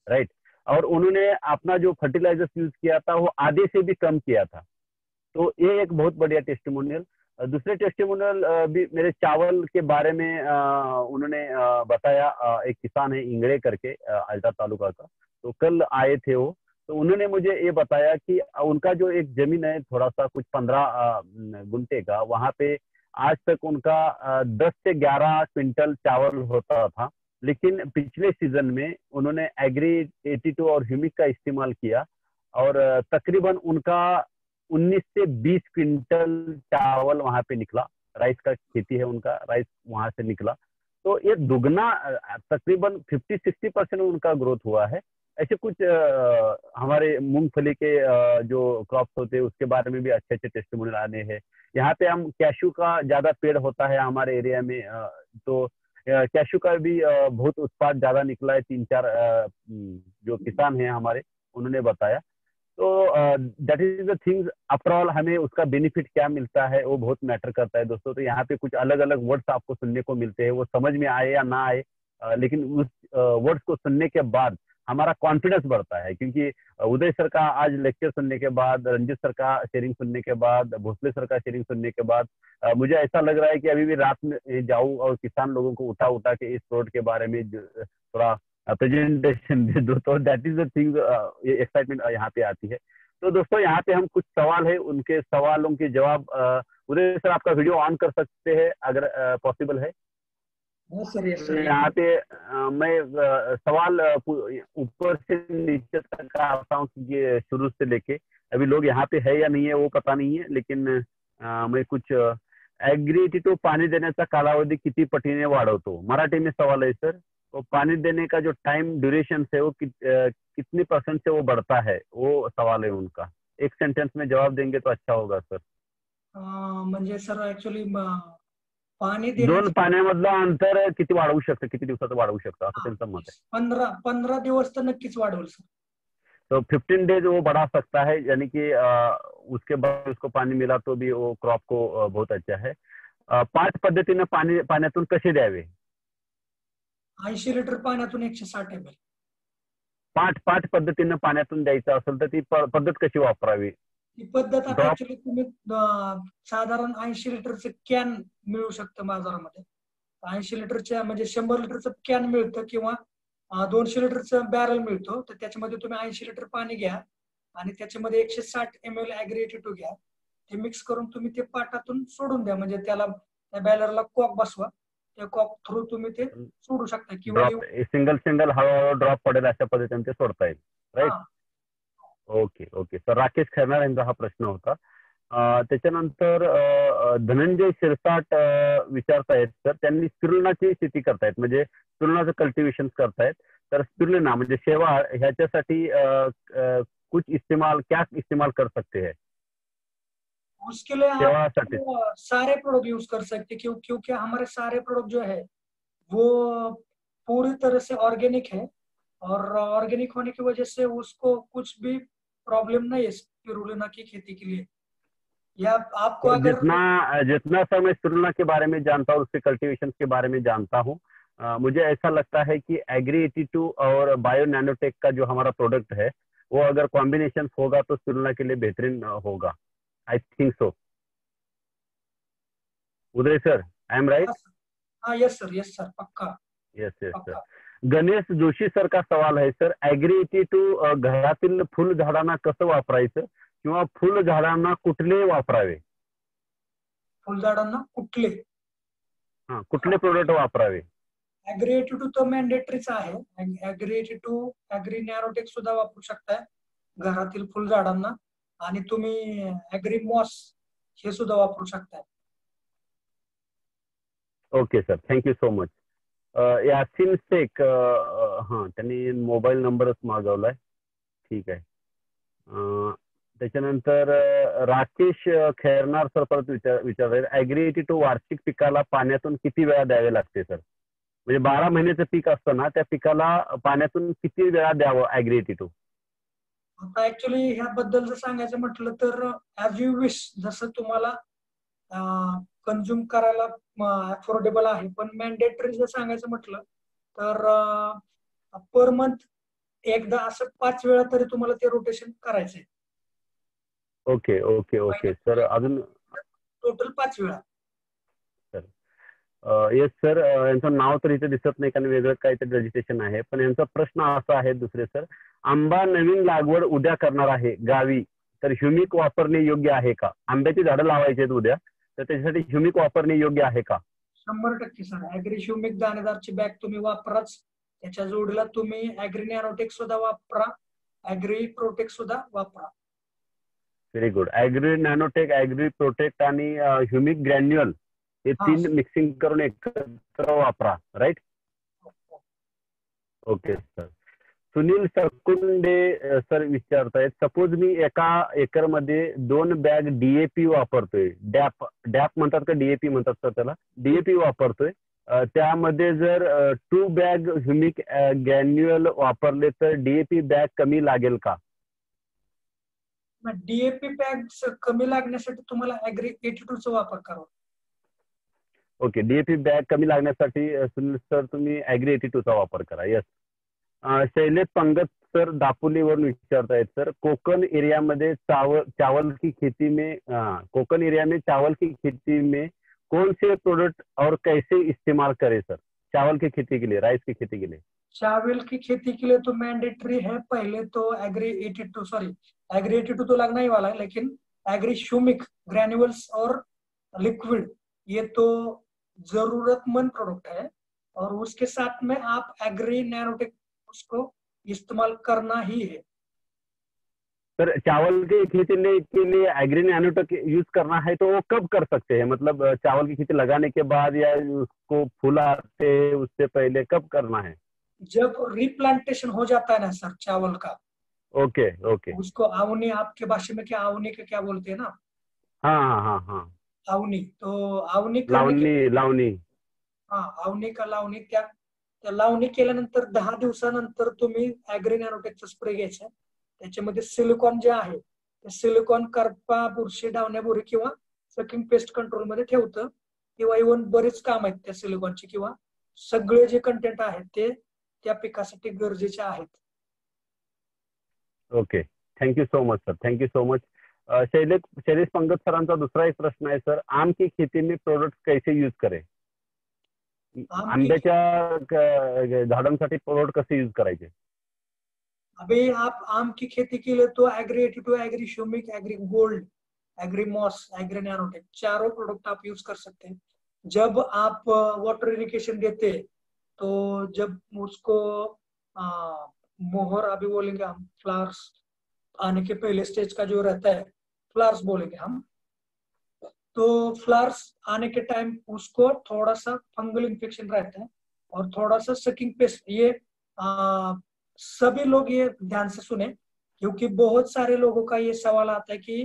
राइट. और उन्होंने अपना जो फर्टिलाइजर्स यूज किया था वो आधे से भी कम किया था. तो ये एक बहुत बढ़िया टेस्टिमोनियल. दूसरे टेस्टिमोनियल भी मेरे चावल के बारे में उन्होंने बताया. एक किसान है इंगड़े करके, आजरा तालुका का, तो कल आए थे वो. तो उन्होंने मुझे ये बताया कि उनका जो एक जमीन है थोड़ा सा कुछ 15 गुंठे का, वहां पे आज तक उनका 10 से 11 क्विंटल चावल होता था. लेकिन पिछले सीजन में उन्होंने एग्री 82 और ह्यूमिक का इस्तेमाल किया और तकरीबन उनका 19 से 20 क्विंटल चावल वहां पे निकला. राइस का खेती है उनका, राइस वहां से निकला. तो ये दुगना, तकरीबन 50-60% उनका ग्रोथ हुआ है. ऐसे कुछ हमारे मूंगफली के जो क्रॉप्स होते हैं उसके बारे में भी अच्छे अच्छे टेस्टिमोनियल आने हैं. यहाँ पे हम कैशू का ज्यादा पेड़ होता है हमारे एरिया में, तो कैशू का भी बहुत उत्पाद ज्यादा निकला है. 3-4 जो किसान हैं हमारे, उन्होंने बताया. तो that is the things. After all हमें उसका बेनिफिट क्या मिलता है वो बहुत मैटर करता है दोस्तों. तो यहाँ पे कुछ अलग अलग वर्ड्स आपको सुनने को मिलते हैं, वो समझ में आए या ना आए, लेकिन उस वर्ड्स को सुनने के बाद हमारा कॉन्फिडेंस बढ़ता है. क्योंकि उदय सर का आज लेक्चर सुनने के बाद, रंजित सर का शेयरिंग सुनने के बाद, भोसले सर का शेयरिंग सुनने के बाद मुझे ऐसा लग रहा है कि अभी भी रात में जाऊं और किसान लोगों को उठा उठा के इस प्रोडक्ट के बारे में थोड़ा प्रेजेंटेशन दे दो. तो that is the thing, excitement यहाँ पे आती है. तो दोस्तों यहाँ पे हम कुछ सवाल है, उनके सवालों के जवाब उदय सर आपका वीडियो ऑन कर सकते हैं अगर पॉसिबल है. यहाँ पे मैं सवाल ऊपर से नीचे तक आता हूँ, क्योंकि शुरू से लेके अभी लोग यहाँ पे है या नहीं है वो पता नहीं है. लेकिन मैं कुछ एग्री 82 पाणी देण्याचा कालावधी किती पटीने वाढवतो, मराठी में सवाल है सर. तो पानी देने का जो टाइम ड्यूरेशन है वो कितनी % से वो बढ़ता है, वो सवाल है उनका. एक सेंटेंस में जवाब देंगे तो अच्छा होगा सर. म्हणजे सर ऍक्च्युअली पाणी 2 पाण्यामधलं अंतर किती वाढवू शकतं, किती दिवसाचं वाढवू शकतं असं त्यांचं मत आहे. 15 दिवस तर नक्कीच वाढवल सर. तो 15 डेज वो बढ़ा सकता है, यानी कि उसके बाद उसको पाणी मिला तो भी वो क्रॉप को बहुत अच्छा है. 5 पद्धतीने पाण्यातून कसे द्यावे. 80 लिटर पाण्यातून 160 ml. 5 पद्धतीने पाण्यातून द्यायचं असेल तर ती पद्धत कशी वापरावी. ती पद्धत आता Drop. ऍक्च्युली तुम्ही साधारण 80 लिटरचं कॅन मिळू शकतं बाजारामध्ये. 80 लिटरच्या म्हणजे 100 लिटरचं कॅन मिळतं किंवा 200 लिटरचं बॅरल मिळतो. तर त्याच्यामध्ये तुम्ही 80 लिटर पाणी घ्या आणि त्याच्यामध्ये 160 ml ऍग्री82 घ्या. ते मिक्स करून तुम्ही ते पाटातून सोडून द्या. म्हणजे त्याला त्या बॅलरला कॉक बसवा. त्या कॉक थ्रू तुम्ही ते सोडू शकता किंवा ड्रॉप सिंगल हळूहळू ड्रॉप पडेल अशा पद्धतीने ते सोडता येईल, राईट? Okay okay. तर राकेश खैरनार यांचा हा प्रश्न होता. त्याच्यानंतर धनंजय शिरसाट विचारतायत सर, त्यांनी स्पिरुलिनाची शेती करतायत, म्हणजे स्पिरुलिनाचं कल्टिवेशन करतायत. तर स्पिरुलिना म्हणजे शेवाळ ह्याच्यासाठी कुछ इस्तेमाल क्या इस्तेमाल कर सकते हैं? उसके लिए सेवा आप सर्टिस सारे प्रोडक्ट यूज कर सकते हैं क्योंकि हमारे सारे प्रोडक्ट जो है वो पूरी तरह से ऑर्गेनिक है और ऑर्गेनिक होने की वजह से उसको कुछ भी प्रॉब्लम नहीं है स्पिरुलिना की खेती के लिए। या आपको तो अगर जितना सर मैं स्पिरुलिना के बारे में जानता हूँ, उसके कल्टीवेशन के बारे में जानता हूँ, मुझे ऐसा लगता है कि एग्री 82 और बायो नैनोटेक का जो हमारा प्रोडक्ट है वो अगर कॉम्बिनेशन होगा तो स्पिरुलिना के लिए बेहतरीन होगा। I think so. Uday sir, I am right? हाँ यस सर पक्का। Yes sir. Ganesh Joshi sir का सवाल आहे सर, ऍग्री 82 घरातील फुल झाडांना कसं वापरायचं किंवा फुल झाडांना कुठले वापरावे? फुलझाडांना कुठले कुठले प्रोडक्ट वापरावे? ऍग्री 82 तो मॅन्डेटरीच आहे. ऍग्री 82 ऍग्री नॅरोटेक सुद्धा वापरू शकताय घरातील फुलझाडांना आणि तुम्ही ऍग्री मॉस हे सुद्धा वापरू शकताय. Okay sir, thank you so much. Yasin Shaikh, हां त्यांनी मोबाईल नंबरच मागवलाय, ठीक आहे. त्याच्यानंतर राकेश खैरनार सर परत विचारतात, ऍग्री 82 वार्षिक पिकाला पाण्यातून किती वेळा द्यावे लागते सर? म्हणजे 12 महिन्याचं पीक असतं ना, त्या पिकाला पाण्यातून किती वेळा द्यावं ऍग्री 82? आता ऍक्च्युली ह्याबद्दल जर सांगायचं म्हटलं तर ऍज यू विश, जसं तुम्हाला कंझ्युम करायला अफोर्डेबल आहे. पण मॅन्डेटरी जर सांगायचं म्हटलं तर पर मंथ एकदा असं 5 वेळा तरी तुम्हाला ते रोटेशन करायचंय. Okay okay okay sir. अजून टोटल 5 वेळा. येस सर, यांचं नाव तर इथे दिसत नाही कारण वेगळं काहीतरी रजिस्ट्रेशन आहे. पण यांचा प्रश्न असा आहे दुसरे सर, आंबा नवीन लागवड उद्या करणार आहे गावी, तर ह्युमिक वापरणे योग्य आहे का? आंब्याची झाडं लावायची आहेत उद्या, तर त्याच्यासाठी ह्युमिक वापरणे योग्य आहे का? 100% सर. ऍग्री ह्युमिक दाणेदारची बॅग तुम्ही वापराच. त्याच्या जोडीला तुम्ही ऍग्री नॅरोटेक सुद्धा वापरा, ऍग्री प्रोटेक्ट सुद्धा वापरा. Very good. Agri nanotech, agri protect आणि ह्युमिक ग्रॅन्युअल हे 3 मिक्सिंग करून एकत्र वापरा, right? Okay sir. Sunil Sarkunde sir विचारतायत, सपोज मी एका एकर मध्ये 2 बॅग डीएपी वापरतोय, डॅप म्हणतात का डीएपी म्हणतात सर त्याला, डीएपी वापरतोय, त्यामध्ये जर 2 बॅग ह्युमिक ग्रॅन्युअल वापरले तर डीएपी बॅग कमी लागेल का? डीएपी बॅग कमी लागण्यासाठी तुम्हाला ऍग्री 82 चा वापर करावा. ओके, डीएपी बॅग कमी लागण्यासाठी सुनील सर तुम्ही ऍग्री 82 चा वापर करा. येस. शैलेश पंगत सर दापोलीवरून विचारतायत सर, कोकण एरिया में चावल की खेती में कौन से प्रोडक्ट और कैसे इस्तेमाल करें सर, चावल की खेती के लिए, राइस की खेती के लिए? चावल की खेती के लिए तो मैंडेटरी है पहले तो ऍग्री 82 तो लगना ही वाला है, लेकिन ऍग्री ह्यूमिक ग्रैन्युअल्स और लिक्विड ये तो जरूरतमंद प्रोडक्ट है और उसके साथ में आप ऍग्री नैनोटेक उसको इस्तेमाल करना ही है. सर चावल की खेती के लिए ऍग्री नैनोटेक यूज करना है तो वो कब कर सकते हैं? मतलब चावल की खेती लगाने के बाद या उसको फूल आते उससे पहले कब करना है? जब रिप्लांटेशन हो जाता है ना सर चावल का. Okay okay. उसको आवनी, आपके भाषा में क्या आवनी का क्या बोलते हैं ना? हाँ. आवनी. तो आवनी लावणी. हाँ, आवनी का लावणी. त्या लावणी केल्यानंतर 10 दिवसानंतर तुम्ही ऍग्री नॅनोटेकचा स्प्रे घ्यायचा. त्याच्यामध्ये सिलिकॉन जे आहे ते सिलिकॉन करपा, बुरशी, डावण्या, बोरी किंवा सकिंग पेस्ट कंट्रोल मध्ये ठेवतं किंवा इव्हन बरेच काम आहेत त्या सिलिकॉनचे किंवा सगळे जे कंटेंट आहेत ते त्या पिकासाठी गरजेचे आहेत. Okay, thank you so much sir, thank you so much. Shailesh पंगत सरांचा दुसरा एक प्रश्न आहे सर, आम की खेती में प्रोडक्ट कैसे यूज करें? आंब्याच्या झाडांसाठी प्रोडक्ट कसे यूज करायचे? अभी आप आम की खेती के लिए तो agri 82, agri humic, agri gold, agri moss, agri nanotech, चारों प्रोडक्ट आप यूज कर सकते हैं। जब आप वाटर इरिगेशन देते तो जब उसको मोहर अभी बोलेंगे हम, फ्लावर्स आने के पहले स्टेज का जो रहता है फ्लावर्स बोलेंगे हम, तो फ्लावर्स आने के टाइम उसको थोड़ा सा फंगल इन्फेक्शन रहता है और थोड़ा सा सकिंग पेस्ट। ये सभी लोग ये ध्यान से सुने, क्योंकि बहुत सारे लोगों का ये सवाल आता है की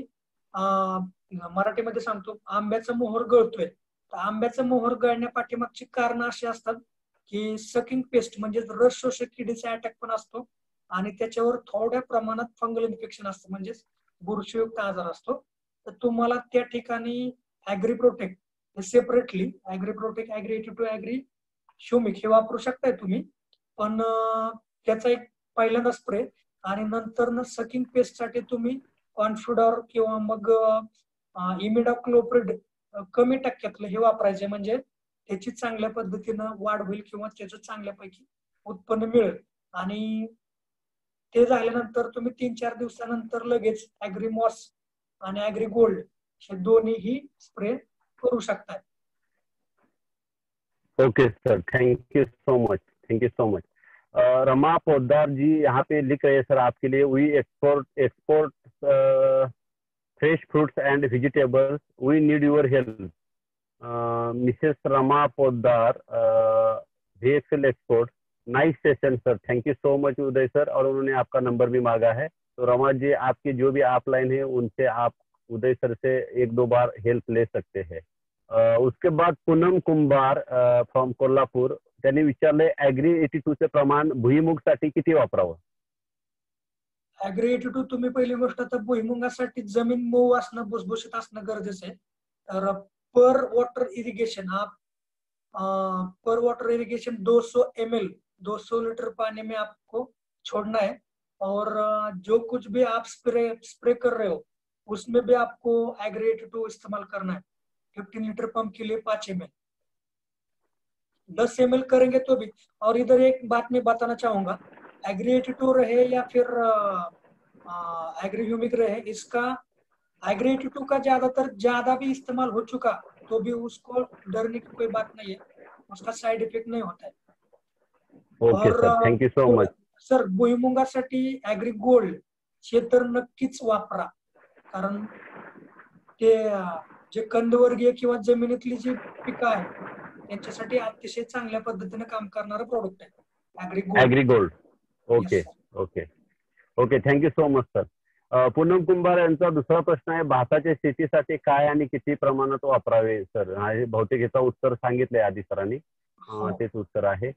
मराठीमध्ये सांगतो, आंब्याचा मोहर गळतोय, तर आंब्याचा मोहर गळण्यापाठीमागची कारण अशी असतात की सकिंग पेस्ट म्हणजे रस शोषक किडीचा अटॅक पण असतो आणि त्याच्यावर थोड्या प्रमाणात फंगल इन्फेक्शन असतं, म्हणजे बुरशीयुक्त आजार असतो। तर तुम्हाला त्या ठिकाणी agri protect separately, agri protect, agri 82, agri humic हे वापरू शकताय तुम्ही, पण त्याचा एक पहिल्यांदा स्प्रे आणि नंतर सकिंग पेस्ट साठी तुम्ही कॉन्फिडॉर किंवा मग इमिडाक्लोप्रिड कमी टक्क्यातलं हे वापरायचे, म्हणजे त्याची चांगल्या पद्धतीनं वाढ होईल किंवा त्याचं चांगल्यापैकी उत्पन्न मिळेल। आणि ते झाल्यानंतर तुम्ही 3-4 दिवसानंतर लगेच ऍग्री मॉस आणि ऍग्री गोल्ड हे दोन्हीही स्प्रे करू शकताय। Okay sir, thank you so much, thank you so much. Rama Poddar ji यहाँ पे लिख रहे हैं सर आपके लिए, we export fresh fruits and vegetables, we need your help. Mrs Rama Poddar, VXL export, nice session sir, thank you so much Uday sir. और उन्होंने आपका नंबर भी मांगा है, तो रमा जी आपकी जो भी अपलाइन है उनसे आप उदय सर से 1-2 बार हेल्प ले सकते हैं। उसके बाद पूनम कुंभार फ्रॉम कोल्हापूर, त्यांनी विचारले ऍग्री 82 प्रमाण भुईमुगसाठी किती वापरावं? ऍग्री 82 तुम्ही पहिली गोष्ट तर भुईमुगासाठी जमीन मऊ असणं, भुसभुशीत असणं गरजेचं आहे। तर पर वाटर इरिगेशन आप पर वाटर इरिगेशन 200 ml 200 लीटर पानी में आपको छोड़ना है, और जो कुछ भी आप स्प्रे कर रहे हो उसमें भी आपको ऍग्री 82 इस्तेमाल करना है। 15 लीटर पंप के लिए 5 ml, 10 ml करेंगे तो भी। और इधर एक बात मैं बताना चाहूंगा, ऍग्री 82 रहे या फिर ऍग्री ह्यूमिक रहे, इसका ऍग्री 82 का ज्यादा भी इस्तेमाल हो चुका तो भी उसको डरने की कोई बात नहीं है, उसका साइड इफेक्ट नहीं होता है। Okay sir, thank you so much sir. भुईमुगासाठी ऍग्री गोल्ड हे तर नक्कीच वापरा, कारण ते जे कंदवर्गीय किंवा जमिनीतली जी पिकं आहेत त्यांच्यासाठी अतिशय चांगल्या पद्धतीने काम करणारं प्रोडक्ट आहे agri gold. Okay okay okay, thank you so much sir. Poonam Kumbhar यांचा दुसरा प्रश्न आहे, भाताच्या शेतीसाठी काय आणि किती प्रमाणात वापरावे सर? हे बहुतेक याचं उत्तर सांगितलंय आधी सरांनी, तेच उत्तर आहे।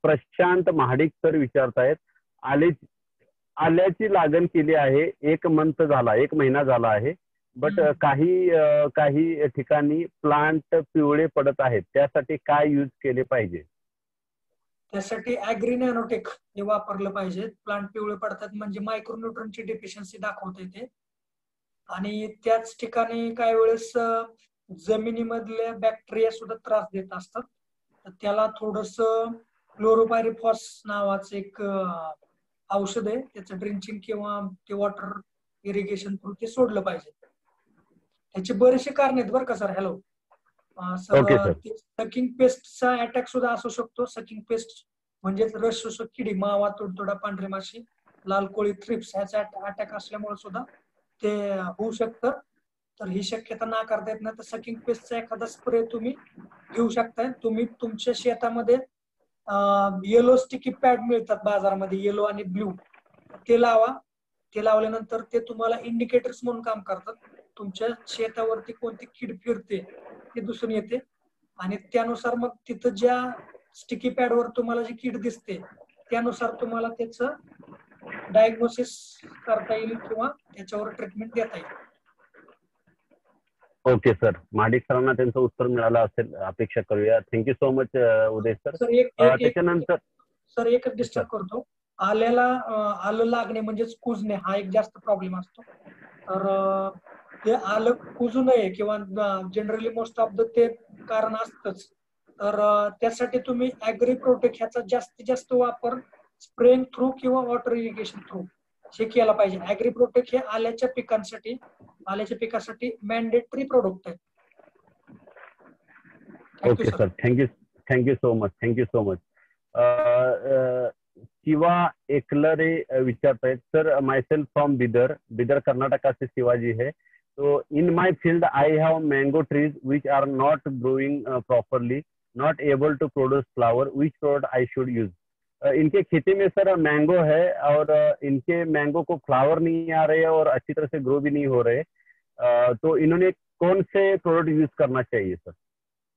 प्रशांत महाडिक सर विचारतायत, आल्याची लागण केली आहे, 1 महिना झाला आहे, बट काही ठिकाणी प्लांट पिवळे पडत आहेत, त्यासाठी काय यूज केले पाहिजे? त्यासाठी ऍग्री नॅनोटेक हे वापरलं पाहिजे। प्लांट पिवळे पडतात म्हणजे मायक्रोन्यूट्रनची डेफिशियन्सी दाखवते ते, आणि त्याच ठिकाणी काही वेळेस जमिनीमधल्या बॅक्टेरिया सुद्धा त्रास देत असतात, तर त्याला थोडस क्लोरोपायरिफॉस नावाचं एक औषध आहे, त्याचं ड्रिंचिंग किंवा ते वॉटर इरिगेशन थ्रू ते सोडलं पाहिजे। त्याची बरेचसे कारण आहेत बरं का सर। हॅलो सर, सकिंग पेस्टचा अटॅक सुद्धा असू शकतो। सकिंग पेस्ट म्हणजे रस शोषक किडी, मावा, तुडतुडा, पांढरी माशी, लाल कोळी, थ्रिप्स ह्याचा अटॅक असल्यामुळे सुद्धा ते होऊ शकतं, तर ही शक्यता नाकारता येत नाही। तर सकिंग पेस्टचा एखादा स्प्रे तुम्ही घेऊ शकताय। तुम्ही तुमच्या शेतामध्ये येलो स्टिकी पॅड मिळतात बाजारामध्ये, येलो आणि ब्ल्यू, ते लावा। ते लावल्यानंतर ते तुम्हाला इंडिकेटर्स म्हणून काम करतात, तुमच्या शेतावरती कोणती कीड फिरते ते दिसून येते, आणि त्यानुसार मग तिथं ज्या स्टिकी पॅड वर तुम्हाला जी कीड दिसते त्यानुसार तुम्हाला त्याचं डायग्नोसिस करता येईल किंवा त्याच्यावर ट्रीटमेंट देता येईल। ओके सर, महाडिक सरांना त्यांचं उत्तर मिळालं असेल अपेक्षा करूया। Thank you so much Uday sir. त्याच्यानंतर सर एकच डिस्टर्ब करतो, आलं लागणे म्हणजेच कुजणे हा एक जास्त प्रॉब्लेम असतो। तर ते आलं कुजू नये किंवा जनरली मोस्ट ऑफ द ते कारण असतंच. तर त्यासाठी तुम्ही ऍग्री प्रोटेक्ट ह्याचा जास्तीत जास्त वापर स्प्रेइंग थ्रू किंवा वॉटर इरिगेशन थ्रू हे केला पाहिजे. ऍग्री प्रोटेक्ट हे आल्याच्या पिकासाठी मॅन्डेटरी प्रोडक्ट आहे. Okay sir, thank you so much. Shiva Ekalare विचारतायत, sir myself from Bidar Karnataka से शिवाजी है. तो in my field I have mango trees which are not growing properly, not able to produce flower, which product I should use. इनके खेती में सर मैंगो है और इनके मैंगो को फ्लावर नहीं आ रहे और अच्छी तरह से ग्रो भी नहीं हो रहे, तो इन्होंने कौन से प्रोडक्ट यूज करना चाहिए सर?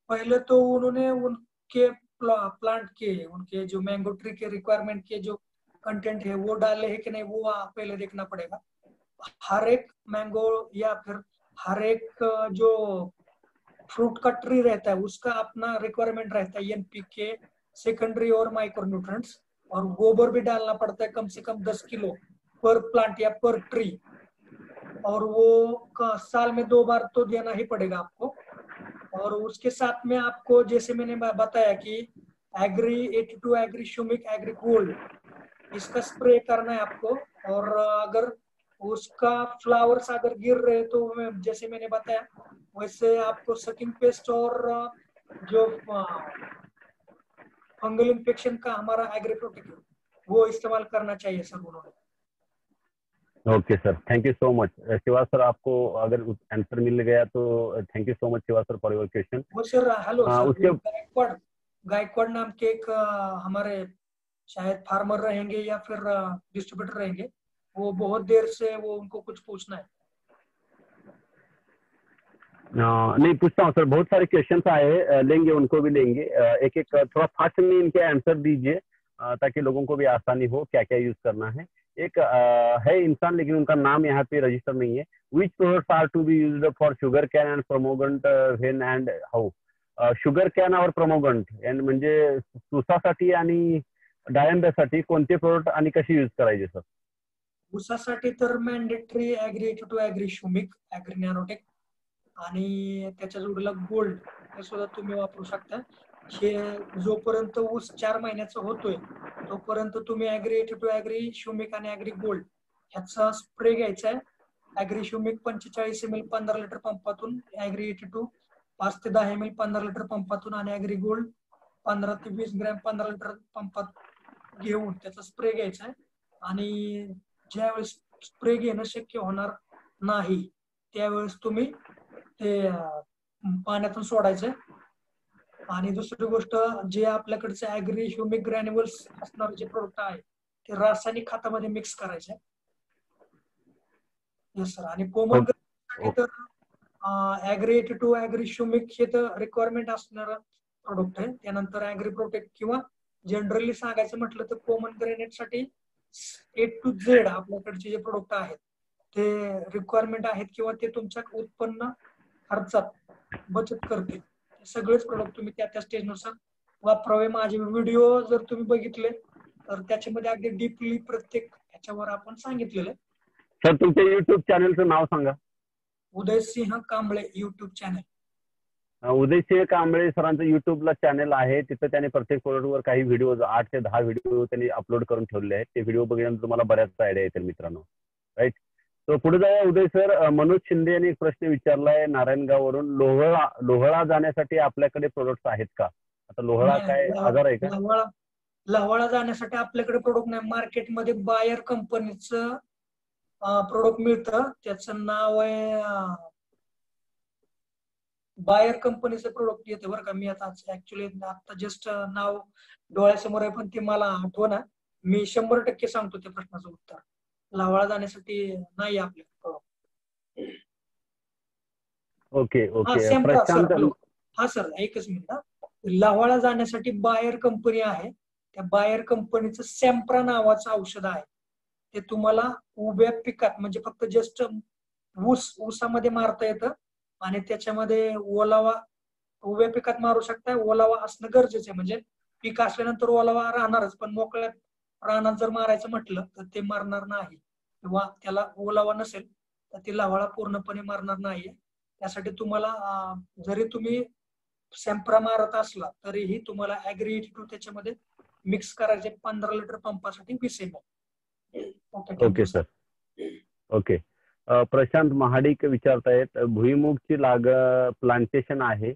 पहले तो उन्होंने उनके प्लांट के उनके जो मैंगो ट्री के रिक्वायरमेंट के जो कंटेंट है वो डाले है कि नहीं वो पहले देखना पड़ेगा. हर एक मैंगो या फिर हर एक जो फ्रूट का ट्री रहता है उसका अपना रिक्वायरमेंट रहता है, एनपीके, सेकेंडरी और माइक्रोन्यूट्रिएंट्स, और गोबर भी डालना पड़ता है कम से कम 10 किलो पर प्लांट या पर ट्री, और वो साल में 2 बार तो देना ही पड़ेगा आपको. और उसके साथ में आपको जैसे मैंने बताया कि एग्री 82, एग्री शुमिक, एग्री गोल्ड इसका स्प्रे करना है आपको. और अगर उसका फ्लावर्स अगर गिर रहे तो जैसे मैंने बताया वैसे आपको सकिंग पेस्ट और जो फंगल इन्फेक्शन का हमारा एग्री प्रोटेक्ट वो इस्तेमाल करना चाहिए सर उन्होंने. Okay sir, thank you so much. Shiva sir, आपको अगर आंसर मिल गया तो thank you so much Shiva sir for your question. वो सर हेलो सर, उसके गायकवाड़ नाम के एक हमारे शायद फार्मर रहेंगे या फिर डिस्ट्रीब्यूटर रहेंगे, वो बहुत देर से वो उनको कुछ पूछना है. नहीं पूछता हूँ सर, बहुत सारे क्वेश्चंस आए, लेंगे उनको भी लेंगे. एक एक थोड़ा फास्ट में इनके आंसर दीजिए ताकि लोगों को भी आसानी हो क्या क्या यूज करना है. एक है इंसान लेकिन उनका नाम यहाँ पे रजिस्टर नहीं है. Which products are to be used for sugar cane and pomegranate when and how. Sugar cane और प्रमोगंट अँड म्हणजे ऊसासाठी आणि डाळिंब्यासाठी कोणते प्रोडक्ट आणि कशी यूज करायचे सर? ऊसासाठी तर मॅन्डेटरी एग्री 82, एग्री शुमिक, एग्री नॅनोटेक आणि त्याच्या जोडीला गोल्ड हे सुद्धा तुम्ही वापरू शकता. हे जोपर्यंत ऊस 4 महिन्याचा होतोय तोपर्यंत तुम्ही एग्री 82, एग्री शुमिक आणि एग्री गोल्ड ह्याचा स्प्रे घ्यायचा आहे. एग्री शुमिक 45 ml 15 लिटर पंपातून, एग्री 82 5 ते 10 ml 15 लिटर पंपातून आणि एग्री गोल्ड 15 ते 20 ग्रॅम 15 लिटर पंपात घेऊन त्याचा स्प्रे घ्यायचा आहे. आणि ज्यावेळेस स्प्रे घेणं शक्य होणार नाही त्यावेळेस तुम्ही ते पाण्यातून सोडायचं. आणि दुसरी गोष्ट जे आपल्याकडचे ऍग्री ह्युमिक ग्रॅन्युअल्स असणारे जे प्रोडक्ट आहे ते रासायनिक खतामध्ये मिक्स करायचे. Yes sir. आणि कोमल तर ऍग्री 82, ऍग्री ह्युमिक हे तर रिक्वायरमेंट असणार प्रोडक्ट आहे. त्यानंतर ऍग्री प्रोटेक्ट किंवा जनरली सांगायचं म्हटलं तर कॉमन ग्रेनेट साठी A to Z आपल्याकडचे जे प्रोडक्ट आहेत ते रिक्वायरमेंट आहेत किंवा ते तुमच्या उत्पन्न खर्चात बचत करते. सगळेच प्रोडक्ट तुम्ही त्या त्या स्टेजनुसार वापरावे. माझे व्हिडिओ जर तुम्ही बघितले तर त्याच्यामध्ये अगदी डीपली प्रत्येक ह्याच्यावर आपण सांगितलेलं आहे. सर तुमच्या युट्यूब चॅनलचं नाव सांगा. Udaysingh Kamble YouTube channel. उदयसिंह कांबळे सरांचं युट्यूबला चॅनल आहे. तिथं त्याने प्रत्येक प्रोडक्टवर काही व्हिडिओ 8 ते 10 व्हिडिओ त्यांनी अपलोड करून ठेवले आहेत. ते व्हिडिओ बघितल्यानंतर तुम्हाला बऱ्याच आयडिया येतील मित्रांनो. राईट. तो पुढे जाऊया उदय सर. मनोज शिंदे यांनी एक प्रश्न विचारलाय नारायणगाववरून. लोहळा जाण्यासाठी आपल्याकडे प्रोडक्ट्स आहेत का? आता लोहळा काय आजार आहे का? लोहळा जाण्यासाठी आपल्याकडे प्रोडक्ट नाही. मार्केटमध्ये बायर कंपनीचं प्रोडक्ट मिळतं. त्याचं नाव आहे बायर कंपनीचं प्रोडक्ट येते बरं का. मी आता ऍक्च्युली आता जस्ट नाव डोळ्यासमोर आहे पण ते मला आठवना. मी 100% सांगतो त्या प्रश्नाचं उत्तर. लावळा जाण्यासाठी नाही आपल्याकडे प्रोडक्ट. Okay okay. हा सर एकच मिनिट. लावळा जाण्यासाठी बायर कंपनी आहे. त्या बायर कंपनीचं सॅम्प्रा नावाचं औषध आहे. ते तुम्हाला उभ्या पिकात म्हणजे फक्त जस्ट ऊसामध्ये मारता येतं आणि त्याच्यामध्ये ओलावा उभ्या पिकात मारू शकता. ओलावा असणं गरजेचं आहे. म्हणजे पीक असल्यानंतर ओलावा राहणारच पण मोकळ्या रानात जर मारायचं म्हटलं तर ते मारणार नाही किंवा त्याला ओलावा नसेल तर ती लावाळा पूर्णपणे मारणार नाहीये. त्यासाठी तुम्हाला जरी तुम्ही सॅम्प्रा मारत असला तरीही तुम्हाला ऍग्री 82 त्याच्यामध्ये मिक्स करायचे 15 लिटर पंपासाठी 20 ml. Okay sir. Okay. Prashant Mahadik विचारतायत, भुईमुगची प्लांटेशन आहे,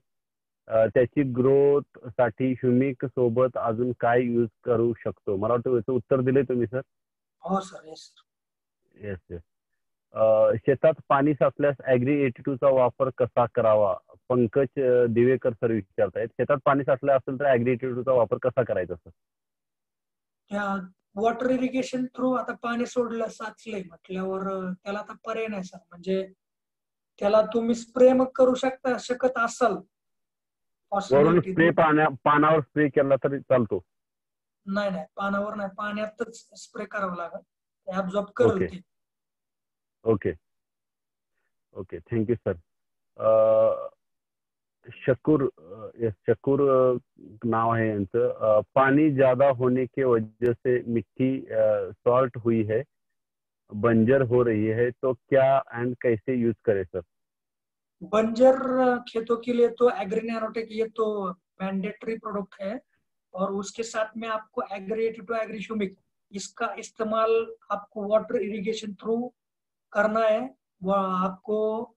त्याची ग्रोथ साठी ह्युमिक सोबत अजून काय यूज करू शकतो? मला वाटतं याचं उत्तर दिले तुम्ही सर. हो सर. Yes yes yes. शेतात पाणी साचल्यास ऍग्री 82 चा वापर कसा करावा? पंकज दिवेकर सर विचारतायत, शेतात पाणी साचलं असेल तर ऍग्री 82 चा वापर कसा करायचा सर? वॉटर इरिगेशन थ्रू आता पाणी सोडलं साचलंय म्हटल्यावर त्याला आता पर्याय नाही सर. म्हणजे त्याला तुम्ही स्प्रे मग करू शकत असाल वरून स्प्रे पानावर स्प्रे केला तरी चालतो? नाही पानावर नाही, पाण्यातच स्प्रे करावं लागेल, ऍब्झॉर्ब करेल ते. Okay okay. Thank you sir. Shakoor नाव है यांचं, पानी ज्यादा होने के वजह से मिट्टी सॉल्ट हुई है, बंजर हो रही है, तो क्या एंड कैसे यूज करें सर? बंजर खेतों के लिए तो एग्री नैनोटेक ये तो मैंडेटरी प्रोडक्ट है, और उसके साथ में आपको ऍग्री 82 ऍग्री ह्यूमिक इसका इस्तेमाल आपको वाटर इरिगेशन थ्रू करना है. वो आपको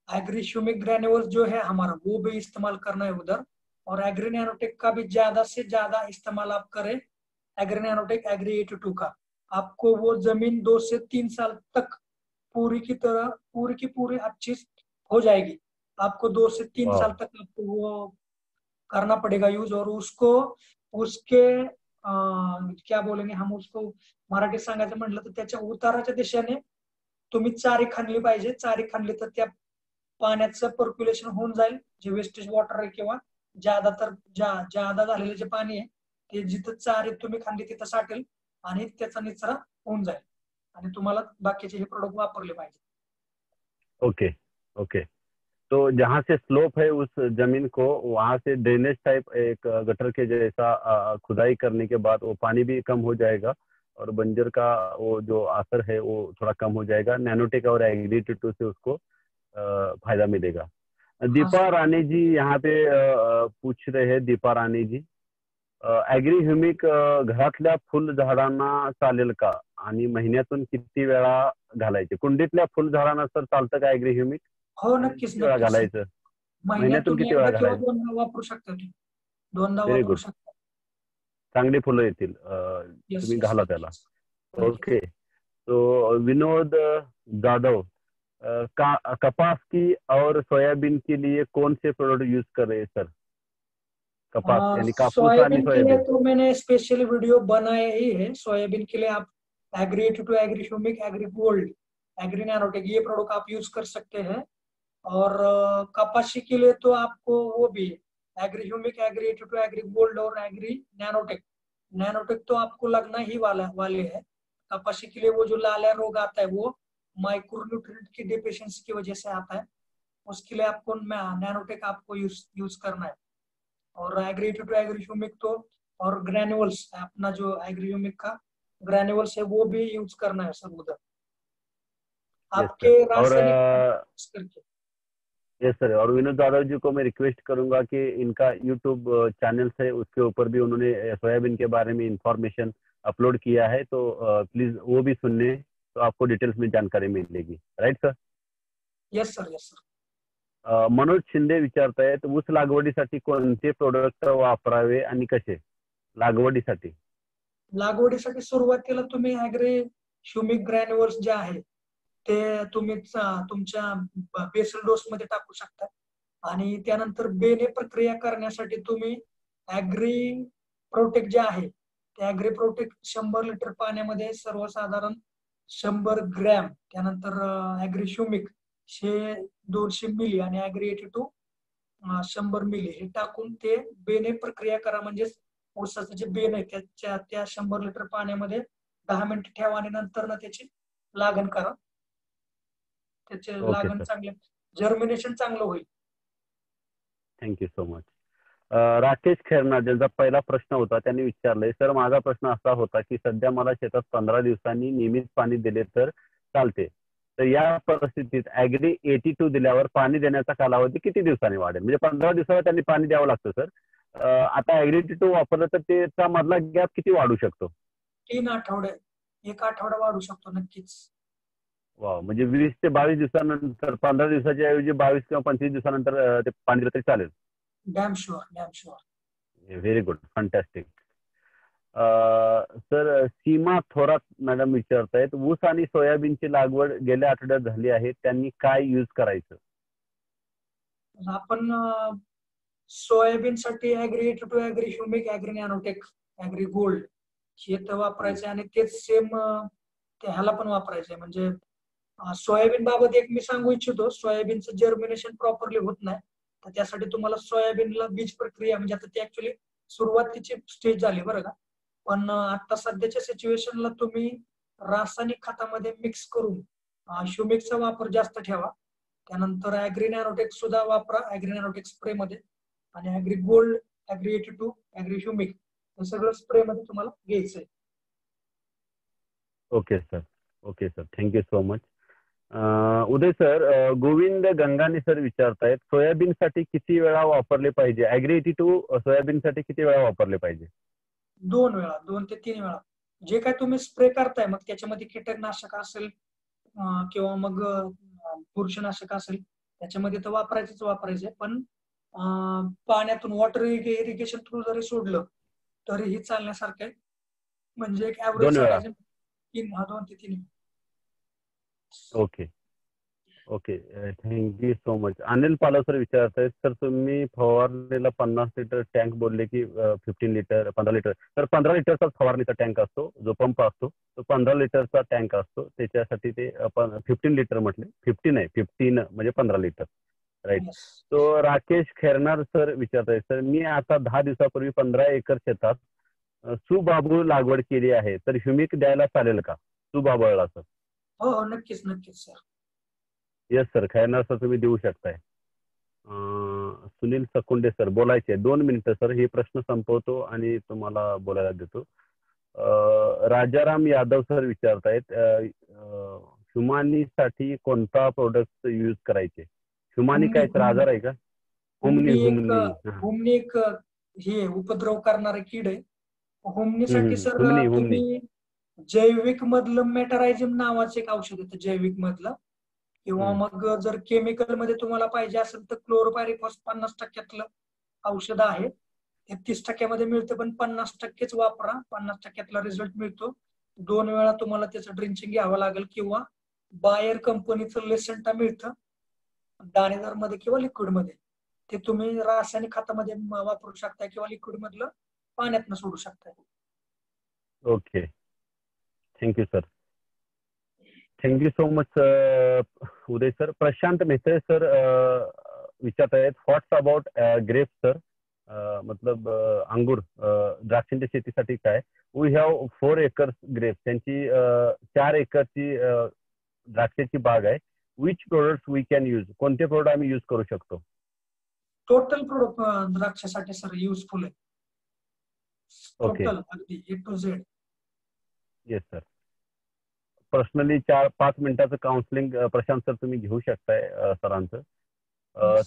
ऍग्री ह्यूमिक ग्रेन्यूल्स जो है हमारा वो भी इस्तेमाल करना है उधर, और ऍग्री नैनोटेक का भी ज्यादा से ज्यादा इस्तेमाल आप करें. ऍग्री नैनोटेक ऍग्री 82 का आपको वो जमीन 2 से 3 साल तक पूरी की पूरी अच्छी हो जाएगी. आपको 2 से 3 साल तक आपको वो करना पड़ेगा यूज. और उसके क्या बोलेंगे हम उसको मराठी सांगायचं म्हटलं तर त्याच्या उताराच्या दिशेने तुम्ही चारी खणली पाहिजे. चारी खणली तर त्या पाण्याचं पर्क्युलेशन होऊन जाईल, जे वेस्टेज वॉटर आहे किंवा जादा झालेलं जे पाणी आहे ते जिथं चारी तुम्ही खणली तिथं साठेल आणि त्याचा निचरा होऊन जाईल, आणि तुम्हाला बाकीचे हे प्रोडक्ट वापरले पाहिजे. Okay okay. तो जहाँ से स्लोप है उस जमीन को वहां से ड्रेनेज टाइप एक गटर के जैसा खुदाई करने के बाद वो पानी भी कम हो जाएगा और बंजर का वो जो असर है वो थोड़ा कम हो जाएगा. नैनोटेक और ऍग्री 82 से उसको फायदा मिलेगा. दीपा रानी जी यहाँ पे पूछ रहे हैं. दीपा रानी जी, ऍग्री ह्युमिक घरातल्या फुल झाडांना चालेल का आणि महिन्यातून किती वेळा घालायचे? कुंडीतल्या फुल झाडांना सर चालतं का ऍग्री ह्युमिक? हो नक्कीच. घालायचं महिन्यातून किती वेळा घालायचं? 2दा वापरू शकता तुम्ही. 2दा व्हेरी वापरू गुड. शकता. चांगली फुलं येतील, तुम्ही घाला त्याला. ओके. तो विनोद जाधव, कपास की और सोयाबीन के लिए कौन से प्रोडक्ट यूज कर रहे हैं सर? कपास यानी कापूस आणि सोयाबीन के लिए सोयाबीन. तो मैंने स्पेशली वीडियो बनाया ही है. सोयाबीन के लिए आप agri 82 agri humic agri gold agri nanotech ये प्रोडक्ट आप यूज कर सकते हैं. और कपासी के लिए तो आपको वो भी agri humic agri 82 agri gold और ऍग्री नैनोटेक तो आपको लगना ही वाले है. कपासी के लिए वो जो लालिया रोग आता है वो माइक्रोन्यूट्रिएंट की डिफिशियंसी की वजह से आता है, उसके लिए आपको नैनोटेक आपको यूज करना है. और ऍग्री 82 ऍग्री ह्यूमिक तो और ग्रैन्युअल्स अपना जो ऍग्री ह्यूमिक का ग्रैन्युअल्स है वो भी यूज करना है सब उधर आपके रासायनिक करके. Yes sir. और विनोद जाधव जी को मैं रिक्वेस्ट करूंगा कि इनका यूट्यूब चैनल है उसके ऊपर भी उन्होंने सोयाबीन के बारे में इंफॉर्मेशन अपलोड किया है, तो प्लीज वो भी सुनने, तो आपको डिटेल्स में जानकारी मिलेगी. Right sir? Yes sir. Yes sir. Manoj Shinde विचारतायत, ऊस लागवडीसाठी कोणते प्रोडक्ट वापरावे आणि कसे? लागवडीसाठी सुरुवातीला तुम्ही ऍग्री ह्यूमिक ग्रॅन्युअल्स जे आहे ते तुम्ही तुमच्या बेसल डोस मध्ये टाकू शकता, आणि त्यानंतर बेने प्रक्रिया करण्यासाठी तुम्ही ऍग्री प्रोटेक्ट जे आहे ते ऍग्री प्रोटेक्ट 100 लिटर पाण्यामध्ये सर्वसाधारण 100 ग्रॅम, त्यानंतर ऍग्री ह्यूमिक 200 मिली आणि ऍग्री 82 100 मिली हे टाकून ते बेने प्रक्रिया करा. म्हणजे ऊसाचं जे बेन आहे त्या 100 लिटर पाण्यामध्ये 10 मिनिट ठेवा आणि नंतर ना त्याची लागण करा. त्याचे लागण चांगले, जर्मिनेशन चांगलं होईल. Thank you so much. Rakesh Kherna, ज्यांचा पहिला प्रश्न होता, त्यांनी विचारलंय, सर माझा प्रश्न असा होता की सध्या मला शेतात 15 दिवसांनी नियमित पाणी दिले तर चालते, तर या परिस्थितीत ऍग्री 82 दिल्यावर पाणी देण्याचा कालावधी किती दिवसांनी वाढेल? म्हणजे 15 दिवसाला त्यांनी पाणी द्यावं लागतं सर. आता ऍग्री 82 वापरलं तर त्याचा मधला गॅप किती वाढू शकतो? 3 आठवडे, 1 आठवडा वाढू शकतो नक्कीच. वाव, म्हणजे 20 ते 22 दिवसानंतर, 15 दिवसाच्या ऐवजी 22 किंवा 25 दिवसानंतर ते पाणी दिलं तरी चालेल. Damn sure, damn sure. Very good, fantastic. Sir Seema Thorat madam विचारतायत, ऊस आणि सोयाबीनची लागवड गेल्या आठवड्यात झाली आहे, त्यांनी काय यूज करायचं? आपण सोयाबीन साठी agri 82, agri humic, agri nanotech, agri gold हे तर वापरायचं आणि तेच सेम ह्याला पण वापरायचंय. म्हणजे सोयाबीन बाबत एक मी सांगू इच्छितो, सोयाबीनचं जर्मिनेशन प्रॉपरली होत नाही, तर त्यासाठी तुम्हाला सोयाबीनला बीज प्रक्रिया, म्हणजे आता ती ऍक्च्युली सुरुवातीची स्टेज झाली बरं का, पण आता सध्याच्या सिच्युएशनला तुम्ही रासायनिक खतामध्ये मिक्स करून ह्युमिकचा वापर जास्त ठेवा. त्यानंतर ऍग्री नॅनोटेक सुद्धा वापरा, ऍग्री नॅनोटेक स्प्रे मध्ये, आणि agri gold, agri 82, agri humic हे सगळं स्प्रे मध्ये तुम्हाला घ्यायचंय. Okay sir, okay sir, thank you so much. Uday sir, Govind Gangane sir विचारतायत, सोयाबीनसाठी किती वेळा वापरले पाहिजे? ऍग्री 82 सोयाबीनसाठी किती वेळा वापरले पाहिजे? 2 वेळा, 2 ते 3 वेळा. जे काय तुम्ही स्प्रे करताय, मग त्याच्यामध्ये कीटकनाशक असेल किंवा मग बुरशीनाशक असेल, त्याच्यामध्ये तर वापरायचे, पण पाण्यातून वॉटर इरिगेशन थ्रू जरी सोडलं तरीही चालण्यासारखं आहे. म्हणजे एक 2 ऍव्हरेज वेळा. सांगायचं 2 ते 3. Okay okay, thank you so much. Anil पालव सर विचारतायत, सर तुम्ही फवारणीला 50 लिटर टँक बोलले की 15 लिटर, 15 लिटर, तर 15 लिटरचा फवारणीचा टँक असतो, जो पंप असतो तो 15 लिटरचा टँक असतो, त्याच्यासाठी ते आपण 15 लिटर म्हटले, 50 नाही, 15 म्हणजे 15 लिटर, राईट. तो राकेश खैरनार सर विचारतायत, सर मी आता 10 दिवसापूर्वी 15 एकर शेतात सुबाबूळ लागवड केली आहे, तर ह्युमिक द्यायला चालेल का सुबाबूळला सर? हो, नक्कीच नक्कीच sir. Yes sir, Khairnar sir तुम्ही देऊ शकताय. सुनील सकुंडे सर बोलायचे 2 मिनिटं सर, हे प्रश्न संपवतो आणि तुम्हाला बोलायला देतो. राजाराम यादव सर विचारतायत, ह्युमानीसाठी कोणता प्रोडक्ट यूज करायचे? ह्युमानी काय तर आजार आहे का? हुमनी एक हे उपद्रव करणारे कीड आहे. हुमनीसाठी सर तुम्ही जैविक मधलं मेटारायझम नावाचं एक औषध येतं, जैविक मधलं, किंवा मग जर केमिकल मध्ये तुम्हाला पाहिजे असेल तर क्लोरोपायरिफॉस 50% औषध आहे, ते 30% मिळतं, पण 50%च वापरा, 50%ला रिझल्ट मिळतो. 2 वेळा तुम्हाला त्याचं ड्रिंचिंग घ्यावं लागेल, किंवा बायर कंपनीचं लेसेंटा मिळतं दाणेदार मध्ये किंवा लिक्विड मध्ये, ते तुम्ही रासायनिक खतामध्ये वापरू शकता किंवा लिक्विड मधलं पाण्यातनं सोडू शकता. Okay, thank you sir, thank you so much Uday sir. Prashant Mehte sir विचारत आहेत, थॉट्स अबाउट ग्रेप्स सर, मतलब अंगूर, द्राक्षांच्या शेतीसाठी काय? वी हॅव 4 एकर्स ग्रेप्स, त्यांची 4 एकरची द्राक्षाची बाग आहे. Which product we can use? कोणते प्रोडक्ट आम्ही यूज करू शकतो? टोटल प्रोडक्ट द्राक्षासाठी सर युजफुल आहे, टोटल अगदी A to Z. Yes sir, personally 4-5 मिनिटाचं काउन्सिलिंग प्रशांत सर तुम्ही घेऊ शकताय सरांचं.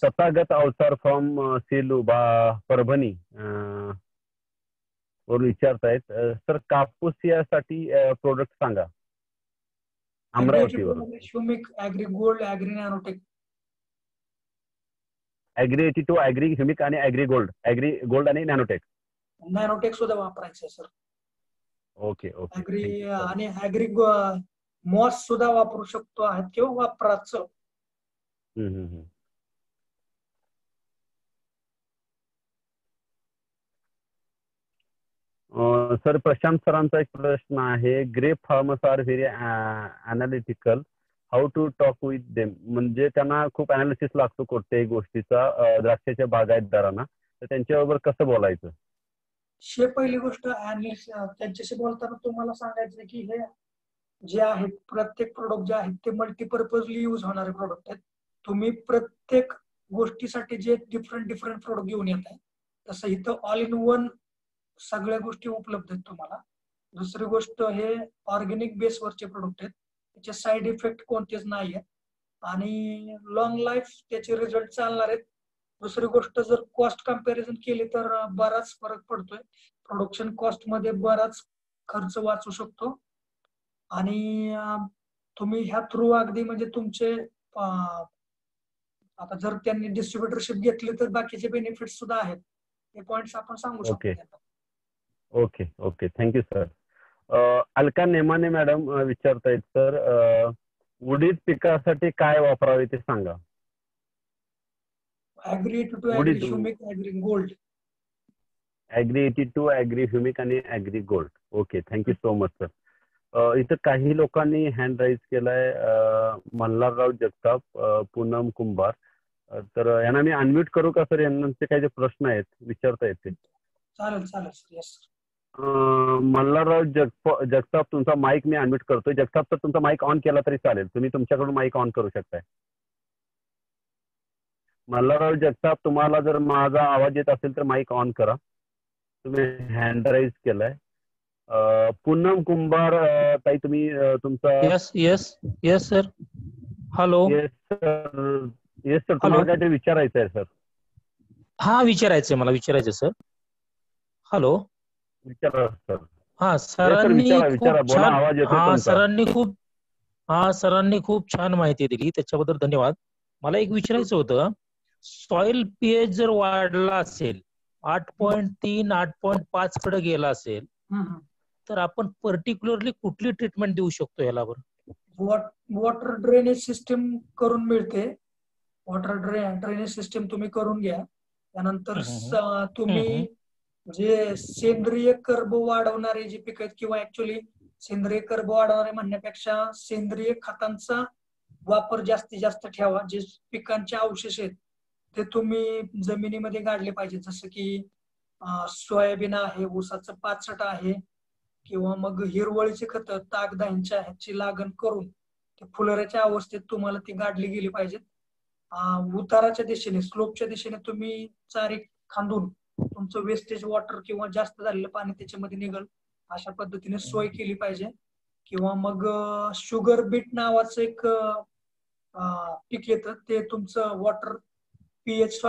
तथागत अवतार फ्रॉम सेलू परभणी वरून विचारतायत, सर कापूस यासाठी प्रोडक्ट सांगा अमरावतीवरून. Humic, agri gold, agri nanotech. Agri 82, agri humic आणि ऍग्री गोल्ड आणि नॅनोटेक. नॅनोटेक सुद्धा वापरायचं सर. ओके ओके, ऍग्री आणि ऍग्री मॉस सुद्धा वापरू शकतो आहेत किंवा वापरायचं. सर प्रशांत सरांचा एक प्रश्न आहे, grape farmers are very analytical, how to talk with them? म्हणजे त्यांना खूप अनालिसिस लागतो कोणत्याही गोष्टीचा, द्राक्षाच्या बागायतदारांना, तर त्यांच्याबरोबर कसं बोलायचं? पहिली गोष्ट, त्यांच्याशी बोलताना तुम्हाला सांगायचं की हे जे आहेत प्रत्येक प्रोडक्ट जे आहेत ते मल्टीपर्पजली यूज होणारे प्रोडक्ट आहेत. तुम्ही प्रत्येक गोष्टीसाठी जे डिफरंट प्रोडक्ट घेऊन येत आहे, तसं इथं ऑल इन वन सगळ्या गोष्टी उपलब्ध आहेत तुम्हाला. दुसरी गोष्ट, हे ऑर्गॅनिक बेसवरचे प्रोडक्ट आहेत, त्याचे साईड इफेक्ट कोणतेच नाहीये आणि लॉंग लाईफ त्याचे रिझल्ट चालणार आहेत. दुसरी गोष्ट जर कॉस्ट कम्पॅरिझन केली तर बराच फरक पडतोय. प्रोडक्शन कॉस्ट मध्ये बराच खर्च वाचू शकतो आणि तुम्ही ह्या थ्रू अगदी म्हणजे तुमचे आता जर त्यांनी डिस्ट्रीब्युटरशिप घेतली तर बाकीचे बेनिफिट सुद्धा आहेत. हे पॉइंट्स आपण सांगू शकतो त्यांना. Okay okay, thank you sir. Alka Nemane madam विचारतायत सर, उडीद पिकासाठी काय वापरावे ते सांगा. Agri 82 agri humic agri gold. Agri 82 agri humic आणि agri gold. Okay, thank you so much sir. इथं काही लोकांनी हँड राईज केलाय. मल्हारराव जगताप, पूनम कुंभार. तर यांना मी अनम्यूट करू का सर? यांचे काही जे प्रश्न आहेत विचारता येते. चालेल चालेल सर. यस मल्हारराव जगताप, तुमचा माईक मी अनम्यूट करतोय. जगताप सर, तुमचा माईक ऑन केला तरी चालेल. तुम्ही तुमच्याकडून माईक ऑन करू शकताय. मल्हारराव जगताप, तुम्हाला जर माझा आवाज येत असेल तर माईक ऑन करा. तुम्ही हँड राईज केलाय. पूनम कुंभार ताई, तुम्ही तुमचा. Yes yes yes sir. Hello. Yes sir. Yes sir, तुम्हाला काहीतरी विचारायचं आहे सर. हा, विचारायचंय मला, विचारायचं सर. हॅलो. विचारा सर. हा, सरांनी खूप छान माहिती दिली, त्याच्याबद्दल धन्यवाद. मला एक विचारायचं होतं, सॉइल पीएच जर वाढला असेल, 8.3 8.5 कडे गेला असेल, तर आपण पर्टिक्युलरली कुठली ट्रीटमेंट देऊ शकतो याला? वॉटर ड्रेनेज सिस्टीम करून मिळते. वॉटर ड्रेनेज सिस्टीम तुम्ही करून घ्या. त्यानंतर तुम्ही जे सेंद्रिय कर्ब वाढवणारे जे पिक आहेत, किंवा ऍक्च्युली सेंद्रिय कर्ब वाढवणारे म्हणण्यापेक्षा सेंद्रिय खतांचा वापर जास्तीत जास्त ठेवा. जे पिकांचे अवशेष आहेत ते तुम्ही जमिनीमध्ये गाडले पाहिजे. जसं की सोयाबीन आहे, ऊसाचं पाचट आहे, किंवा मग हिरवळीचे खत तागदाईंच्या ह्याची लागण करून ते फुलऱ्याच्या अवस्थेत तुम्हाला ती गाडली गेली पाहिजेत. उताराच्या दिशेने, स्लोपच्या दिशेने तुम्ही चारी खांदून तुमचं वेस्टेज वॉटर किंवा जास्त झालेलं पाणी त्याच्यामध्ये निघल अशा पद्धतीने सोय केली पाहिजे. किंवा मग शुगर बीट नावाचं एक पीक येतं, ते तुमचं वॉटर पीएच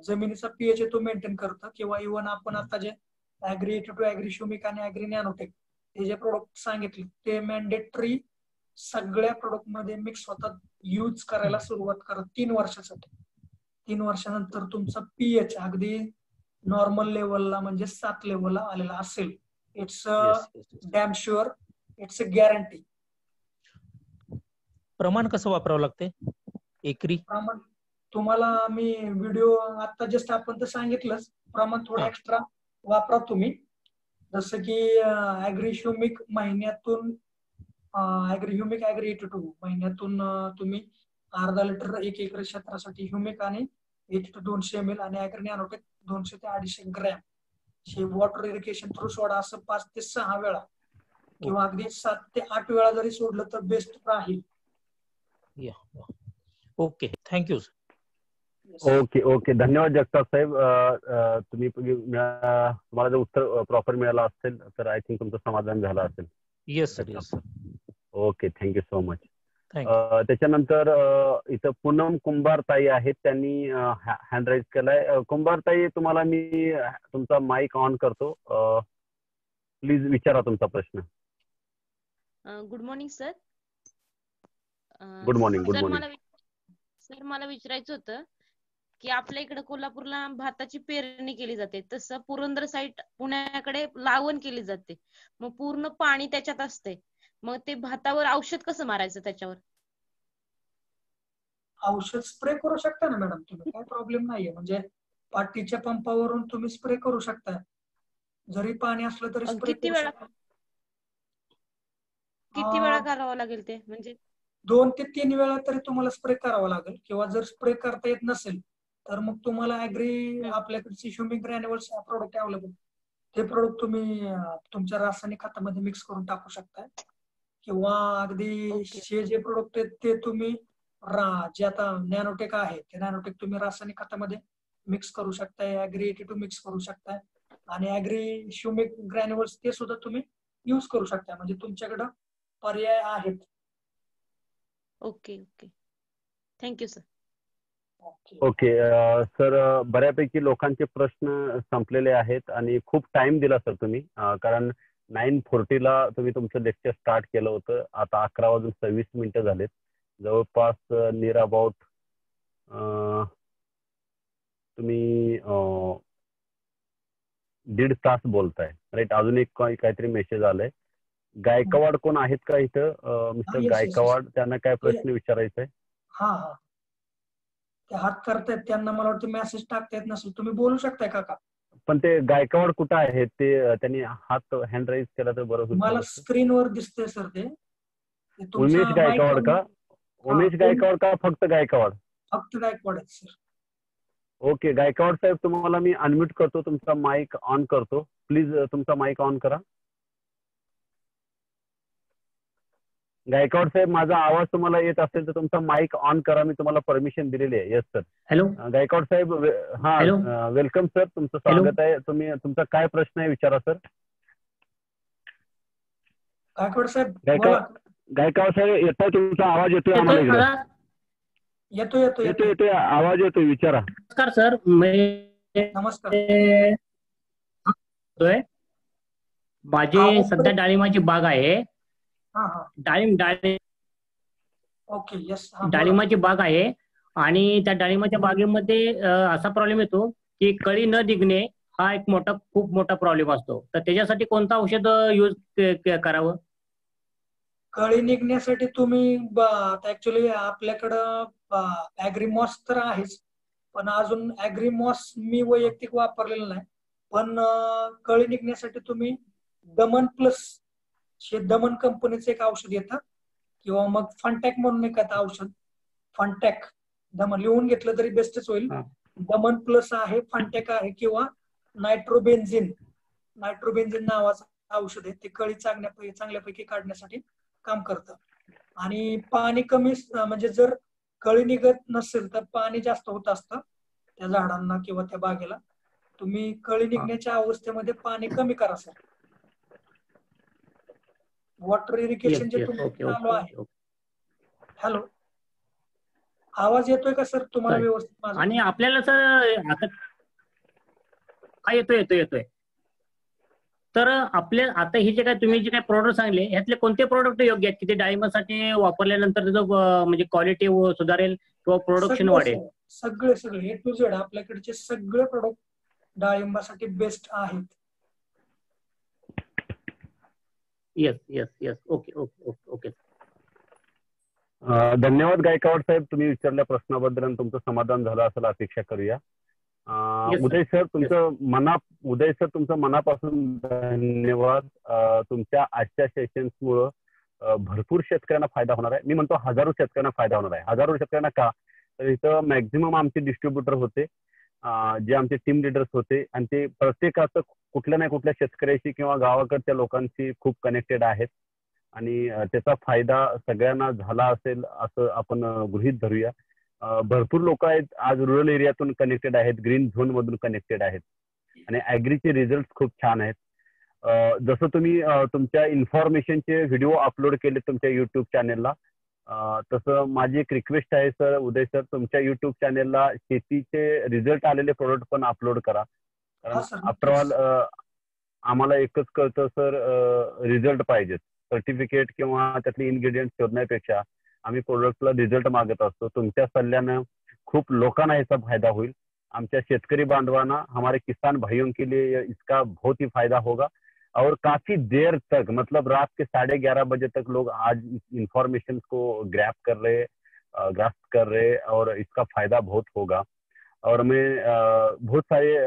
जमिनीचा पीएच तो मेंटेन करतं. किंवा इव्हन आपण आता जे ॲग्री 82 ॲग्री ह्युमिक आणि ॲग्री नॅनोटेक हे जे प्रोडक्ट सांगितले ते मॅन्डेटरी सगळ्या प्रोडक्ट मध्ये मिक्स होतात. यूज करायला सुरुवात करा 3 वर्षासाठी. 3 वर्षानंतर तुमचा पीएच अगदी नॉर्मल लेवलला म्हणजे 7 लेवलला आलेला असेल. It's damn sure, it's a guarantee. प्रमाण कसं वापरावं लागते एकरी? प्रमाण तुम्हाला मी व्हिडिओ आता जस्ट आपण तर सांगितलंच. प्रमाण थोडं एक्स्ट्रा वापरा तुम्ही. जसं की ॲग्री ह्युमिक महिन्यातून ॲग्री ह्युमिक ॲग्री 82 महिन्यातून तुम्ही अर्धा लिटर 1 एकर क्षेत्रासाठी ह्युमिक आणि 82 200 ml आणि ॲग्री नॅनोटेक 200 ते 250 ग्रॅम हे वॉटर इरिगेशन थ्रू सोडा. असं 5 ते 6 वेळा किंवा अगदी 7 ते 8 वेळा जरी सोडलं तर बेस्ट राहील. Okay, thank you. ओके ओके, धन्यवाद जगताप साहेब. तुम्हाला जर उत्तर प्रॉपर मिळालं असेल तर आय थिंक तुमचं समाधान झालं असेल. Yes sir, yes sir. Okay, thank you so much. त्याच्यानंतर इथं पूनम कुंभार ताई आहेत, त्यांनी हँड राईज केलाय. कुंभार ताई, तुम्हाला मी तुमचा माईक ऑन करतो. प्लीज विचारा तुमचा प्रश्न. Good morning sir. Good morning. Good morning sir. मला विचारायचं होतं की आपल्या इकडे कोल्हापूरला भाताची पेरणी केली जाते, तसं पुरंदर साईड पुण्याकडे लावण केली जाते. मग पूर्ण पाणी त्याच्यात असते, मग ते भातावर औषध कसं मारायचं? त्याच्यावर औषध स्प्रे करू शकता ना मॅडम तुम्ही, काही प्रॉब्लेम नाहीये. म्हणजे पाटीच्या पंपावरून तुम्ही स्प्रे करू शकता. जरी पाणी असलं तरी स्प्रे किती वेळा करावं लागेल ते? म्हणजे 2 ते 3 वेळा तरी तुम्हाला स्प्रे करावा लागेल. किंवा जर स्प्रे करता येत नसेल तर मग तुम्हाला ॲग्री आपल्याकडचे ह्युमिक ग्रॅन्युअल्स प्रोडक्ट अवेलेबल, ते प्रोडक्ट तुम्ही तुमच्या रासायनिक खतामध्ये मिक्स करून टाकू शकता. किंवा अगदी हे जे प्रोडक्ट आहेत ते तुम्ही जे आता नॅनोटेक आहे ते नॅनोटेक तुम्ही रासायनिक खतामध्ये मिक्स करू शकताय. ॲग्री 82 मिक्स करू शकताय आणि ॲग्री ह्युमिक ग्रॅन्युअल्स ते सुद्धा तुम्ही यूज करू शकता. म्हणजे तुमच्याकडं पर्याय आहेत. Okay okay, thank you sir. Okay sir, बऱ्यापैकी लोकांचे प्रश्न संपलेले आहेत आणि खूप टाइम दिला सर तुम्ही, कारण 9:40 तुम्ही तुमचं लेक्चर स्टार्ट केलं होतं. आता 11:26 झालेत. जवळपास नियर अबाउट तुम्ही 1.5 तास बोलताय, राईट. अजून एक काहीतरी मेसेज आलाय. गायकवाड कोण आहेत का इथं? मिस्टर गायकवाड, त्यांना काय प्रश्न विचारायचा आहे? हा हा, ते हात करतायत, त्यांना मला वाटतं मेसेज टाकता येत नसेल, तुम्ही बोलू शकताय काका. पण ते गायकवाड कुठं आहेत? ते त्यांनी हात हँड राईज केला तर बरं होईल. मला स्क्रीनवर दिसतंय सर ते. उमेश गायकवाड का? उमेश गायकवाड का फक्त गायकवाड? फक्त गायकवाड आहेत सर. ओके, गायकवाड साहेब, तुम्हाला मी अनम्यूट करतो, तुमचा माईक ऑन करतो. प्लीज तुमचा माईक ऑन करा. गायकवाड साहेब, माझा आवाज तुम्हाला येत असेल तर तुमचा माईक ऑन करा. मी तुम्हाला परमिशन दिलेली आहे. Yes sir. हॅलो गायकवाड साहेब, हा, वेलकम सर, तुमचं स्वागत आहे. तुम्ही तुमचा काय प्रश्न आहे विचारा सर. गायकवाड साहेब, गायकवाड साहेब, येतोय तुमचा आवाज? येतोय आम्हाला इकडे? येतो येतो येतो येतोय आवाज येतोय, विचारा. नमस्कार सर. नमस्कार. माझी सध्या डाळिंबाची बाग आहे. Okay, yes. डाळिंबाची बाग आहे आणि त्या डाळिंबाच्या बागेमध्ये असा प्रॉब्लेम येतो की कळी न निघणे हा एक खूप मोठा प्रॉब्लेम असतो. तर त्याच्यासाठी कोणतं औषध यूज करावं? कळी निघण्यासाठी तुम्ही ऍक्च्युली आपल्याकडं ऍग्रीमॉस तर आहेच, पण अजून ऍग्रीमॉस मी वैयक्तिक वापरलेलं नाही. पण कळी निघण्यासाठी तुम्ही दमन प्लस, दमन कंपनीचं एक औषध येतं, किंवा मग फंटॅक म्हणून एक औषध, फंटॅक दमन लिहून घेतलं तरी बेस्टच होईल. दमन प्लस आहे, फंटॅक आहे, किंवा नायट्रोबेन्झिन नावाचं औषध आहे. ते कळी चांगल्यापैकी काढण्यासाठी काम करतं. आणि पाणी कमी, म्हणजे जर कळी निघत नसेल तर पाणी जास्त होत असतं त्या झाडांना किंवा त्या बागेला. तुम्ही कळी निघण्याच्या अवस्थेमध्ये पाणी कमी करा सर. वॉटर इरिगेशन जे चालू आहे. हॅलो, आवाज येतोय का सर तुम्हाला व्यवस्थित? आणि आपल्याला सर आता येतोय. तर आपल्या आता हे जे काय तुम्ही जे काय प्रोडक्ट सांगले, यातले कोणते प्रोडक्ट योग्य आहेत की ते डाळिंबासाठी वापरल्यानंतर त्याचं म्हणजे क्वालिटी सुधारेल किंवा प्रोडक्शन वाढेल? सगळे ए टू झेड आपल्याकडचे सगळे प्रोडक्ट डाळिंबासाठी बेस्ट आहेत. येस. ओके. धन्यवाद गायकवाड साहेब, तुम्ही विचारल्या प्रश्नाबद्दल आणि तुमचं समाधान झालं असं अपेक्षा करूया. उदय सर, तुमचं मनापासून धन्यवाद. तुमच्या आजच्या सेशन्समुळं भरपूर शेतकऱ्यांना फायदा होणार आहे. मी म्हणतो हजारो शेतकऱ्यांना फायदा होणार आहे. हजारो शेतकऱ्यांना का? तर इथं मॅक्झिमम आमचे डिस्ट्रीब्युटर होते, जे आमचे टीम लिडर्स होते, आणि ते प्रत्येकाचं कुठल्या ना कुठल्या शेतकऱ्याशी किंवा गावाकडच्या लोकांशी खूप कनेक्टेड आहेत, आणि त्याचा फायदा सगळ्यांना झाला असेल असं आपण गृहीत धरूया. भरपूर लोक आहेत आज रुरल एरियातून कनेक्टेड आहेत, ग्रीन झोन मधून कनेक्टेड आहेत, आणि ऍग्रीचे रिझल्ट खूप छान आहेत. जसं तुम्ही तुमच्या इन्फॉर्मेशनचे व्हिडिओ अपलोड केले तुमच्या युट्यूब चॅनेलला, तसं माझी एक रिक्वेस्ट आहे सर, उदय सर, तुमच्या युट्यूब चॅनेलला शेतीचे रिझल्ट आलेले प्रोडक्ट पण अपलोड करा. कारण आफ्टर ऑल आम्हाला एकच कळतं सर, रिझल्ट पाहिजेत. सर्टिफिकेट किंवा त्यातले इन्ग्रेडियंट शोधण्यापेक्षा आम्ही प्रोडक्टला रिझल्ट मागत असतो. तुमच्या सल्ल्यानं खूप लोकांना याचा फायदा होईल. आमच्या शेतकरी बांधवांना, हमारे किसान भाइयों के लिए इसका बहुत ही फायदा होगा, और काफी देर तक, मतलब रात के 11:30 बजे तक लोग आज इस इंफॉर्मेशन को ग्रास्प कर रहे, और इसका फायदा बहुत होगा. और मैं बहुत सारे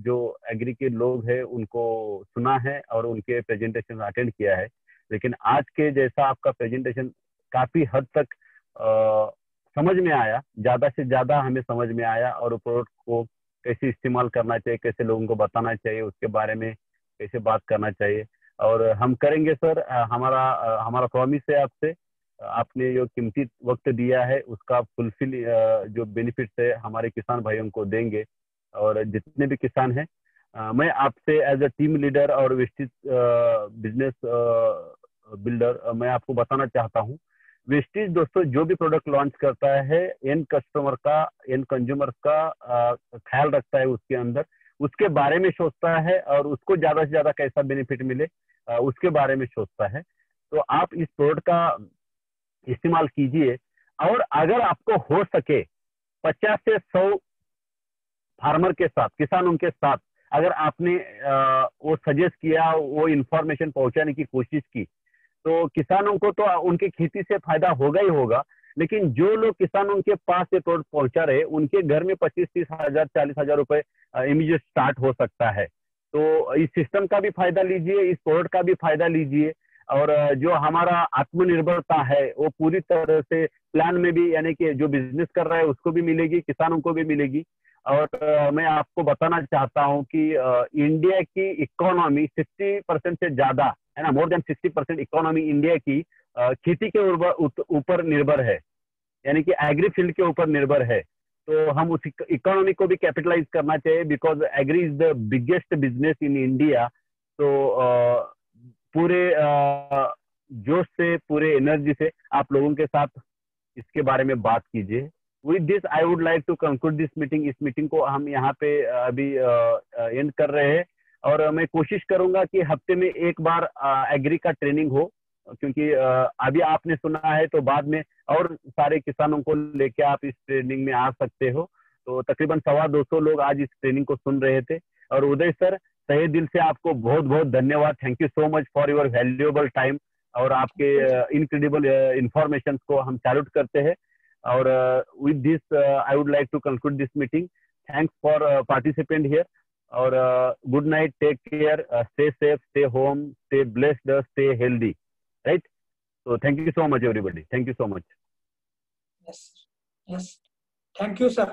जो एग्री के लोग हैं उनको सुना है और उनके प्रेजेंटेशन अटेंड किया है, लेकिन आज के जैसा आपका प्रेजेंटेशन काफी हद तक समझ में आया, ज्यादा से ज्यादा हमें समझ में आया, और प्रोडक्ट को कैसे इस्तेमाल करना चाहिए, कैसे लोगों को बताना चाहिए, उसके बारे में कैसे बात करना चाहिए, और हम करेंगे सर. हमारा प्रॉमिस है आपसे, आपने जो कीमती वक्त दिया है उसका फुलफिल जो बेनिफिट्स है हमारे किसान भाइयों को देंगे. और जितने भी किसान हैं, मैं आपसे एज अ टीम लीडर और विस्तृत बिजनेस बिल्डर मैं आपको बताना चाहता हूँ वेस्टीज दोस्तों जो भी प्रोडक्ट लॉन्च करता है एंड कस्टमर का, एंड कंज्यूमर का ख्याल रखता है, उसके अंदर उसके बारे में सोचता है और उसको ज्यादा से ज्यादा कैसा बेनिफिट मिले उसके बारे में सोचता है। तो आप इस प्रोडक्ट का इस्तेमाल कीजिए, और अगर आपको हो सके 50 से 100 फार्मर के साथ, किसानों के साथ अगर आपने वो सजेस्ट किया, वो इंफॉर्मेशन पहुंचाने की कोशिश की, तो किसानों को तो उनके खेती से फायदा होगा ही होगा, लेकिन जो लोग किसानों के पास ये प्रोडक्ट पहुंचा रहे उनके घर में 25-30 हजार 40 हजार रुपए इमीडिएट स्टार्ट हो सकता है। तो इस सिस्टम का भी फायदा लीजिए, इस प्रोडक्ट का भी फायदा लीजिए, और जो हमारा आत्मनिर्भरता है वो पूरी तरह से प्लान में भी, यानी कि जो बिजनेस कर रहा है उसको भी मिलेगी, किसानों को भी मिलेगी। और मैं आपको बताना चाहता हूं कि इंडिया की इकोनॉमी 60% से ज्यादा है ना, मोर देन 60% इकोनॉमी इंडिया की खेती के ऊपर निर्भर है, यानी कि एग्री फील्ड के ऊपर निर्भर है। तो हम उस इकोनॉमी को भी कैपिटलाइज करना चाहिए, because agri is the biggest business in India. तो पूरे जोश से, पूरे एनर्जी से आप लोगों के साथ इसके बारे में बात कीजिए। With this I would like to conclude this meeting. इस मीटिंग को हम यहाँ पे अभी एंड कर रहे हैं, और मैं कोशिश करूंगा कि हफ्ते में एक बार एग्री का ट्रेनिंग हो, क्योंकि अभी आपने सुना है तो बाद में और सारे किसानों को लेके आप इस ट्रेनिंग में आ सकते हो। तो तकरीबन 125 लोग आज इस ट्रेनिंग को सुन रहे थे। और उदय सर, तहे दिल से आपको बहुत बहुत धन्यवाद। Thank you so much for your valuable time, और आपके इनक्रेडिबल इंफॉर्मेशन को हम सैल्यूट करते हैं। और with this I would like to conclude this meeting. Thanks for participant here, और good night, take care, stay safe, stay home, stay blessed, stay healthy, right? So thank you so much everybody, thank you so much. Yes, yes, thank you sir.